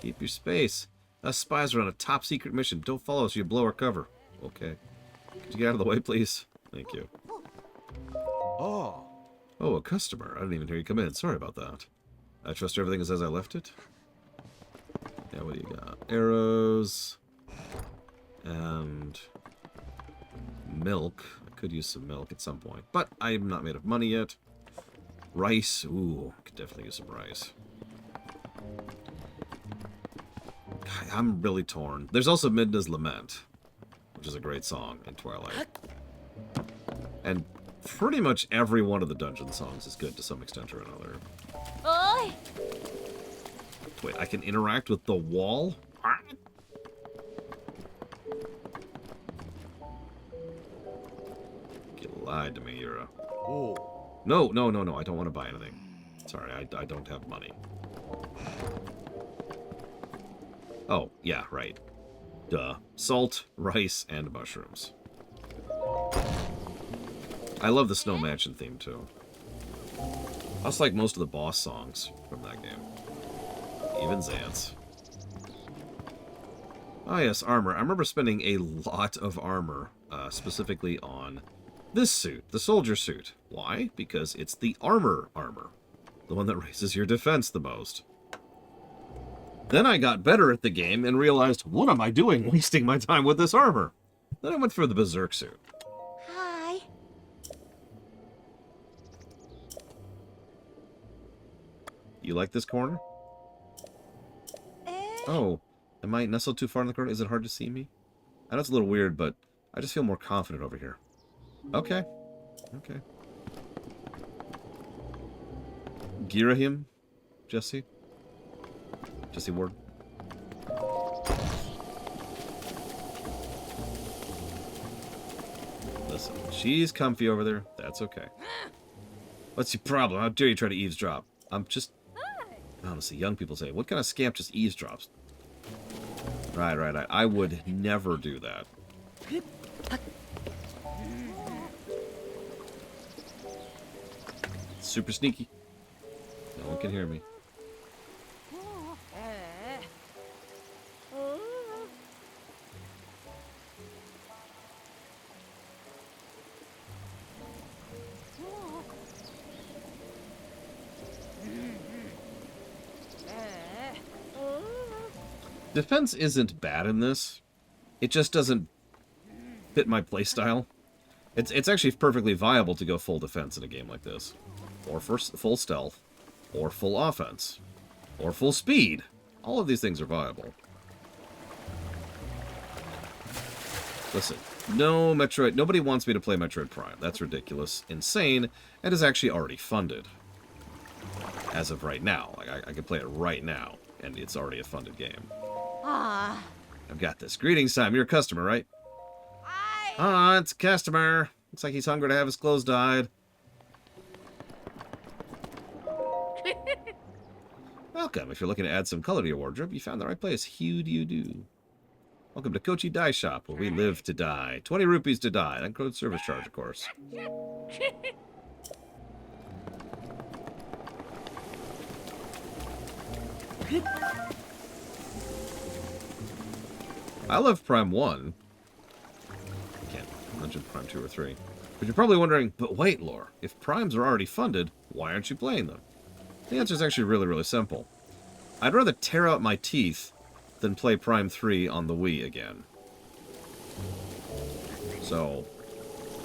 S1: Keep your space. Us spies are on a top secret mission. Don't follow us or you blow our cover. Okay. Could you get out of the way, please? Thank you.
S5: Oh.
S1: Oh, a customer. I didn't even hear you come in. Sorry about that. I trust everything is as I left it. Yeah, what do you got? Arrows. And... milk. I could use some milk at some point. But I'm not made of money yet. Rice. Ooh, could definitely use some rice. I'm really torn. There's also Midna's Lament, which is a great song in Twilight. And pretty much every one of the dungeon songs is good to some extent or another.
S4: Oi!
S1: Wait, I can interact with the wall? lied to me. You're a...
S5: Oh.
S1: No, no, no, no. I don't want to buy anything. Sorry, I don't have money. Oh, yeah, right. Duh. Salt, rice, and mushrooms. I love the Snow Mansion theme, too. I also like most of the boss songs from that game. Even Zant's. Oh, yes, armor. I remember spending a lot of armor, specifically on this suit, the soldier suit. Why? Because it's the armor. The one that raises your defense the most. Then I got better at the game and realized, what am I doing wasting my time with this armor? Then I went for the Berserk suit.
S4: Hi.
S1: You like this corner?
S4: Eh?
S1: Oh, am I nestled too far in the corner? Is it hard to see me? I know it's a little weird, but I just feel more confident over here. Okay. Okay. Girahim? Jesse? Jesse Ward? Listen, she's comfy over there. That's okay. What's your problem? How dare you try to eavesdrop? I'm just... Honestly, young people say, what kind of scamp just eavesdrops? Right. I would never do that. Super sneaky. No one can hear me. Defense isn't bad in this. It just doesn't fit my playstyle. It's actually perfectly viable to go full defense in a game like this. Or full stealth. Or full offense. Or full speed. All of these things are viable. Listen, no Metroid... Nobody wants me to play Metroid Prime. That's ridiculous, insane, and is actually already funded. As of right now. Like, I can play it right now, and it's already a funded game.
S4: Ah.
S1: I've got this. Greetings, Sam. You're a customer, right? Ah, it's a customer. Looks like he's hungry to have his clothes dyed. Welcome. If you're looking to add some color to your wardrobe, you found the right place. How do you do? Welcome to Kochi Dye Shop, where we live to dye. 20 rupees to dye. That includes service charge, of course. I love Prime 1. I can't mention Prime 2 or 3. But you're probably wondering, but wait, Lore, if Primes are already funded, why aren't you playing them? The answer is actually really, really simple. I'd rather tear out my teeth than play Prime 3 on the Wii again. So,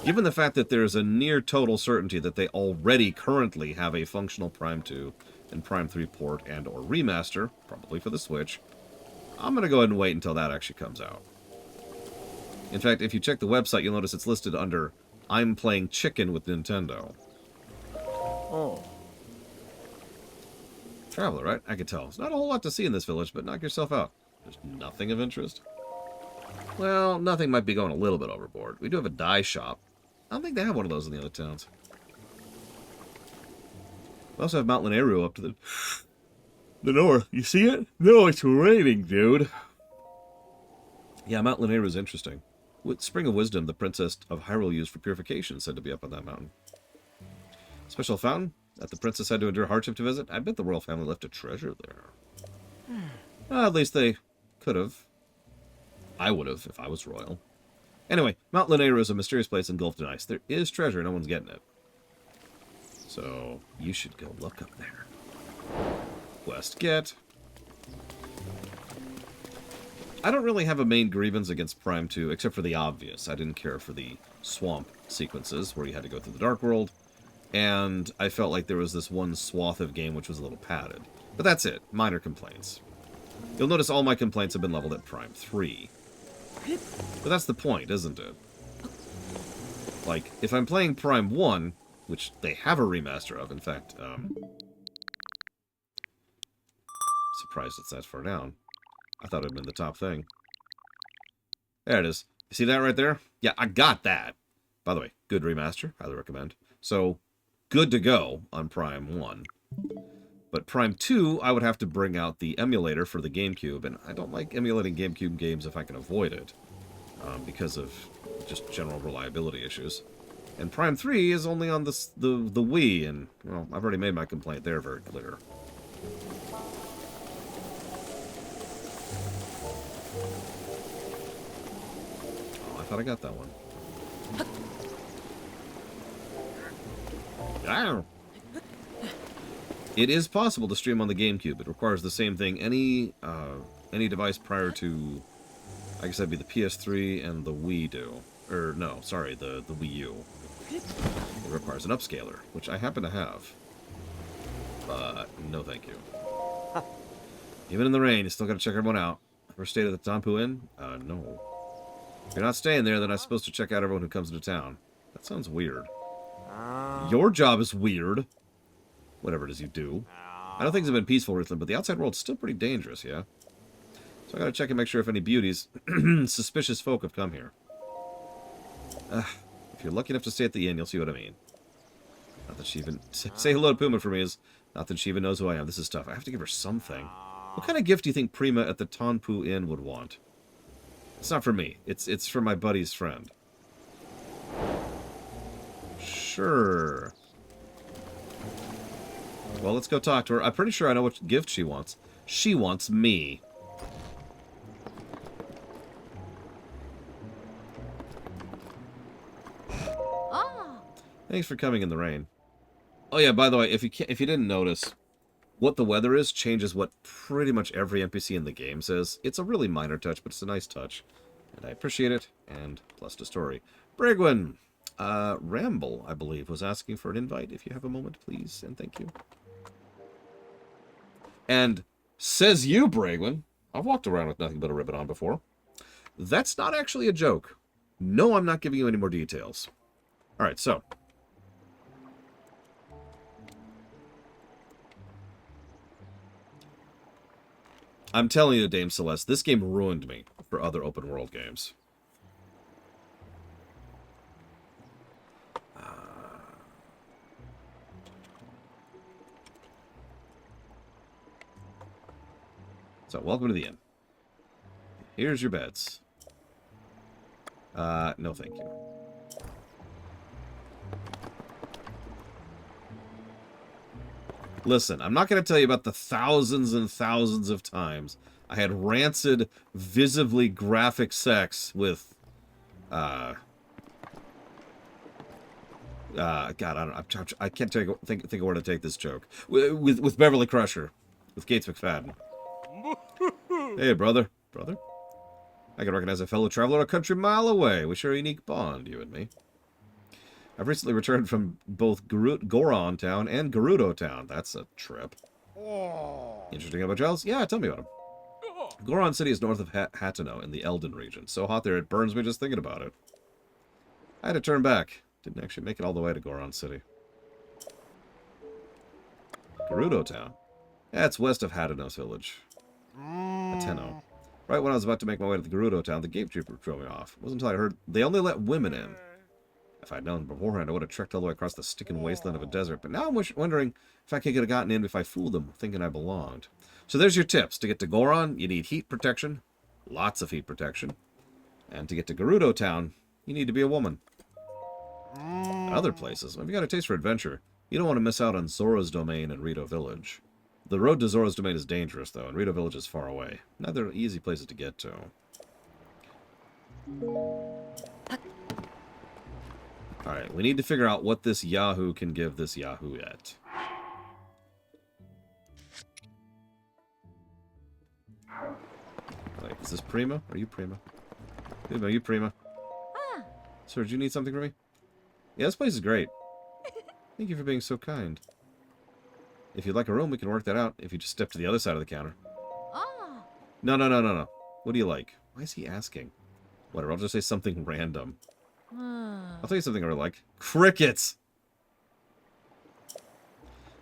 S1: given the fact that there's a near total certainty that they already currently have a functional Prime 2 and Prime 3 port and or remaster, probably for the Switch, I'm going to go ahead and wait until that actually comes out. In fact, if you check the website, you'll notice it's listed under I'm playing chicken with Nintendo.
S5: Oh.
S1: Traveler, right? I could tell. There's not a whole lot to see in this village, but knock yourself out. There's nothing of interest. Well, nothing might be going a little bit overboard. We do have a dye shop. I don't think they have one of those in the other towns. We also have Mount Lineru up to the north. You see it? No, it's raining, dude. Yeah, Mount Lineru is interesting. With Spring of Wisdom, the princess of Hyrule used for purification, said to be up on that mountain. Special fountain that the princess had to endure hardship to visit. I bet the royal family left a treasure there. Well, at least they could have. I would have, if I was royal. Anyway, Mount Lineru is a mysterious place engulfed in ice. There is treasure, no one's getting it. So, you should go look up there. Quest get. I don't really have a main grievance against Prime 2, except for the obvious. I didn't care for the swamp sequences, where you had to go through the Dark World, and I felt like there was this one swath of game which was a little padded. But that's it. Minor complaints. You'll notice all my complaints have been leveled at Prime 3. But that's the point, isn't it? Like, if I'm playing Prime 1, which they have a remaster of, in fact, surprised it's that far down. I thought it had been the top thing. There it is. You see that right there? Yeah, I got that. By the way, good remaster. Highly recommend. So, good to go on Prime 1. But Prime 2, I would have to bring out the emulator for the GameCube, and I don't like emulating GameCube games if I can avoid it, because of just general reliability issues. And Prime 3 is only on the Wii, and, well, I've already made my complaint there very clear. Oh, I thought I got that one. Ow. It is possible to stream on the GameCube. It requires the same thing. Any device prior to, I guess that'd be the PS3 and the Wii do. Or, no, sorry, the Wii U. It requires an upscaler, which I happen to have. But, no thank you. Even in the rain, you still gotta check everyone out. Ever stayed at the Tanpu Inn? No. If you're not staying there, then I'm supposed to check out everyone who comes into town. That sounds weird. Your job is weird. Whatever it is you do. I know things have been peaceful recently, but the outside world's still pretty dangerous, yeah? So I gotta check and make sure if any beauties, suspicious folk have come here. If you're lucky enough to stay at the inn, you'll see what I mean. Not that she even... Say hello to Puma for me is... Not that she even knows who I am. This is tough. I have to give her something. What kind of gift do you think Prima at the Tanpu Inn would want? It's not for me. It's for my buddy's friend. Sure. Well, let's go talk to her. I'm pretty sure I know what gift she wants. She wants me.
S4: Oh.
S1: Thanks for coming in the rain. Oh yeah, by the way, if you didn't notice, what the weather is changes what pretty much every NPC in the game says. It's a really minor touch, but it's a nice touch. And I appreciate it, and plus the story. Brigwin! Ramble, I believe, was asking for an invite. If you have a moment, please, and thank you. And says you, Bragwin. I've walked around with nothing but a ribbon on before. That's not actually a joke. No, I'm not giving you any more details. Alright, so. I'm telling you, Dame Celeste, this game ruined me for other open world games. So, welcome to the inn. Here's your beds. No thank you. Listen, I'm not going to tell you about the thousands and thousands of times I had rancid, visibly graphic sex with, God, I don't know. I can't think of where to take this joke. With Beverly Crusher. With Gates McFadden. Hey, brother. Brother? I can recognize a fellow traveler a country mile away. We share a unique bond, you and me. I've recently returned from both Goron Town and Gerudo Town. That's a trip. Interesting about Giles? Yeah, tell me about him. Goron City is north of Hatano in the Elden region. So hot there it burns me just thinking about it. I had to turn back. Didn't actually make it all the way to Goron City. Gerudo Town. Yeah, it's west of Hatano's village. Hatano. Right when I was about to make my way to the Gerudo Town, the gatekeeper threw me off. It wasn't until I heard they only let women in. If I'd known beforehand, I would have trekked all the way across the sticking wasteland of a desert. But now I'm wondering if I could have gotten in if I fooled them, thinking I belonged. So there's your tips. To get to Goron, you need heat protection. Lots of heat protection. And to get to Gerudo Town, you need to be a woman. In other places, if you got a taste for adventure, you don't want to miss out on Zora's Domain and Rito Village. The road to Zora's Domain is dangerous, though, and Rito Village is far away. Neither are easy places to get to. Alright, we need to figure out what this Yahoo can give this Yahoo yet. Wait, is this Prima? Are you Prima? Are you Prima? Sir, do you need something from me? Yeah, this place is great. Thank you for being so kind. If you'd like a room, we can work that out if you just step to the other side of the counter. No. What do you like? Why is he asking? Whatever, I'll just say something random. I'll tell you something I really like. Crickets!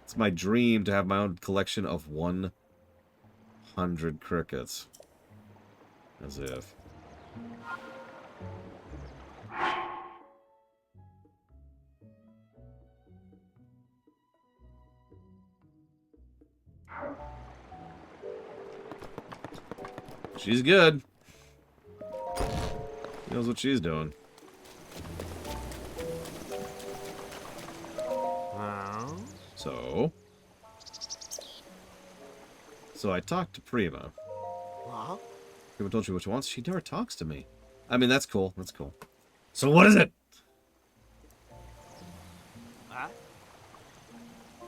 S1: It's my dream to have my own collection of 100 crickets. As if. She's good. She knows what she's doing. So I talked to Prima.
S5: Huh?
S1: Prima told you what she wants. She never talks to me. I mean, that's cool. That's cool. So what is it?
S5: Huh?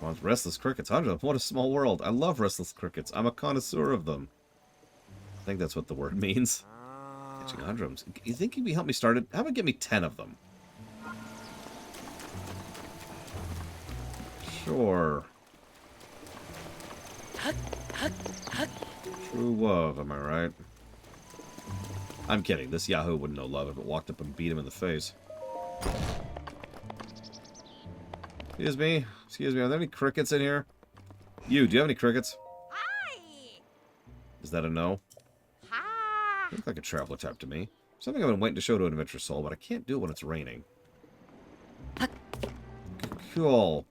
S1: Wants restless crickets. 100. What a small world. I love restless crickets. I'm a connoisseur of them. I think that's what the word means. Catching humdrums. You think you'd help me start it? How about give me 10 of them? Sure. True love, am I right? I'm kidding. This Yahoo wouldn't know love if it walked up and beat him in the face. Excuse me? Excuse me, are there any crickets in here? You, do you have any crickets?
S4: Hi.
S1: Is that a no?
S4: Ha.
S1: You look like a traveler type to me. Something I've been waiting to show to an adventure soul, but I can't do it when it's raining. Cool.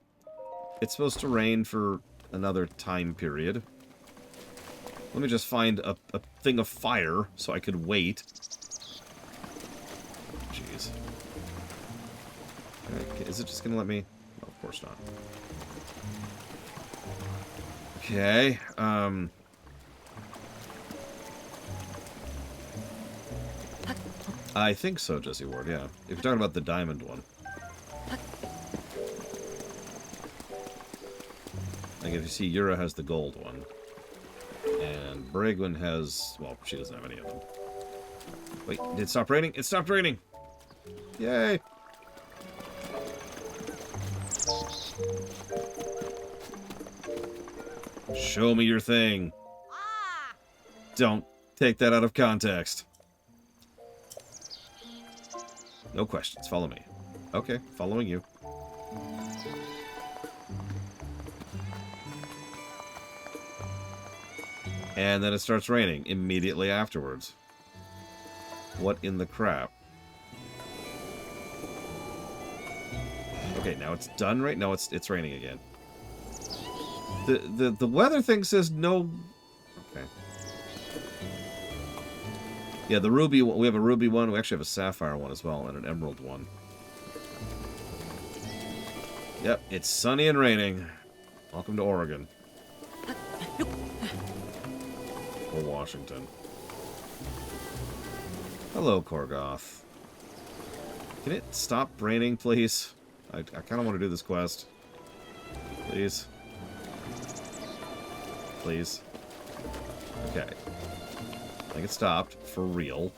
S1: It's supposed to rain for another time period. Let me just find a thing of fire so I could wait. Jeez. Okay, is it just gonna let me? No, of course not. Okay, I think so, Jesse Ward, yeah. If you're talking about the diamond one. Like, if you see, Yura has the gold one. And Bragwin has... Well, she doesn't have any of them. Wait, did it stop raining? It stopped raining! Yay! Show me your thing.
S4: Ah.
S1: Don't take that out of context. No questions. Follow me. Okay, following you. And then it starts raining immediately afterwards. What in the crap? Okay, now it's done, right? No, it's raining again. The weather thing says no. Okay. Yeah, the ruby. We have a ruby one. We actually have a sapphire one as well, and an emerald one. Yep, it's sunny and raining. Welcome to Oregon. Or Washington. Hello, Korgoth. Can it stop raining, please? I kind of want to do this quest. Please. Please. Okay. I think it stopped. For real.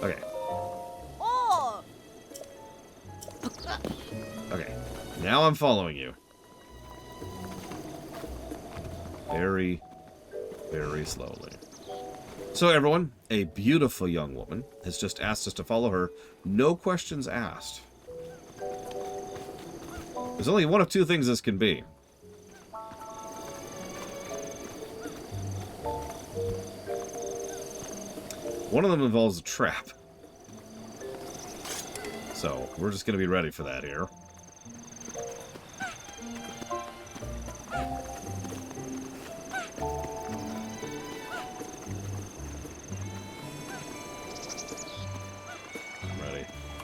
S1: Okay.
S4: Oh.
S1: Okay. Now I'm following you. Very, very slowly. So everyone, a beautiful young woman has just asked us to follow her. No questions asked. There's only one of two things this can be. One of them involves a trap. So, we're just going to be ready for that here.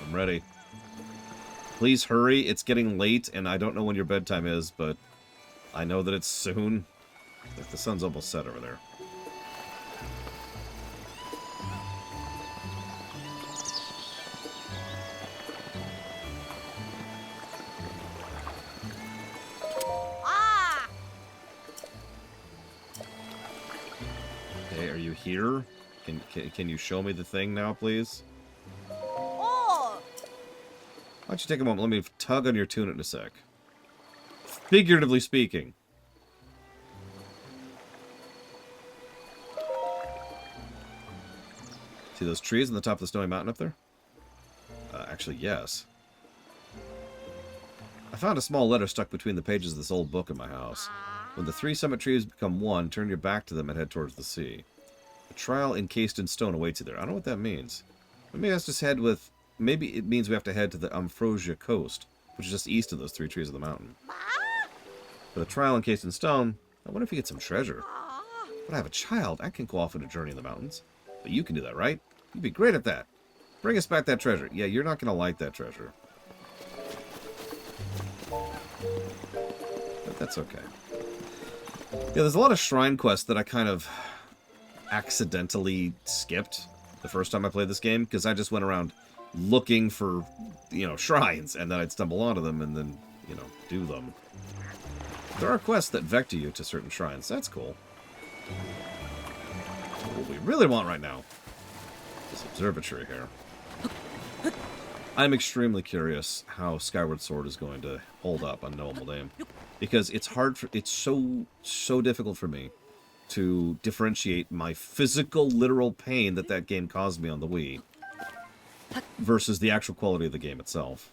S1: I'm ready. Please hurry. It's getting late, and I don't know when your bedtime is, but I know that it's soon. Like the sun's almost set over there.
S4: Ah.
S1: Okay, are you here? Can you show me the thing now, please?
S4: Oh.
S1: Why don't you take a moment? Let me tug on your tunic in a sec. Figuratively speaking. See those trees on the top of the snowy mountain up there? Actually, yes. I found a small letter stuck between the pages of this old book in my house. When the three summit trees become one, turn your back to them and head towards the sea. A trial encased in stone awaits you there. I don't know what that means. Maybe let's just head with... Maybe it means we have to head to the Ambrosia coast, which is just east of those three trees of the mountain. But a trial encased in stone, I wonder if you get some treasure. But I have a child. I can go off on a journey in the mountains. But you can do that, right? You'd be great at that. Bring us back that treasure. Yeah, you're not going to like that treasure. But that's okay. Yeah, there's a lot of shrine quests that I kind of accidentally skipped the first time I played this game, because I just went around looking for, you know, shrines, and then I'd stumble onto them and then, you know, do them. There are quests that vector you to certain shrines. That's cool. What we really want right now is observatory here. I'm extremely curious how Skyward Sword is going to hold up on No Name, because it's hard for, it's so difficult for me to differentiate my physical, literal pain that game caused me on the Wii versus the actual quality of the game itself.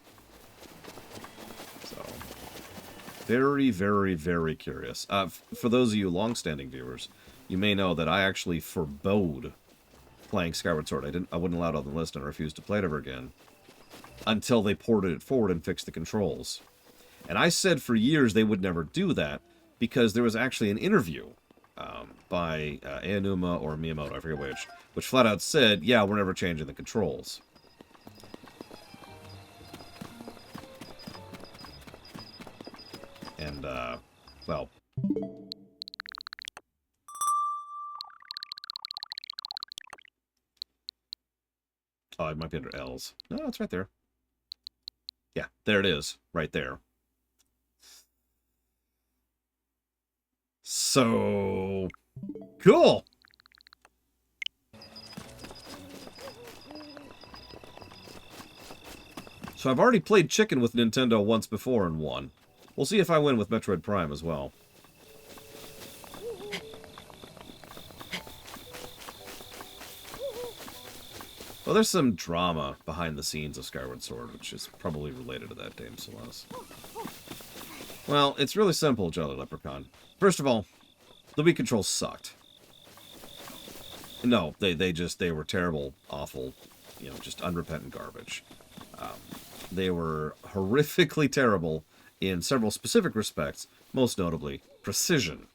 S1: So, very, very, very curious. For those of you long-standing viewers, you may know that I actually forbode playing Skyward Sword. I wouldn't allow it on the list and I refused to play it ever again until they ported it forward and fixed the controls. And I said for years they would never do that because there was actually an interview by Aonuma or Miyamoto, I forget which flat out said, yeah, we're never changing the controls. And, well... Oh, it might be under L's. No, it's right there. Yeah, there it is. Right there. So... cool! So I've already played chicken with Nintendo once before and won. We'll see if I win with Metroid Prime as well. Well, there's some drama behind the scenes of Skyward Sword, which is probably related to that, Dame Celeste. Well, it's really simple, Jelly Leprechaun. First of all, the Wii controls sucked. No, they were terrible, awful, you know, just unrepentant garbage. They were horrifically terrible in several specific respects, most notably precision.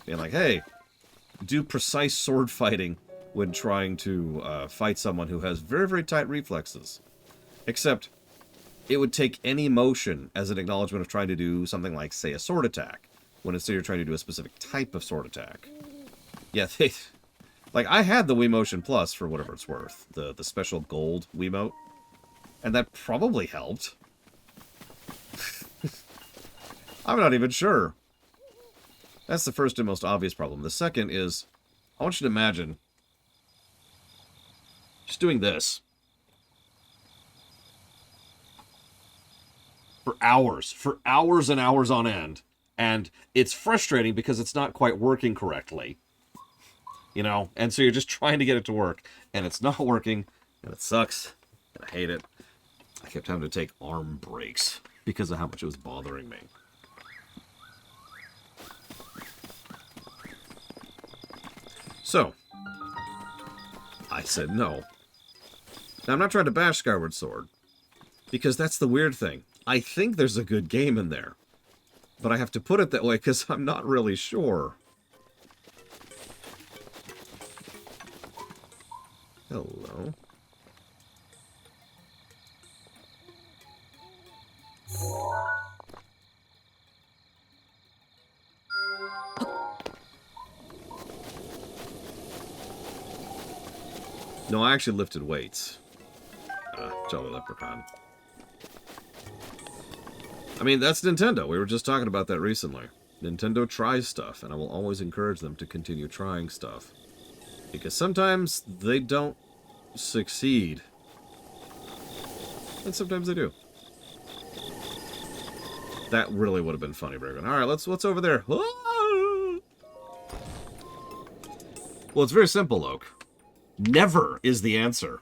S1: Being like, hey, do precise sword fighting when trying to fight someone who has very, very tight reflexes. Except, it would take any motion as an acknowledgement of trying to do something like, say, a sword attack, when instead you're trying to do a specific type of sword attack. Yeah, they... Like, I had the Wiimotion Plus, for whatever it's worth. The special gold Wiimote. And that probably helped. I'm not even sure. That's the first and most obvious problem. The second is, I want you to imagine just doing this for hours and hours on end, and it's frustrating because it's not quite working correctly, you know, and so you're just trying to get it to work, and it's not working, and it sucks, and I hate it. I kept having to take arm breaks because of how much it was bothering me. So, I said no. Now, I'm not trying to bash Skyward Sword, because that's the weird thing. I think there's a good game in there, but I have to put it that way because I'm not really sure. Hello. No, I actually lifted weights. Jolly Leprechaun. I mean, that's Nintendo. We were just talking about that recently. Nintendo tries stuff, and I will always encourage them to continue trying stuff. Because sometimes they don't succeed. And sometimes they do. That really would have been funny, Braven. Alright, what's over there? Ah! Well, it's very simple, Oak. Never is the answer.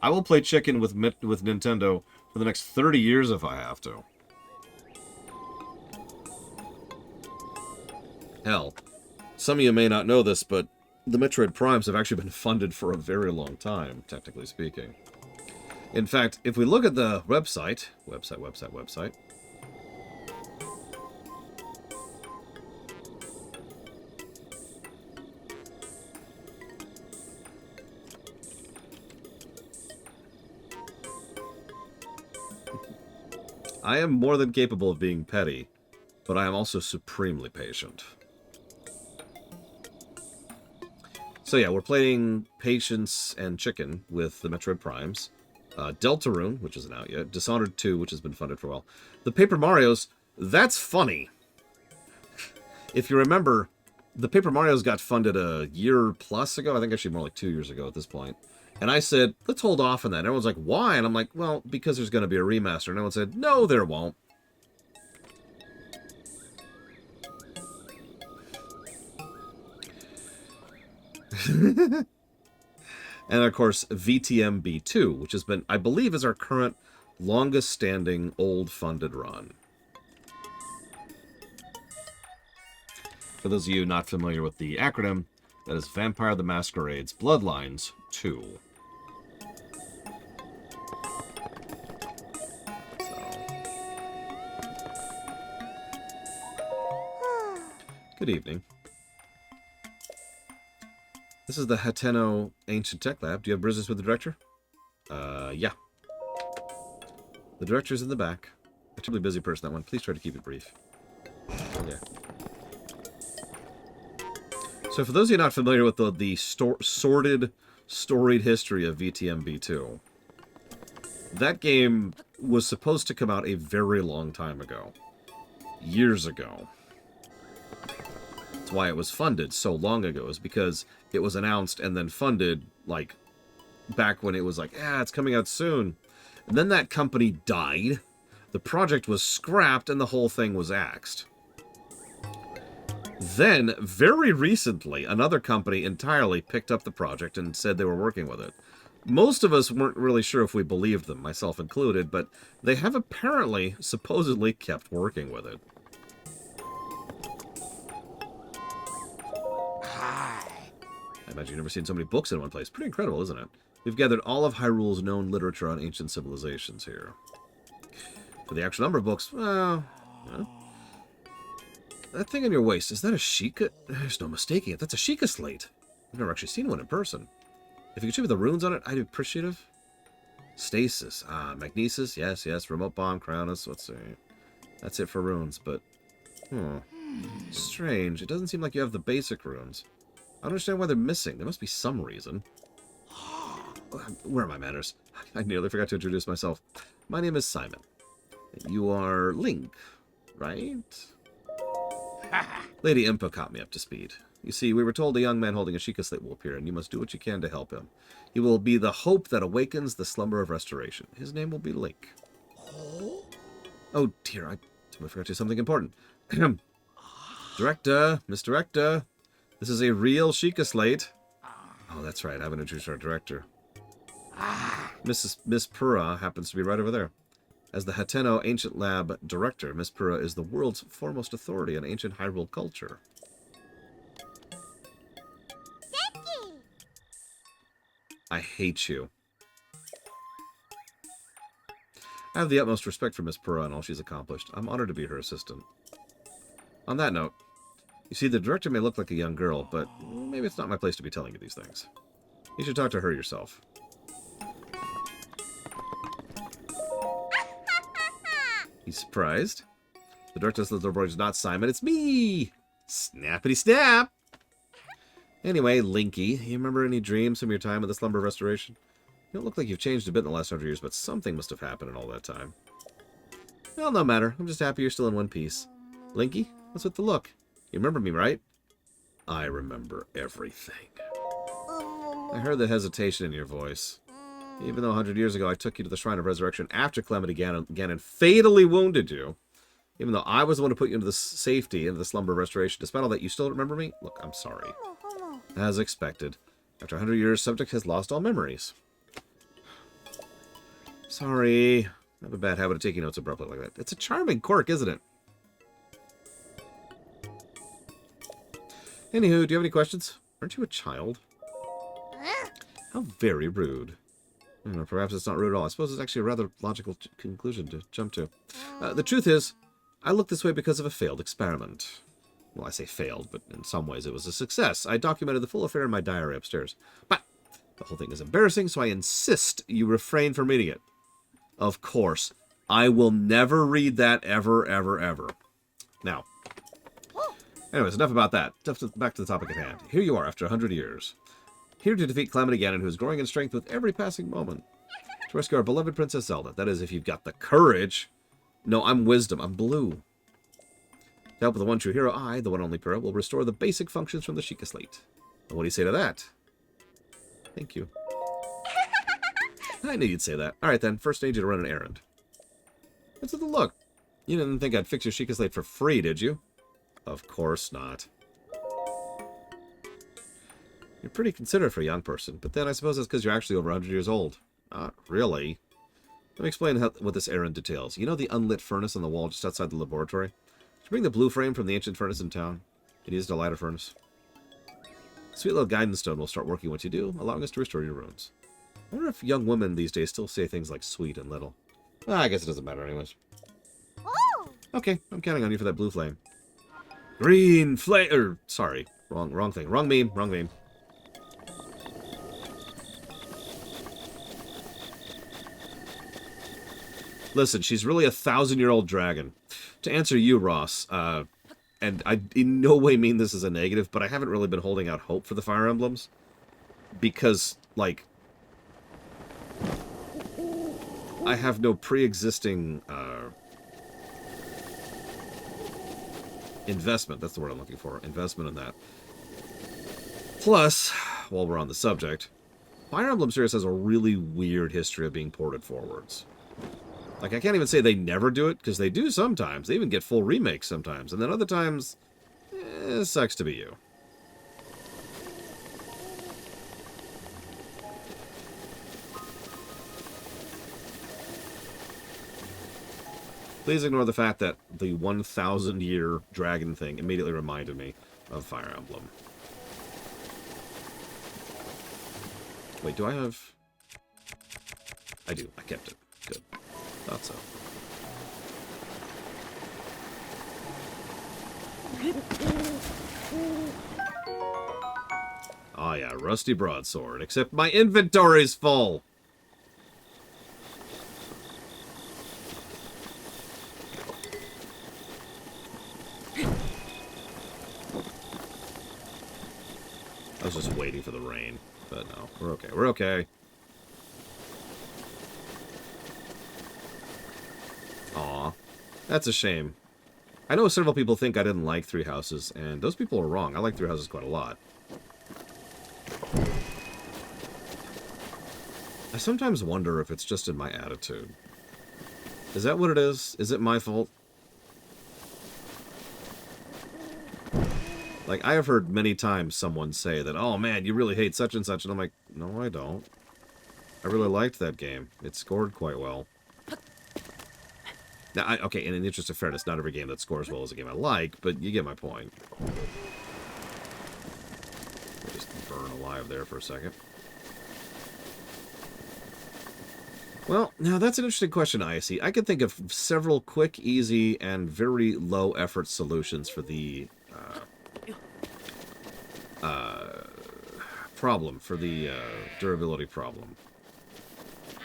S1: I will play chicken with Nintendo for the next 30 years if I have to. Hell, some of you may not know this, but the Metroid Primes have actually been funded for a very long time, technically speaking. In fact, if we look at the website... I am more than capable of being petty, but I am also supremely patient. So yeah, we're playing Patience and Chicken with the Metroid Primes. Deltarune, which isn't out yet. Dishonored 2, which has been funded for a while. The Paper Marios, that's funny. If you remember, the Paper Marios got funded a year plus ago. I think actually more like 2 years ago at this point. And I said, let's hold off on that. And everyone's like, why? And I'm like, well, because there's going to be a remaster. And everyone said, no, there won't. And of course, VTMB2, which has been, I believe, is our current longest standing old funded run. For those of you not familiar with the acronym, that is Vampire the Masquerade's Bloodlines 2. Good evening. This is the Hatano Ancient Tech Lab. Do you have business with the director? Yeah. The director's in the back. A terribly busy person, that one. Please try to keep it brief. Okay. So for those of you not familiar with the sordid, storied history of VTMB2, that game was supposed to come out a very long time ago. Years ago. That's why it was funded so long ago, is because it was announced and then funded, like, back when it was like, it's coming out soon. And then that company died, the project was scrapped, and the whole thing was axed. Then, very recently, another company entirely picked up the project and said they were working with it. Most of us weren't really sure if we believed them, myself included, but they have apparently, supposedly, kept working with it. I imagine you've never seen so many books in one place. Pretty incredible, isn't it? We've gathered all of Hyrule's known literature on ancient civilizations here. For the actual number of books, well... That thing on your waist, is that a Sheikah? There's no mistaking it. That's a Sheikah slate. I've never actually seen one in person. If you could show me the runes on it, I'd be appreciative. Stasis. Magnesis. Yes, yes. Remote bomb. Cryonis. Let's see. That's it for runes, but... Strange. It doesn't seem like you have the basic runes. I don't understand why they're missing. There must be some reason. Where are my manners? I nearly forgot to introduce myself. My name is Simon. You are Link, right? Lady Impa caught me up to speed. You see, we were told a young man holding a Sheikah slate will appear, and you must do what you can to help him. He will be the hope that awakens the slumber of restoration. His name will be Link. Oh dear, I totally forgot to do something important. Director, Miss Director, this is a real Sheikah slate. Oh, that's right, I haven't introduced our director. Miss Pura happens to be right over there. As the Hatano Ancient Lab Director, Miss Pura is the world's foremost authority on ancient Hyrule culture. I hate you. I have the utmost respect for Miss Pura and all she's accomplished. I'm honored to be her assistant. On that note, you see, the director may look like a young girl, but maybe it's not my place to be telling you these things. You should talk to her yourself. He's surprised. The director of the little boy is not Simon, it's me! Snappity snap! Anyway, Linky, you remember any dreams from your time at the Slumber Restoration? You don't look like you've changed a bit in the last 100 years, but something must have happened in all that time. Well, no matter. I'm just happy you're still in one piece. Linky, what's with the look? You remember me, right? I remember everything. I heard the hesitation in your voice. Even though 100 years ago I took you to the Shrine of Resurrection after Calamity Ganon fatally wounded you, even though I was the one who put you into the safety into the Slumber Restoration, despite all that, you still don't remember me? Look, I'm sorry. As expected. After 100 years, subject has lost all memories. Sorry. I have a bad habit of taking notes abruptly like that. It's a charming quirk, isn't it? Anywho, do you have any questions? Aren't you a child? How very rude. I don't know, perhaps it's not rude at all. I suppose it's actually a rather logical conclusion to jump to. The truth is, I look this way because of a failed experiment. Well, I say failed, but in some ways it was a success. I documented the full affair in my diary upstairs. But the whole thing is embarrassing, so I insist you refrain from reading it. Of course. I will never read that ever, ever, ever. Now, anyways, enough about that. Back to the topic at hand. Here you are after 100 years. Here to defeat Calamity Ganon, who is growing in strength with every passing moment. To rescue our beloved Princess Zelda. That is, if you've got the courage. No, I'm wisdom. I'm blue. To help with the one true hero, I, the one only Pyrrha, will restore the basic functions from the Sheikah Slate. And what do you say to that? Thank you. I knew you'd say that. Alright then, first I need you to run an errand. Let's have a look. You didn't think I'd fix your Sheikah Slate for free, did you? Of course not. You're pretty considerate for a young person, but then I suppose it's because you're actually over 100 years old. Not really. Let me explain what this errand details. You know the unlit furnace on the wall just outside the laboratory? Did you bring the blue frame from the ancient furnace in town? It used a lighter furnace. Sweet little guidance stone will start working once you do, allowing us to restore your runes. I wonder if young women these days still say things like sweet and little. I guess it doesn't matter anyways.
S4: Oh!
S1: Okay, I'm counting on you for that blue flame. Green flame, sorry, wrong thing. Wrong meme. Listen, she's really a 1,000-year-old dragon. To answer you, Ross, and I in no way mean this as a negative, but I haven't really been holding out hope for the Fire Emblems. Because, like, I have no pre-existing investment. That's the word I'm looking for. Investment in that. Plus, while we're on the subject, Fire Emblem series has a really weird history of being ported forwards. Like, I can't even say they never do it, because they do sometimes. They even get full remakes sometimes. And then other times, it sucks to be you. Please ignore the fact that the 1,000-year dragon thing immediately reminded me of Fire Emblem. Wait, do I have... I do. I kept it. Good. Thought so. Oh yeah, rusty broadsword. Except my inventory's full! I was just waiting for the rain. But no, we're okay. We're okay. Aw. That's a shame. I know several people think I didn't like Three Houses, and those people are wrong. I like Three Houses quite a lot. I sometimes wonder if it's just in my attitude. Is that what it is? Is it my fault? Like, I have heard many times someone say that, oh man, you really hate such and such, and I'm like, no, I don't. I really liked that game. It scored quite well. Now, okay, in the interest of fairness, not every game that scores well is a game I like, but you get my point. I'll just burn alive there for a second. Well, now that's an interesting question, ISE. I could think of several quick, easy, and very low-effort solutions for the problem, for the durability problem.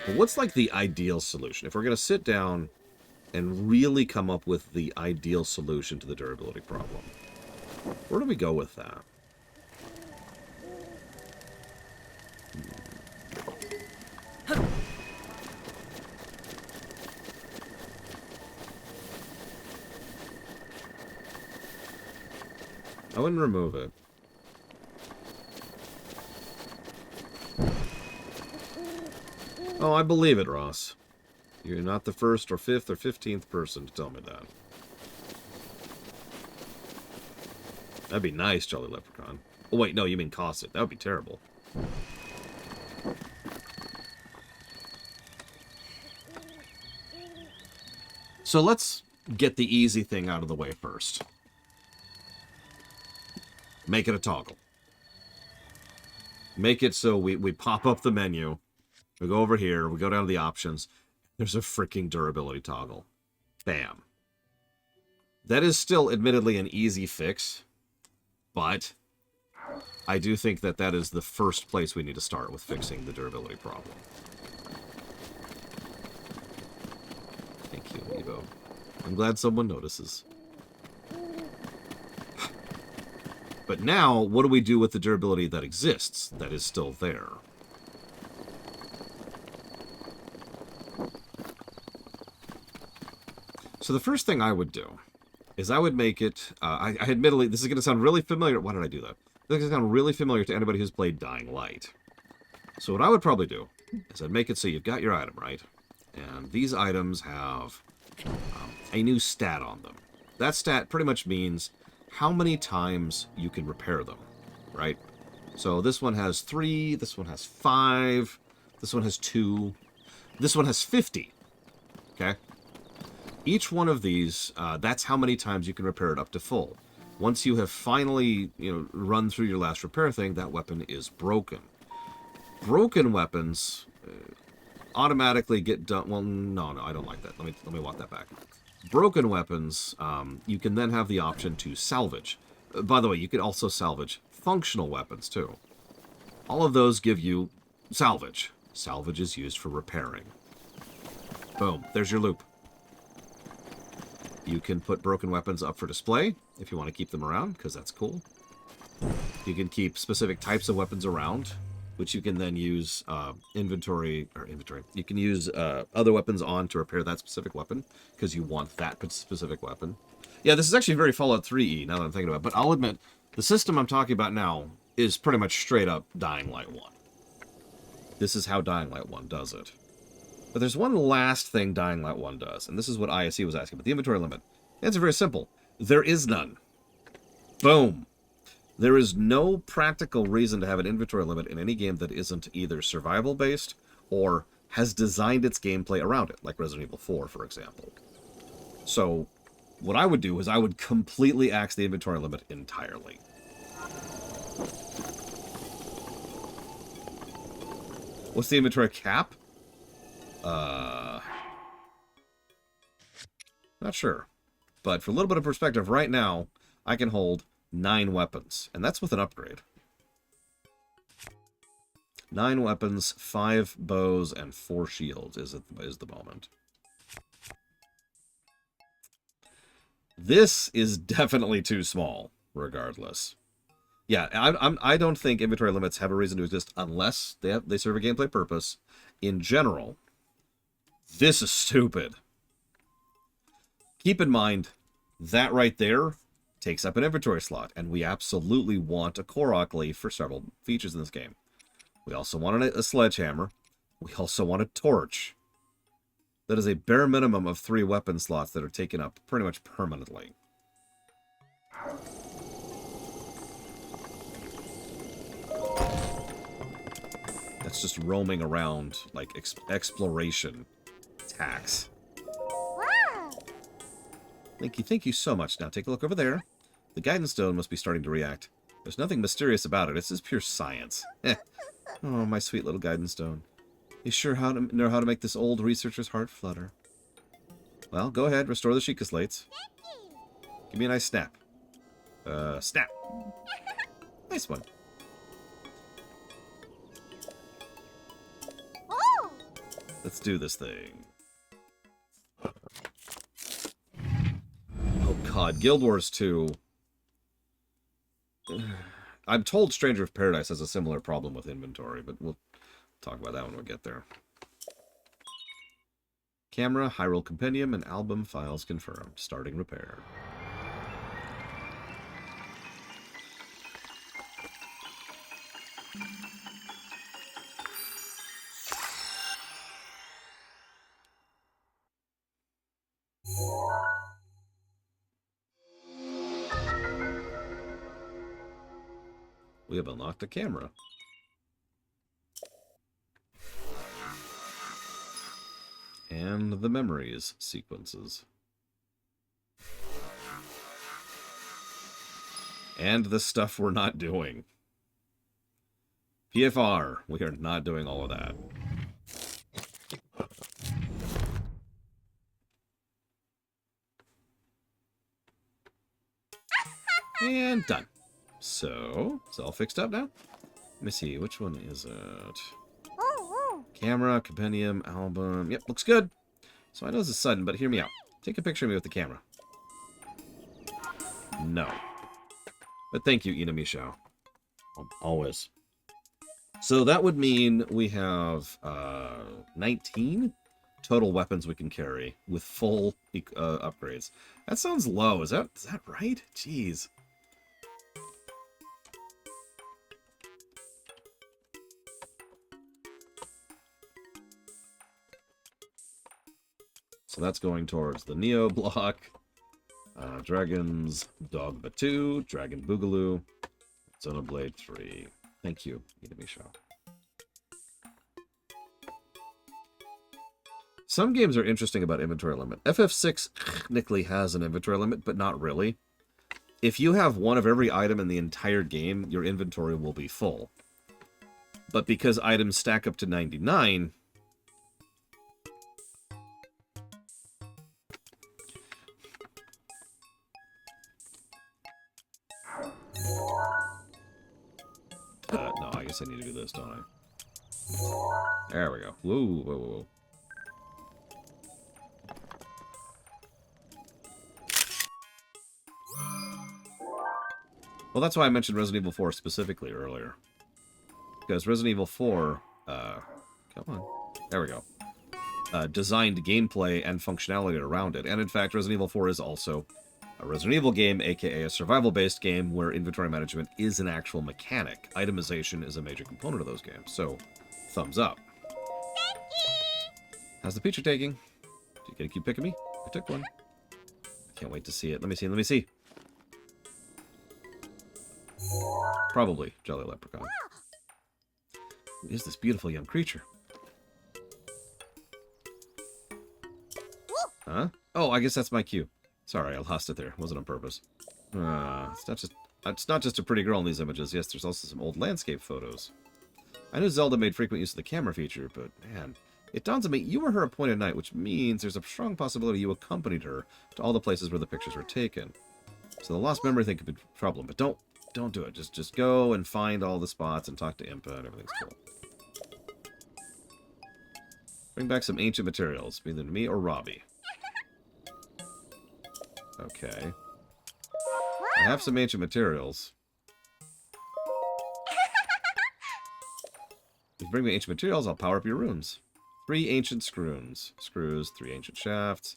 S1: But what's like the ideal solution? If we're going to sit down and really come up with the ideal solution to the durability problem, where do we go with that? I wouldn't remove it. Oh, I believe it, Ross. You're not the first or fifth or 15th person to tell me that. That'd be nice, Jolly Leprechaun. Oh, wait, no, you mean Cosset. That would be terrible. So let's get the easy thing out of the way first. Make it a toggle. Make it so we pop up the menu. We go over here. We go down to the options. There's a freaking durability toggle. Bam. That is still admittedly an easy fix. But I do think that that is the first place we need to start with fixing the durability problem. too, Evo. I'm glad someone notices. But now, what do we do with the durability that exists, that is still there? So the first thing I would do is I would make it, I admittedly, this is going to sound really familiar. Why did I do that? This is going to sound really familiar to anybody who's played Dying Light. So what I would probably do is I'd make it so you've got your item, right? And these items have a new stat on them. That stat pretty much means how many times you can repair them, right? So this one has 3, this one has 5, this one has 2, this one has 50, okay? Each one of these, that's how many times you can repair it up to full. Once you have finally, run through your last repair thing, that weapon is broken. Broken weapons automatically get done. Well, no, I don't like that. Let me walk that back. Broken weapons, you can then have the option to salvage. By the way, you can also salvage functional weapons too. All of those give you salvage. Salvage is used for repairing. Boom, there's your loop. You can put broken weapons up for display if you want to keep them around, because that's cool. You can keep specific types of weapons around, which you can then use inventory. You can use other weapons on to repair that specific weapon, because you want that specific weapon. Yeah, this is actually very Fallout 3E, now that I'm thinking about it. But I'll admit, the system I'm talking about now is pretty much straight up Dying Light 1. This is how Dying Light 1 does it. But there's one last thing Dying Light 1 does, and this is what ISE was asking about, the inventory limit. The answer is very simple. There is none. Boom. There is no practical reason to have an inventory limit in any game that isn't either survival-based or has designed its gameplay around it, like Resident Evil 4, for example. So, what I would do is I would completely axe the inventory limit entirely. What's the inventory cap? Not sure. But for a little bit of perspective, right now, I can hold 9 weapons. And that's with an upgrade. 9 weapons, 5 bows, and 4 shields is the moment. This is definitely too small, regardless. Yeah, I don't think inventory limits have a reason to exist unless they serve a gameplay purpose. In general, this is stupid. Keep in mind, that right there takes up an inventory slot, and we absolutely want a Korok leaf for several features in this game. We also want a sledgehammer. We also want a torch. That is a bare minimum of 3 weapon slots that are taken up pretty much permanently. That's just roaming around, like, exploration tax. Thank you so much. Now take a look over there. The guidance stone must be starting to react. There's nothing mysterious about it. It's just pure science. Oh, my sweet little guidance stone. You sure know how to make this old researcher's heart flutter. Well, go ahead, restore the Sheikah slates. Give me a nice snap. Snap. Nice one. Let's do this thing. Oh god, Guild Wars 2. I'm told Stranger of Paradise has a similar problem with inventory, but we'll talk about that when we get there. Camera, Hyrule Compendium, and album files confirmed. Starting repair. We have unlocked a camera. And the memories sequences. And the stuff we're not doing. PFR, we are not doing all of that. And done. So, it's all fixed up now. Let me see, which one is it? Camera, compendium, album. Yep, looks good. So I know this is sudden, but hear me out. Take a picture of me with the camera. No. But thank you, Ina Mishao. Always. So that would mean we have 19 total weapons we can carry with full upgrades. That sounds low. Is that right? Jeez. So that's going towards the Neo block. Dragons, Dogma 2, Dragon Boogaloo, Xenoblade 3. Thank you, Ina Some games are interesting about inventory limit. FF6 technically has an inventory limit, but not really. If you have one of every item in the entire game, your inventory will be full. But because items stack up to 99... no, I guess I need to do this, don't I? There we go. Whoa, whoa, whoa. Well, that's why I mentioned Resident Evil 4 specifically earlier. Because Resident Evil 4, come on, there we go, designed gameplay and functionality around it. And in fact, Resident Evil 4 is also a Resident Evil game, aka a survival-based game, where inventory management is an actual mechanic. Itemization is a major component of those games, so thumbs up. How's the picture taking? Do you get a cute pic of me? I took one. I can't wait to see it. Let me see. Probably Jolly Leprechaun. Who is this beautiful young creature? Huh? Oh, I guess that's my cue. Sorry, I lost it there. It wasn't on purpose. It's not just a pretty girl in these images. Yes, there's also some old landscape photos. I knew Zelda made frequent use of the camera feature, but man, it dawns on me you were her appointed knight, which means there's a strong possibility you accompanied her to all the places where the pictures were taken. So the lost memory thing could be a problem, but don't do it. Just go and find all the spots and talk to Impa and everything's cool. Bring back some ancient materials, either to me or Robbie. Okay. I have some ancient materials. If you bring me ancient materials, I'll power up your runes. 3 ancient screws, 3 ancient shafts,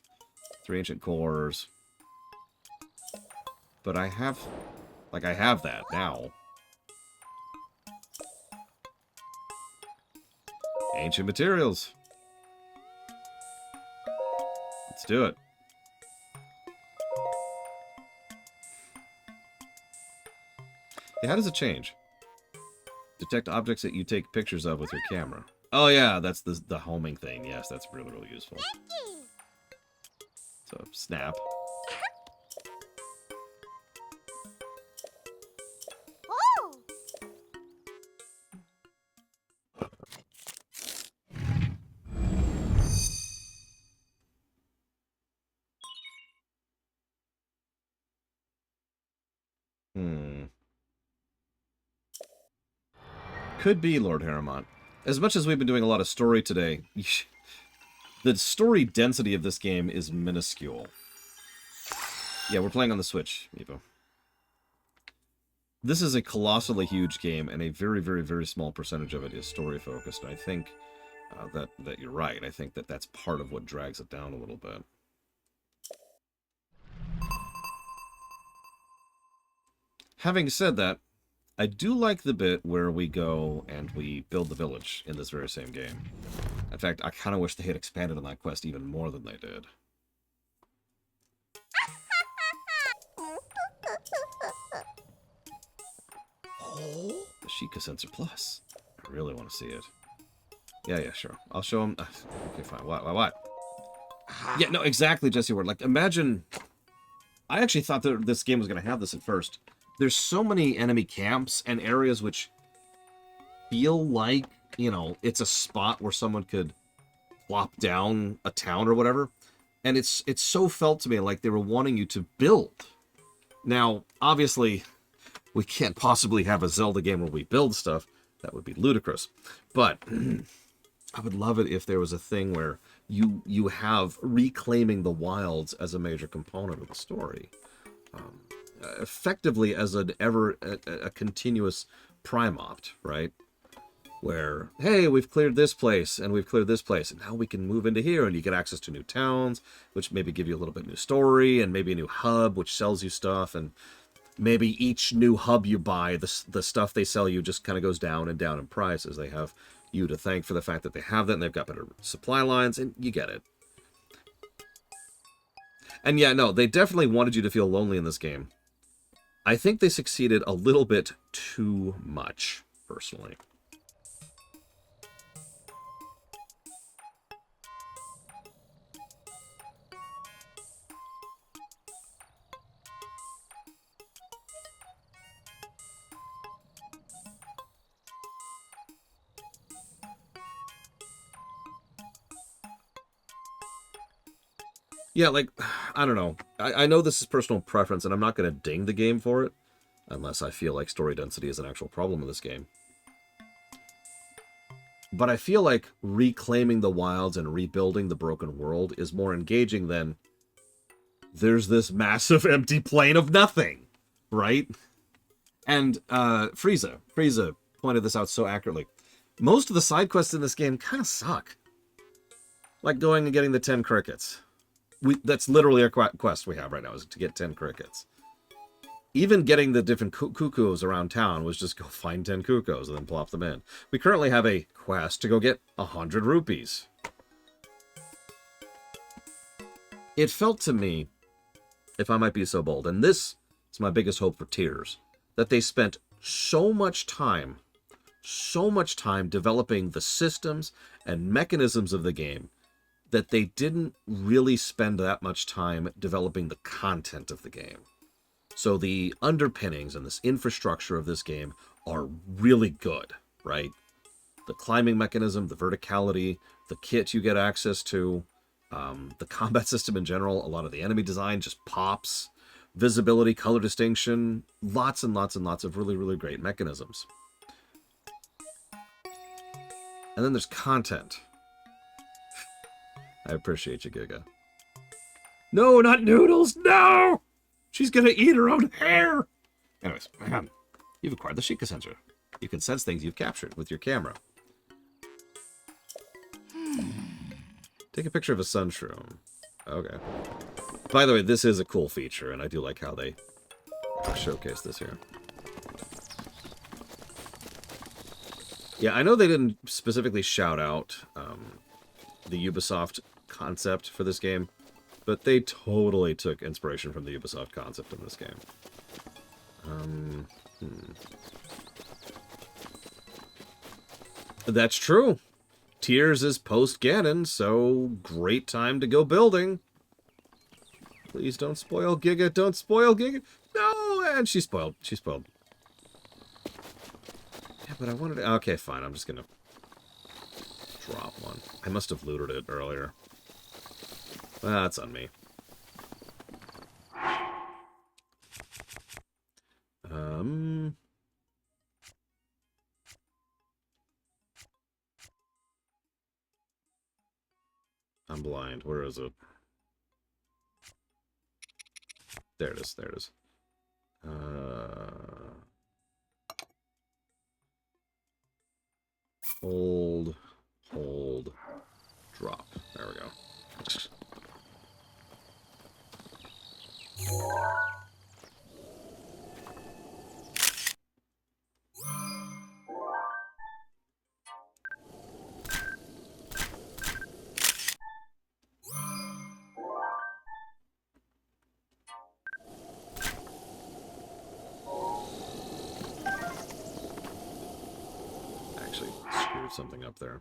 S1: 3 ancient cores. But I have that now. Ancient materials. Let's do it. Yeah, how does it change? Detect objects that you take pictures of with your camera. Oh yeah, that's the homing thing. Yes, that's really, really useful. So, snap. Could be Lord Harrimont. As much as we've been doing a lot of story today, the story density of this game is minuscule. Yeah, we're playing on the Switch, Meepo. This is a colossally huge game, and a very, very, very small percentage of it is story-focused. I think that you're right. I think that's part of what drags it down a little bit. Having said that, I do like the bit where we go and we build the village in this very same game. In fact, I kind of wish they had expanded on that quest even more than they did. The Sheikah Sensor Plus. I really want to see it. Yeah, sure. I'll show him. Okay, fine. What? Yeah, no, exactly, Jesse Ward. Like, imagine... I actually thought that this game was going to have this at first. There's so many enemy camps and areas which feel like, you know, it's a spot where someone could plop down a town or whatever. And it's so felt to me like they were wanting you to build. Now, obviously, we can't possibly have a Zelda game where we build stuff. That would be ludicrous. But I would love it if there was a thing where you have reclaiming the wilds as a major component of the story, effectively as a continuous prime opt, right? Where, hey, we've cleared this place and we've cleared this place, and now we can move into here, and you get access to new towns, which maybe give you a little bit new story, and maybe a new hub which sells you stuff, and maybe each new hub you buy, the stuff they sell you just kind of goes down and down in price as they have you to thank for the fact that they have that, and they've got better supply lines, and you get it. And yeah, no, they definitely wanted you to feel lonely in this game. I think they succeeded a little bit too much, personally. Yeah, like, I don't know. I know this is personal preference, and I'm not going to ding the game for it, unless I feel like story density is an actual problem in this game. But I feel like reclaiming the wilds and rebuilding the broken world is more engaging than there's this massive empty plain of nothing, right? And Frieza pointed this out so accurately. Most of the side quests in this game kind of suck. Like going and getting the 10 crickets. That's literally a quest we have right now, is to get 10 crickets. Even getting the different cuckoos around town was just go find 10 cuckoos and then plop them in. We currently have a quest to go get 100 rupees. It felt to me, if I might be so bold, and this is my biggest hope for Tears, that they spent so much time developing the systems and mechanisms of the game that they didn't really spend that much time developing the content of the game. So the underpinnings and this infrastructure of this game are really good, right? The climbing mechanism, the verticality, the kit you get access to, the combat system in general, a lot of the enemy design just pops, visibility, color distinction, lots and lots and lots of really, really great mechanisms. And then there's content. I appreciate you, Giga. No, not noodles! No! She's gonna eat her own hair! Anyways, you've acquired the Sheikah sensor. You can sense things you've captured with your camera. Take a picture of a sun shroom. Okay. By the way, this is a cool feature, and I do like how they showcase this here. Yeah, I know they didn't specifically shout out the Ubisoft concept for this game, but they totally took inspiration from the Ubisoft concept in this game. That's true. Tears is post-Ganon, so great time to go building. Please don't spoil Giga. Don't spoil Giga. No, and she spoiled. She spoiled. Yeah, but I wanted to... Okay, fine. I'm just gonna drop one. I must have looted it earlier. That's on me. I'm blind. Where is it? There it is. There it is. Hold, drop. There we go. Actually, screwed something up there.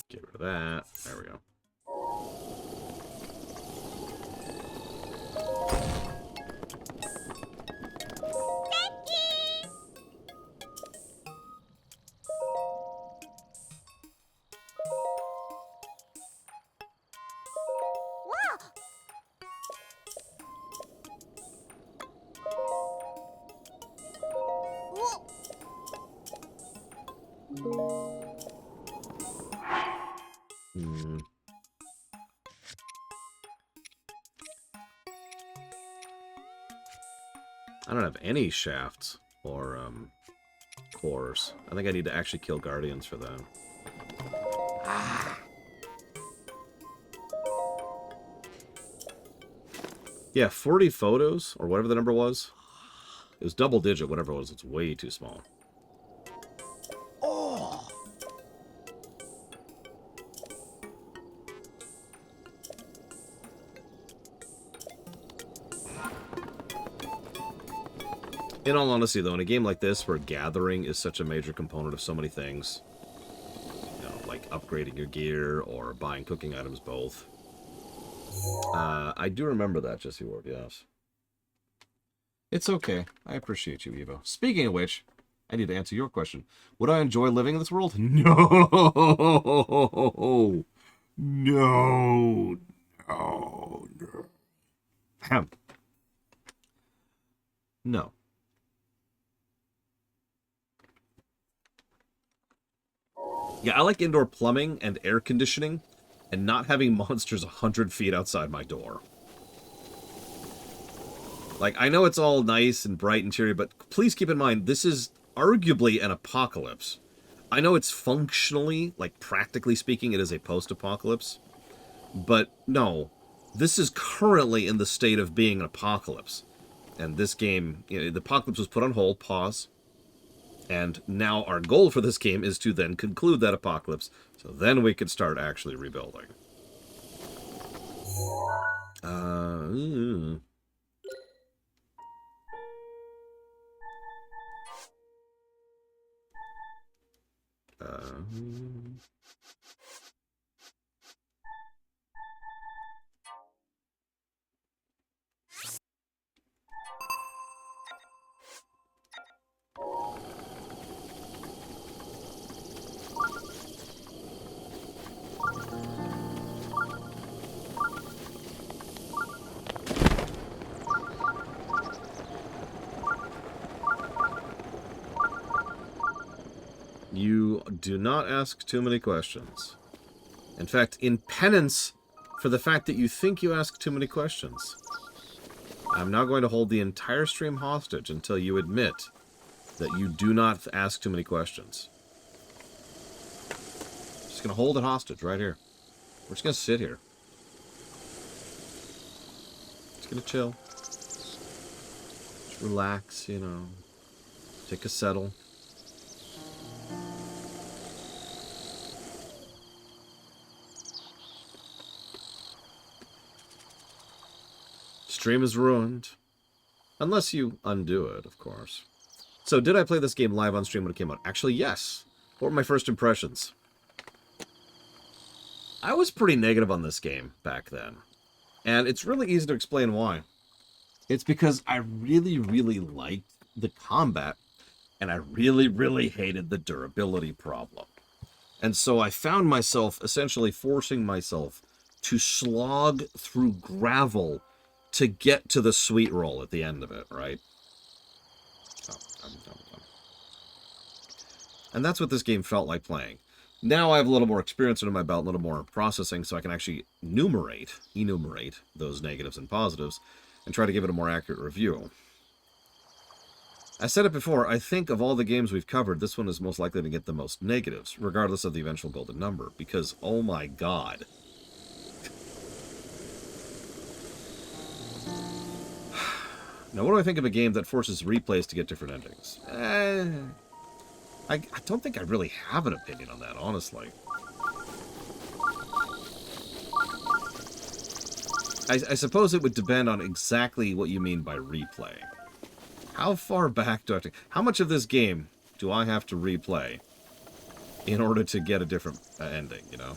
S1: Get rid of that. There we go. Hmm. I don't have any shafts or cores. I think I need to actually kill guardians for that. Yeah, 40 photos, or whatever the number was. It was double digit, whatever it was. It's way too small.
S5: Oh.
S1: In all honesty, though, in a game like this, where gathering is such a major component of so many things, you know, like upgrading your gear or buying cooking items both, I do remember that, Jesse Ward, yes. It's okay. I appreciate you, Evo. Speaking of which, I need to answer your question. Would I enjoy living in this world? No! No! No! No! No. Yeah, I like indoor plumbing and air conditioning and not having monsters 100 feet outside my door. Like, I know it's all nice and bright and cheery, but please keep in mind, this is arguably an apocalypse. I know it's functionally, like, practically speaking, it is a post-apocalypse. But, no. This is currently in the state of being an apocalypse. And this game, you know, the apocalypse was put on hold, pause. And now our goal for this game is to then conclude that apocalypse. So then we could start actually rebuilding. You do not ask too many questions. In fact, in penance for the fact that you think you ask too many questions, I'm now going to hold the entire stream hostage until you admit that you do not ask too many questions. Just going to hold it hostage right here. We're just going to sit here. Just going to chill. Just relax, you know. Take a settle. Stream is ruined. Unless you undo it, of course. So, did I play this game live on stream when it came out? Actually, yes. What were my first impressions? I was pretty negative on this game back then. And it's really easy to explain why. It's because I really, really liked the combat, and I really, really hated the durability problem. And so I found myself essentially forcing myself to slog through gravel to get to the sweet roll at the end of it, right? Oh, I'm done. And that's what this game felt like playing. Now I have a little more experience under my belt, a little more processing, so I can actually enumerate those negatives and positives, and try to give it a more accurate review. I said it before, I think of all the games we've covered, this one is most likely to get the most negatives, regardless of the eventual golden number, because, oh my god. Now, what do I think of a game that forces replays to get different endings? I don't think I really have an opinion on that, honestly. I suppose it would depend on exactly what you mean by replay. How far back do I have to... How much of this game do I have to replay in order to get a different ending, you know?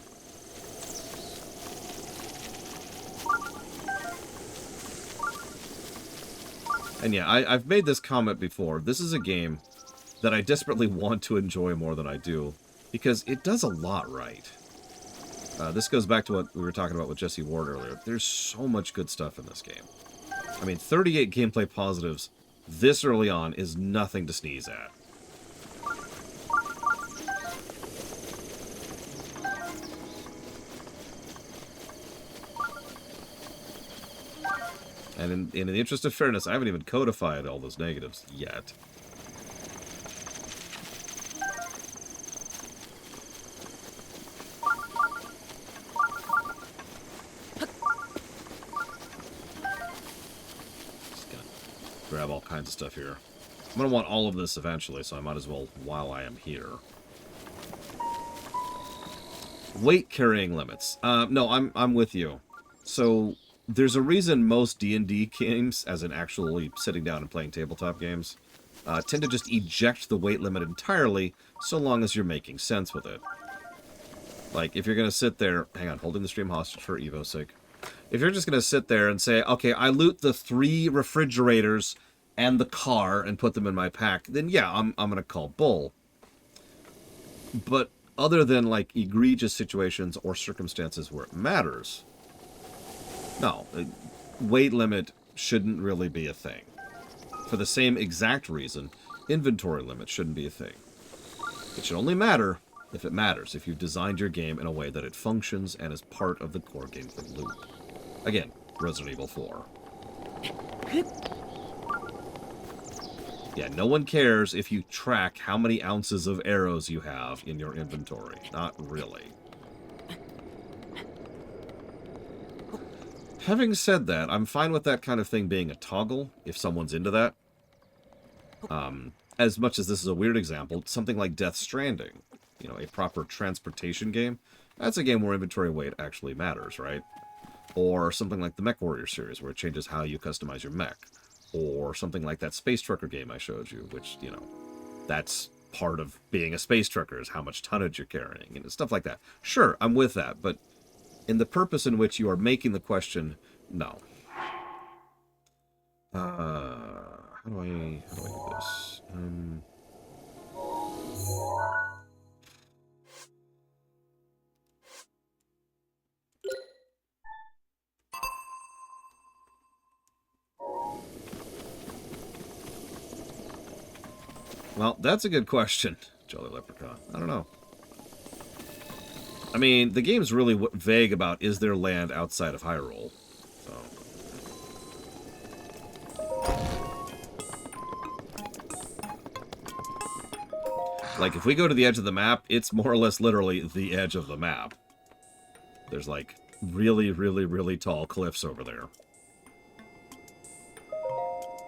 S1: And yeah, I've made this comment before. This is a game that I desperately want to enjoy more than I do, because it does a lot right. This goes back to what we were talking about with Jesse Ward earlier. There's so much good stuff in this game. I mean, 38 gameplay positives this early on is nothing to sneeze at. And in the interest of fairness, I haven't even codified all those negatives yet. Just gonna grab all kinds of stuff here. I'm going to want all of this eventually, so I might as well while I am here. Weight carrying limits. No, I'm with you. So there's a reason most D&D games, as in actually sitting down and playing tabletop games, tend to just eject the weight limit entirely, so long as you're making sense with it. Like, if you're going to sit there... Hang on, holding the stream hostage for Evo's sake. If you're just going to sit there and say, okay, I loot the 3 refrigerators and the car and put them in my pack, then yeah, I'm going to call bull. But other than, like, egregious situations or circumstances where it matters, no, weight limit shouldn't really be a thing. For the same exact reason, inventory limit shouldn't be a thing. It should only matter if it matters, if you've designed your game in a way that it functions and is part of the core gameplay loop. Again, Resident Evil 4. Yeah, no one cares if you track how many ounces of arrows you have in your inventory. Not really. Having said that, I'm fine with that kind of thing being a toggle, if someone's into that. As much as this is a weird example, something like Death Stranding, you know, a proper transportation game, that's a game where inventory weight actually matters, right? Or something like the MechWarrior series, where it changes how you customize your mech. Or something like that Space Trucker game I showed you, which, you know, that's part of being a space trucker, is how much tonnage you're carrying, and stuff like that. Sure, I'm with that, but in the purpose in which you are making the question, no. How do I do this? Well, that's a good question, Jolly Leprechaun. I don't know. I mean, the game's really vague about is there land outside of Hyrule. So. Like, if we go to the edge of the map, it's more or less literally the edge of the map. There's, like, really, really, really tall cliffs over there.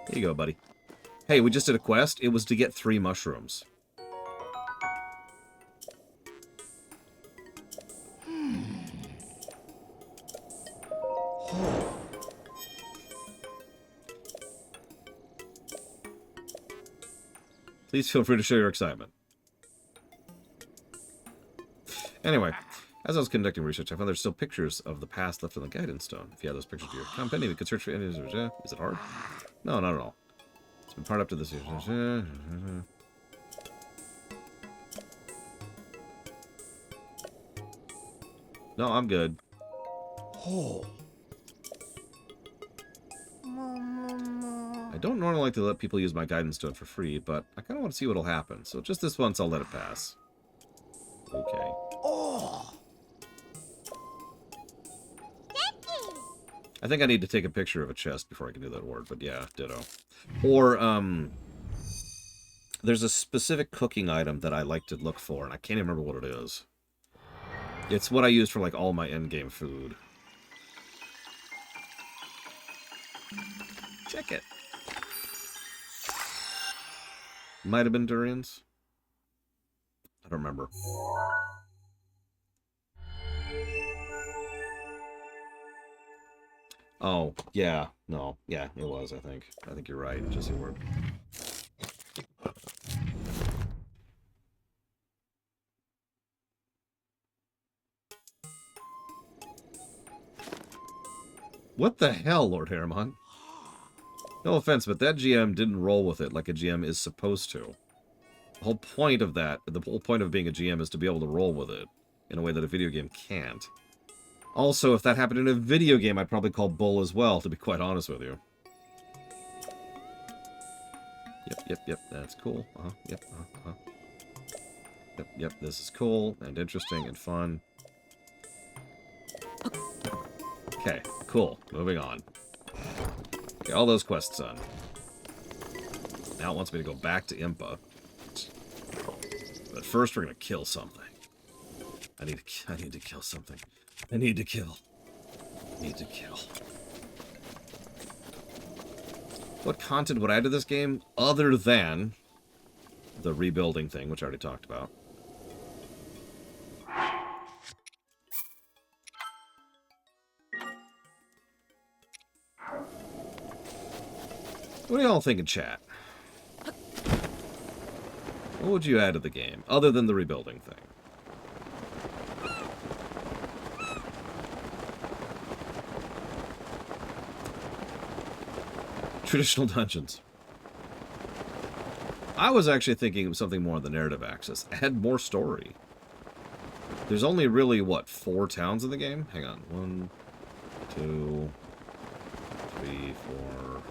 S1: Here you go, buddy. Hey, we just did a quest. It was to get 3 mushrooms. Please feel free to show your excitement. Anyway, as I was conducting research, I found there's still pictures of the past left on the guidance stone. If you have those pictures to your companion, we could search for any of those. Is it hard? No, not at all. It's been part up to this. No, I'm good.
S5: Oh.
S1: I don't normally like to let people use my guidance stone for free, but I kind of want to see what'll happen. So just this once, I'll let it pass. Okay.
S5: Oh.
S1: I think I need to take a picture of a chest before I can do that word, but yeah, ditto. Or, there's a specific cooking item that I like to look for, and I can't even remember what it is. It's what I use for, like, all my endgame food. Check it. Might have been durians. I don't remember. Oh, yeah. No. Yeah, it was, I think. I think you're right. Just a word. What the hell, Lord Harriman? No offense, but that GM didn't roll with it like a GM is supposed to. The whole point of that, the whole point of being a GM is to be able to roll with it in a way that a video game can't. Also, if that happened in a video game, I'd probably call bull as well, to be quite honest with you. Yep, that's cool. Yep, Yep, this is cool and interesting and fun. Okay, cool. Moving on. Okay, all those quests done. Now it wants me to go back to Impa. But first we're gonna kill something. I need to kill something. I need to kill. What content would I add to this game other than the rebuilding thing, which I already talked about? What do y'all think in chat? What would you add to the game other than the rebuilding thing? Traditional dungeons. I was actually thinking of something more on the narrative axis. Add more story. There's only really, what, 4 towns in the game? Hang on. 1, 2, 3, 4.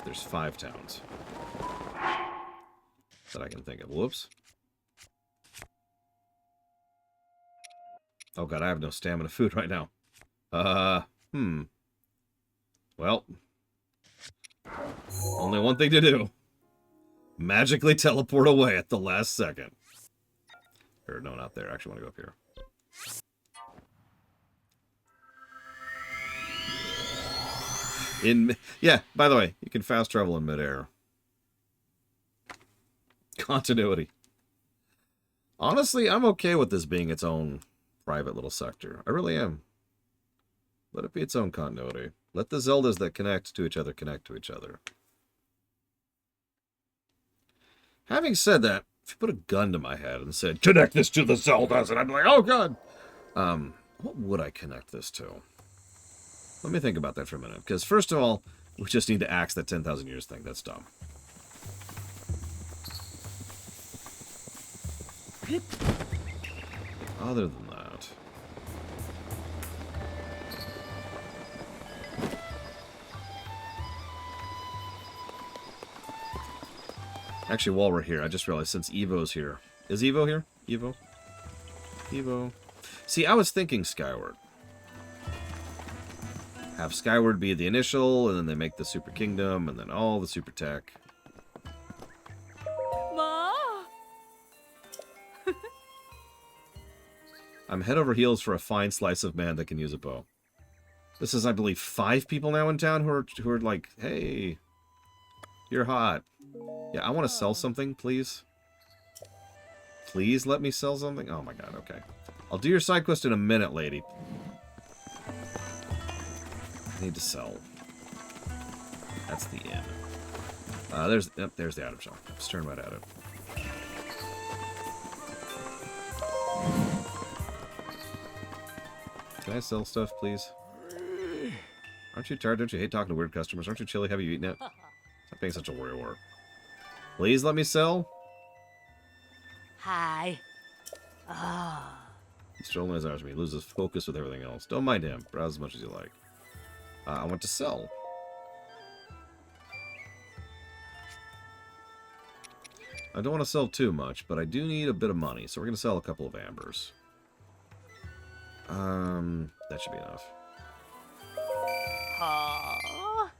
S1: There's 5 towns that I can think of. Whoops. Oh god, I have no stamina food right now. Well, only one thing to do. Magically teleport away at the last second. Or no, not there. I actually want to go up here. Yeah, by the way, you can fast travel in midair. Continuity. Honestly, I'm okay with this being its own private little sector. I really am. Let it be its own continuity. Let the Zeldas that connect to each other connect to each other. Having said that, if you put a gun to my head and said, connect this to the Zeldas, and I'd be like, oh god! What would I connect this to? Let me think about that for a minute. Because first of all, we just need to axe that 10,000 years thing. That's dumb. Other than that... Actually, while we're here, I just realized since Evo's here... Is Evo here? Evo? Evo... See, I was thinking Skyward. Have Skyward be the initial, and then they make the Super Kingdom, and then all the Super Tech.
S4: Ma?
S1: I'm head over heels for a fine slice of man that can use a bow. This is, I believe, 5 people now in town who are like, hey, you're hot. Yeah, I want to sell something, please. Please let me sell something? Oh my god, okay. I'll do your side quest in a minute, lady. I need to sell. That's the inn. There's the item shop. Let's turn right at it. Can I sell stuff, please? Aren't you tired? Don't you hate talking to weird customers? Aren't you chilly? Have you eaten it? Stop being such a worrywart. Please let me sell.
S4: Hi. Ah.
S1: He's strolling his hours me. He loses focus with everything else. Don't mind him. Browse as much as you like. I want to sell. I don't want to sell too much, but I do need a bit of money, so we're going to sell a couple of ambers. That should be enough.
S4: Oh.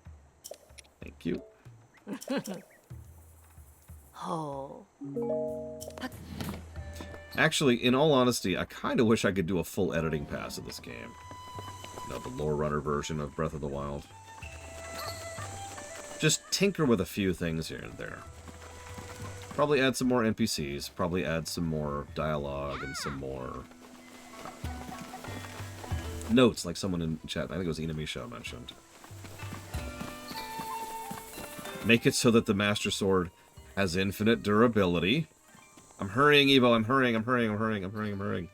S1: Thank you.
S4: Oh.
S1: Actually, in all honesty, I kind of wish I could do a full editing pass of this game. You know, the lore runner version of Breath of the Wild. Just tinker with a few things here and there. Probably add some more NPCs, probably add some more dialogue and some more notes, like someone in chat, I think it was Inamisha mentioned. Make it so that the Master Sword has infinite durability. I'm hurrying, Evo, I'm hurrying.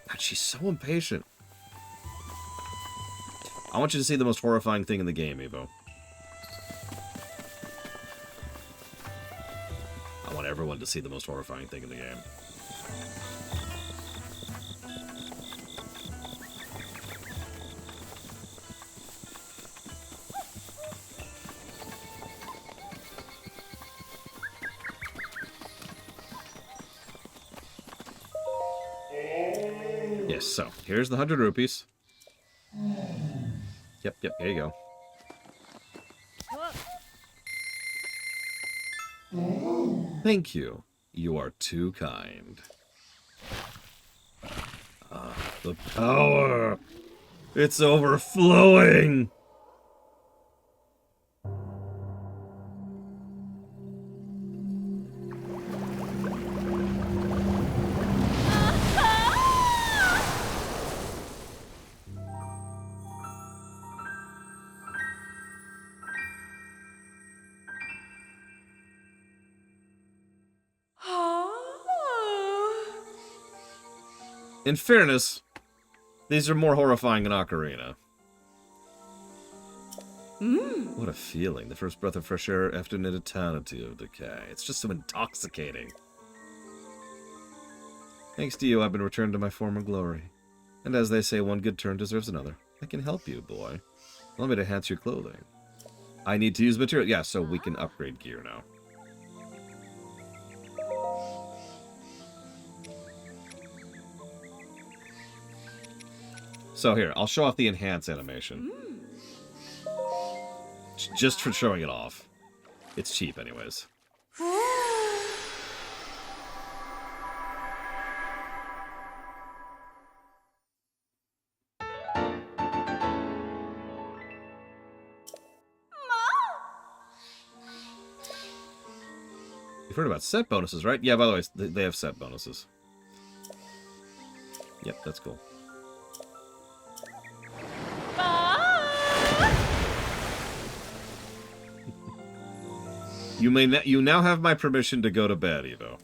S1: God, she's so impatient. I want you to see the most horrifying thing in the game, Evo. I want everyone to see the most horrifying thing in the game. Anyways, so here's the 100 rupees. Yep, there you go. Thank you. You are too kind. The power! It's overflowing! In fairness, these are more horrifying than Ocarina. What a feeling. The first breath of fresh air after an eternity of decay. It's just so intoxicating. Thanks to you, I've been returned to my former glory. And as they say, one good turn deserves another. I can help you, boy. Allow me to enhance your clothing. I need to use material. Yeah, so we can upgrade gear now. So here, I'll show off the enhance animation. Just for showing it off. It's cheap anyways. You've heard about set bonuses, right? Yeah, by the way, they have set bonuses. Yep, that's cool. You now have my permission to go to bed, Evo.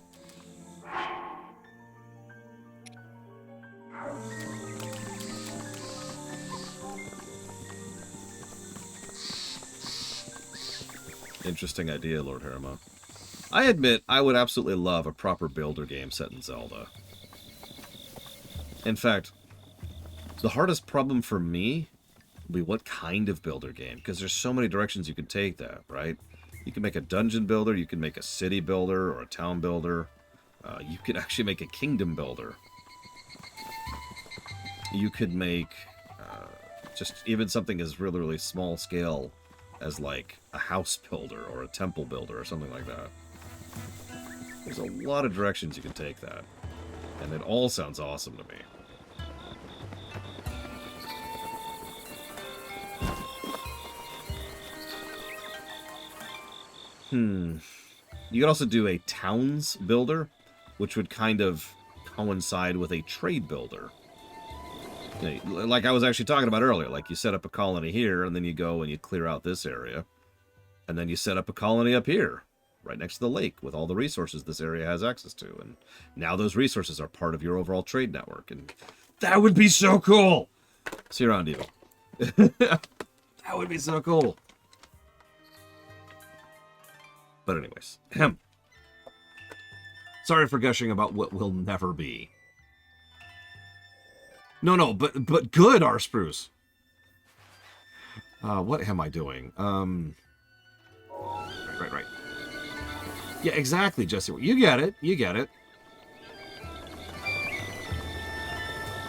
S1: Interesting idea, Lord Harima. I admit, I would absolutely love a proper builder game set in Zelda. In fact, the hardest problem for me would be what kind of builder game, because there's so many directions you can take that, right? You can make a dungeon builder, you can make a city builder or a town builder. You could actually make a kingdom builder. You could make just even something as really, really small scale as like a house builder or a temple builder or something like that. There's a lot of directions you can take that. And it all sounds awesome to me. You could also do a towns builder, which would kind of coincide with a trade builder. You know, like I was actually talking about earlier, like you set up a colony here, and then you go and you clear out this area. And then you set up a colony up here, right next to the lake, with all the resources this area has access to. And now those resources are part of your overall trade network. And that would be so cool! See you around, Evo. That would be so cool. But anyways, sorry for gushing about what will never be. No, but good, R-Spruce. What am I doing? Right. Yeah, exactly, Jesse. You get it.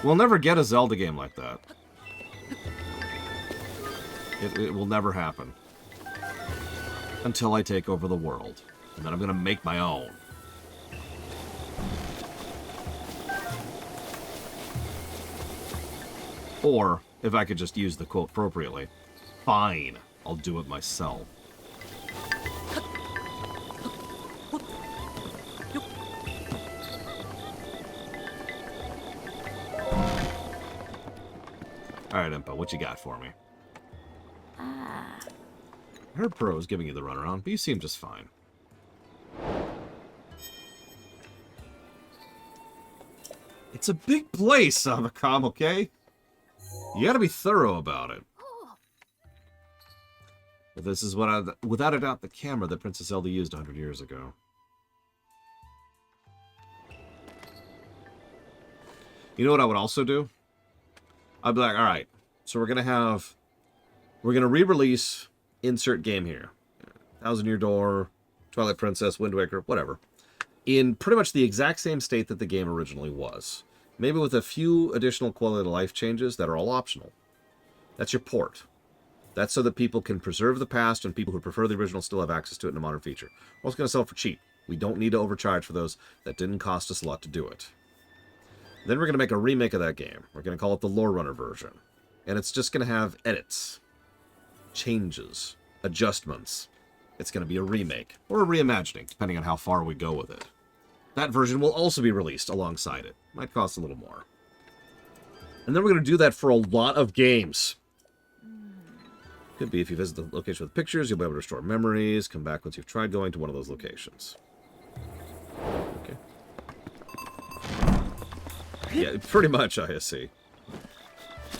S1: We'll never get a Zelda game like that. It will never happen. Until I take over the world. And then I'm gonna make my own. Or, if I could just use the quote appropriately, fine, I'll do it myself. Alright, Impa, what you got for me? Her pro's giving you the runaround, but you seem just fine. It's a big place, Avacom, okay? You gotta be thorough about it. But this is without a doubt, the camera that Princess Zelda used 100 years ago. You know what I would also do? I'd be like, alright, so we're gonna re-release insert game here. Thousand Year Door, Twilight Princess, Wind Waker, whatever. In pretty much the exact same state that the game originally was. Maybe with a few additional quality of life changes that are all optional. That's your port. That's so that people can preserve the past and people who prefer the original still have access to it in a modern feature. We're also going to sell it for cheap. We don't need to overcharge for those. That didn't cost us a lot to do it. Then we're going to make a remake of that game. We're going to call it the Lore Runner version. And it's just going to have edits, changes, adjustments. It's going to be a remake, or a reimagining, depending on how far we go with it. That version will also be released alongside it. Might cost a little more. And then we're going to do that for a lot of games. Could be if you visit the location with pictures, you'll be able to restore memories, come back once you've tried going to one of those locations. Okay. Yeah, pretty much, I see.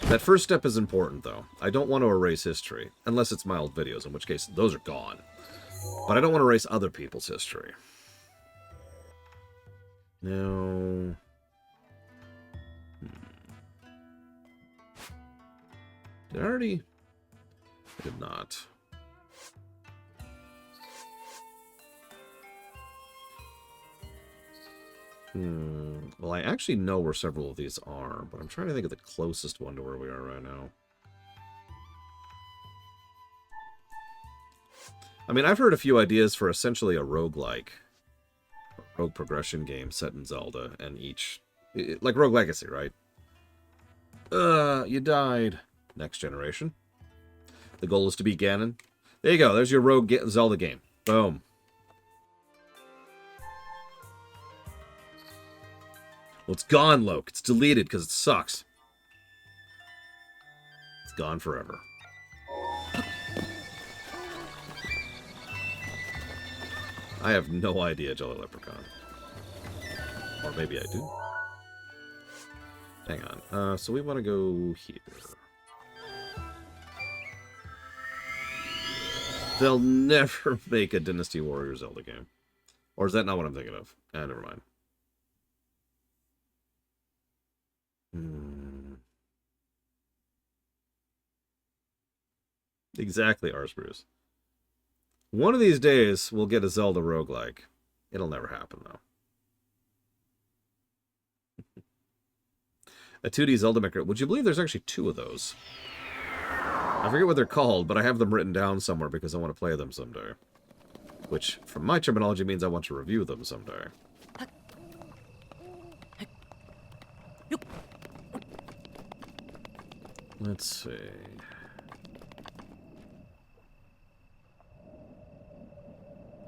S1: That first step is important, though. I don't want to erase history, unless it's my old videos, in which case those are gone. But I don't want to erase other people's history. Now... Did I already... I did not. Well, I actually know where several of these are, but I'm trying to think of the closest one to where we are right now. I mean, I've heard a few ideas for essentially a roguelike, rogue progression game set in Zelda, and each... like Rogue Legacy, right? You died. Next generation. The goal is to beat Ganon. There you go. There's your Rogue Zelda game. Boom. Well, it's gone, Loke. It's deleted because it sucks. It's gone forever. I have no idea, Jolly Leprechaun. Or maybe I do. Hang on. So we want to go here. They'll never make a Dynasty Warrior Zelda game. Or is that not what I'm thinking of? Ah, never mind. Exactly, Arsbruce. One of these days, we'll get a Zelda roguelike. It'll never happen, though. A 2D Zelda maker. Would you believe there's actually 2 of those? I forget what they're called, but I have them written down somewhere because I want to play them someday. Which, from my terminology, means I want to review them someday. Let's see.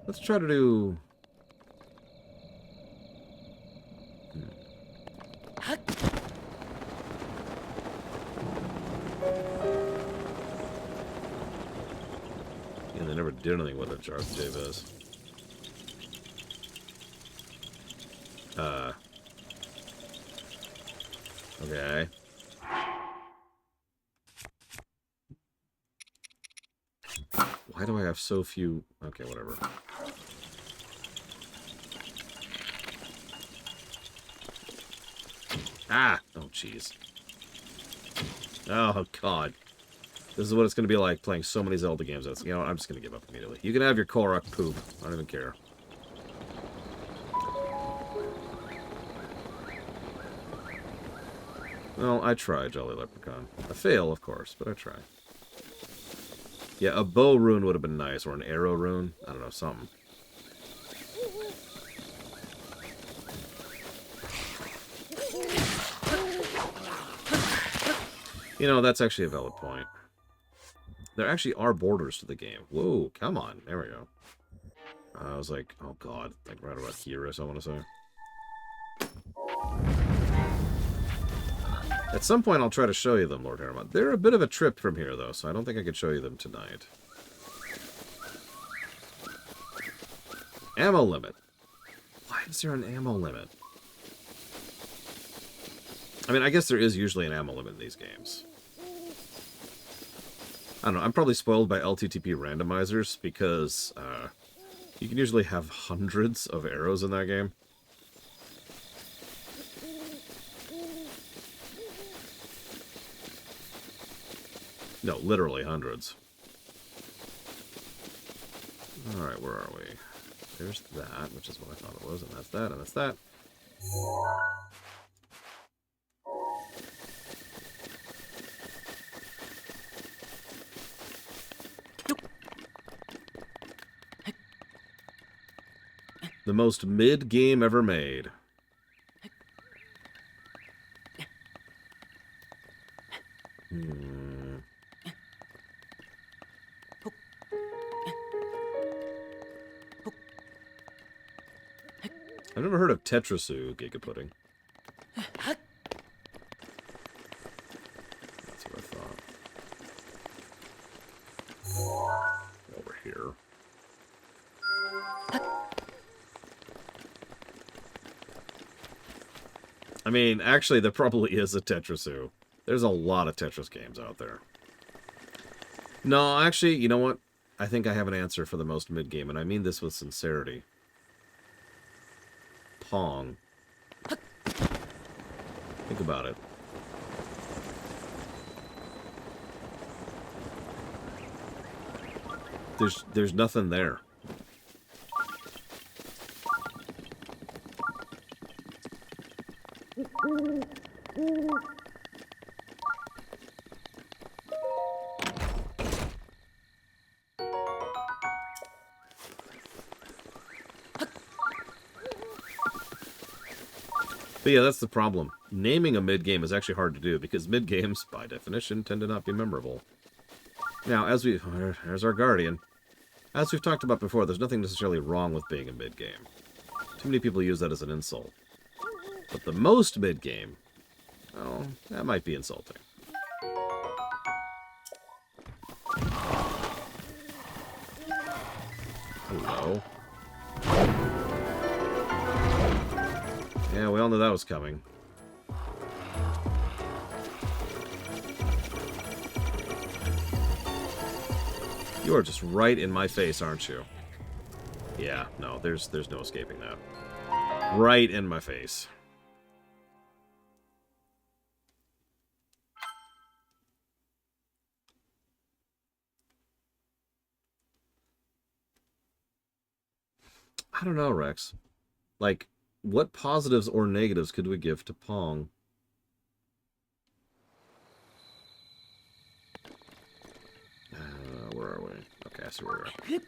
S1: Let's try to do... Yeah, they never did anything with it, Jabez. Okay. Why do I have so few... Okay, whatever. Ah! Oh, jeez. Oh, God. This is what it's going to be like playing so many Zelda games. You know, I'm just going to give up immediately. You can have your Korok poop. I don't even care. Well, I try, Jolly Leprechaun. I fail, of course, but I try. Yeah, a bow rune would have been nice, or an arrow rune. I don't know, something. You know, that's actually a valid point. There actually are borders to the game. Whoa, come on. There we go. I was like, oh god, like right about here, I want to say. At some point, I'll try to show you them, Lord Harriman. They're a bit of a trip from here, though, so I don't think I could show you them tonight. Ammo limit. Why is there an ammo limit? I mean, I guess there is usually an ammo limit in these games. I don't know, I'm probably spoiled by LTTP randomizers, because you can usually have hundreds of arrows in that game. No, literally hundreds. Alright, where are we? There's that, which is what I thought it was, and that's that, and that's that. The most mid game ever made. I've never heard of Tetrasu Giga Pudding. That's what I thought. Over here. I mean, actually, there probably is a Tetrasu. There's a lot of Tetris games out there. No, actually, you know what? I think I have an answer for the most mid-game, and I mean this with sincerity. Pong. Think about it. There's nothing there. But yeah, that's the problem. Naming a mid-game is actually hard to do, because mid-games, by definition, tend to not be memorable. Now, there's our guardian. As we've talked about before, there's nothing necessarily wrong with being a mid-game. Too many people use that as an insult. But the most mid-game, well, that might be insulting. Hello. Yeah, we all knew that was coming. You are just right in my face, aren't you? Yeah, no, there's no escaping that. Right in my face. I don't know, Rex. Like, what positives or negatives could we give to Pong? Where are we? Okay, I see where we are.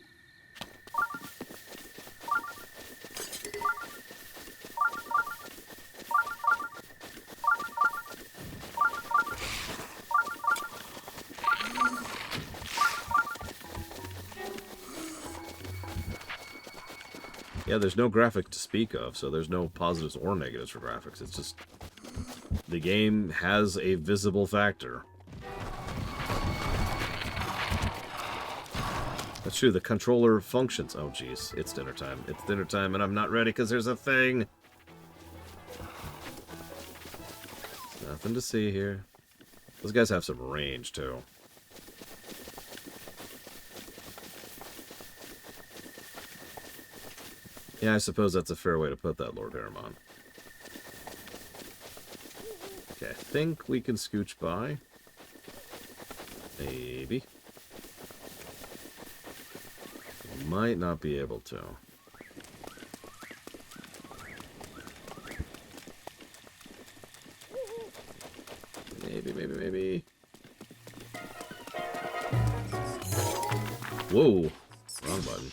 S1: Yeah, there's no graphic to speak of, so there's no positives or negatives for graphics. It's just the game has a visible factor. That's true, the controller functions. Oh, jeez, it's dinner time. It's dinner time, and I'm not ready because there's a thing. Nothing to see here. Those guys have some range, too. Yeah, I suppose that's a fair way to put that, Lord Harriman. Okay, I think we can scooch by. Maybe. Might not be able to. Maybe. Whoa. Wrong button.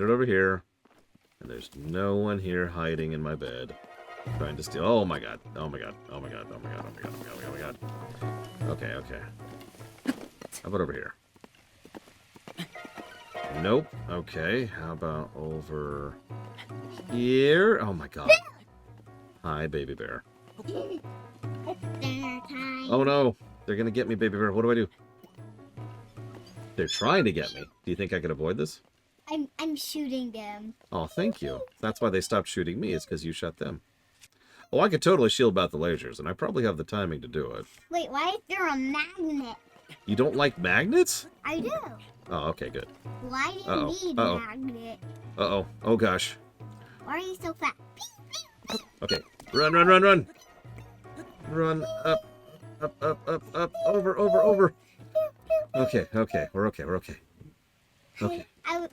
S1: Over here, and there's no one here hiding in my bed trying to steal. Oh my god, oh my god, oh my god, oh my god, oh my god, oh my god, oh my god. Okay. How about over here? Nope. Okay, how about over here? Oh my god. Hi, baby bear. Oh no, they're gonna get me, baby bear. What do I do? They're trying to get me. Do you think I could avoid this?
S6: I'm shooting them.
S1: Oh, thank you. That's why they stopped shooting me, is because you shot them. Oh, I could totally shield back the lasers, and I probably have the timing to do it.
S6: Wait, why is there a magnet?
S1: You don't like magnets?
S6: I do.
S1: Oh, okay, good.
S6: Why do you need a magnet?
S1: Uh-oh. Oh, gosh.
S6: Why are you so fat?
S1: Okay. Run. Run. Up. Over. Okay. We're okay. Okay.
S6: I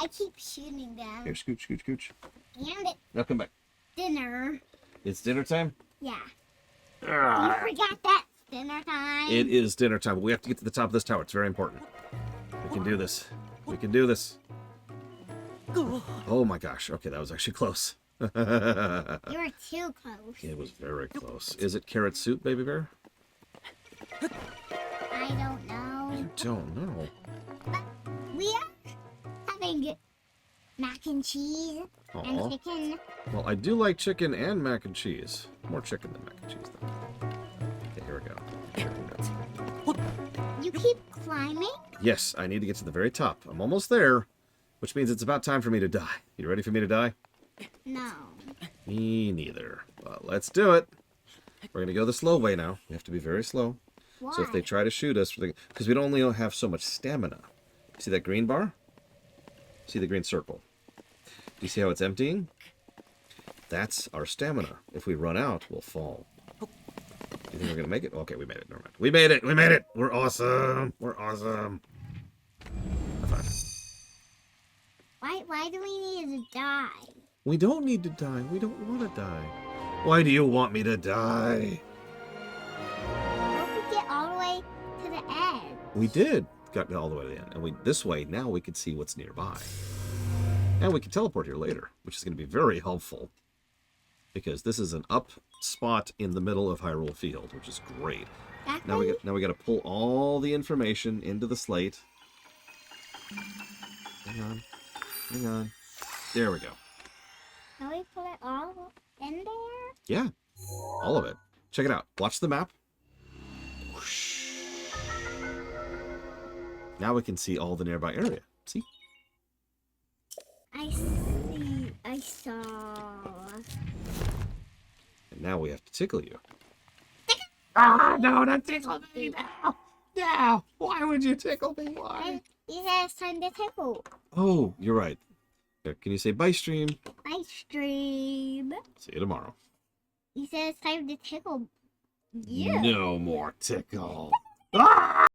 S6: I keep shooting them.
S1: Here, scooch, scooch, scooch.
S6: And it's
S1: Now come back.
S6: dinner.
S1: It's dinner time?
S6: Yeah. You forgot that dinner time.
S1: It is dinner time. We have to get to the top of this tower. It's very important. We can do this. We can do this. Oh my gosh. Okay, that was actually close.
S6: You were too close.
S1: It was very close. Is it carrot soup, baby bear?
S6: I don't know.
S1: You don't know.
S6: But we are having mac and cheese and
S1: Aw.
S6: chicken.
S1: Well, I do like chicken and mac and cheese. More chicken than mac and cheese, though. Okay, here we go. Chicken nuts.
S6: You keep climbing?
S1: Yes, I need to get to the very top. I'm almost there, which means it's about time for me to die. You ready for me to die?
S6: No.
S1: Me neither. Well, let's do it. We're going to go the slow way now. We have to be very slow.
S6: Why?
S1: So if they try to shoot us, because we don't only have so much stamina. See that green bar? See the green circle? Do you see how it's emptying? That's our stamina. If we run out, we'll fall. Do you think we're going to make it? Okay, we made it. Never mind. We made it. We made it. We're awesome. We're awesome. High five.
S6: Why do we need to die?
S1: We don't need to die. We don't want to die. Why do you want me to die?
S6: Don't we get all the way to the edge?
S1: We did. Got all the way to the end. And this way, now we can see what's nearby. And we can teleport here later, which is going to be very helpful. Because this is an up spot in the middle of Hyrule Field, which is great. Now we got to pull all the information into the slate. Hang on. Hang on. There we go.
S6: Can we put it all in there?
S1: Yeah. All of it. Check it out. Watch the map. Whoosh. Now we can see all the nearby area. See?
S6: I see. I saw.
S1: And now we have to tickle you.
S5: Ah, no, don't tickle me now. No, why would you tickle me? Why?
S6: You said it's time to tickle.
S1: Oh, you're right. Here, can you say bye, stream?
S6: Bye, stream.
S1: See you tomorrow.
S6: You said it's time to tickle. Yeah.
S1: No more tickle. Ah!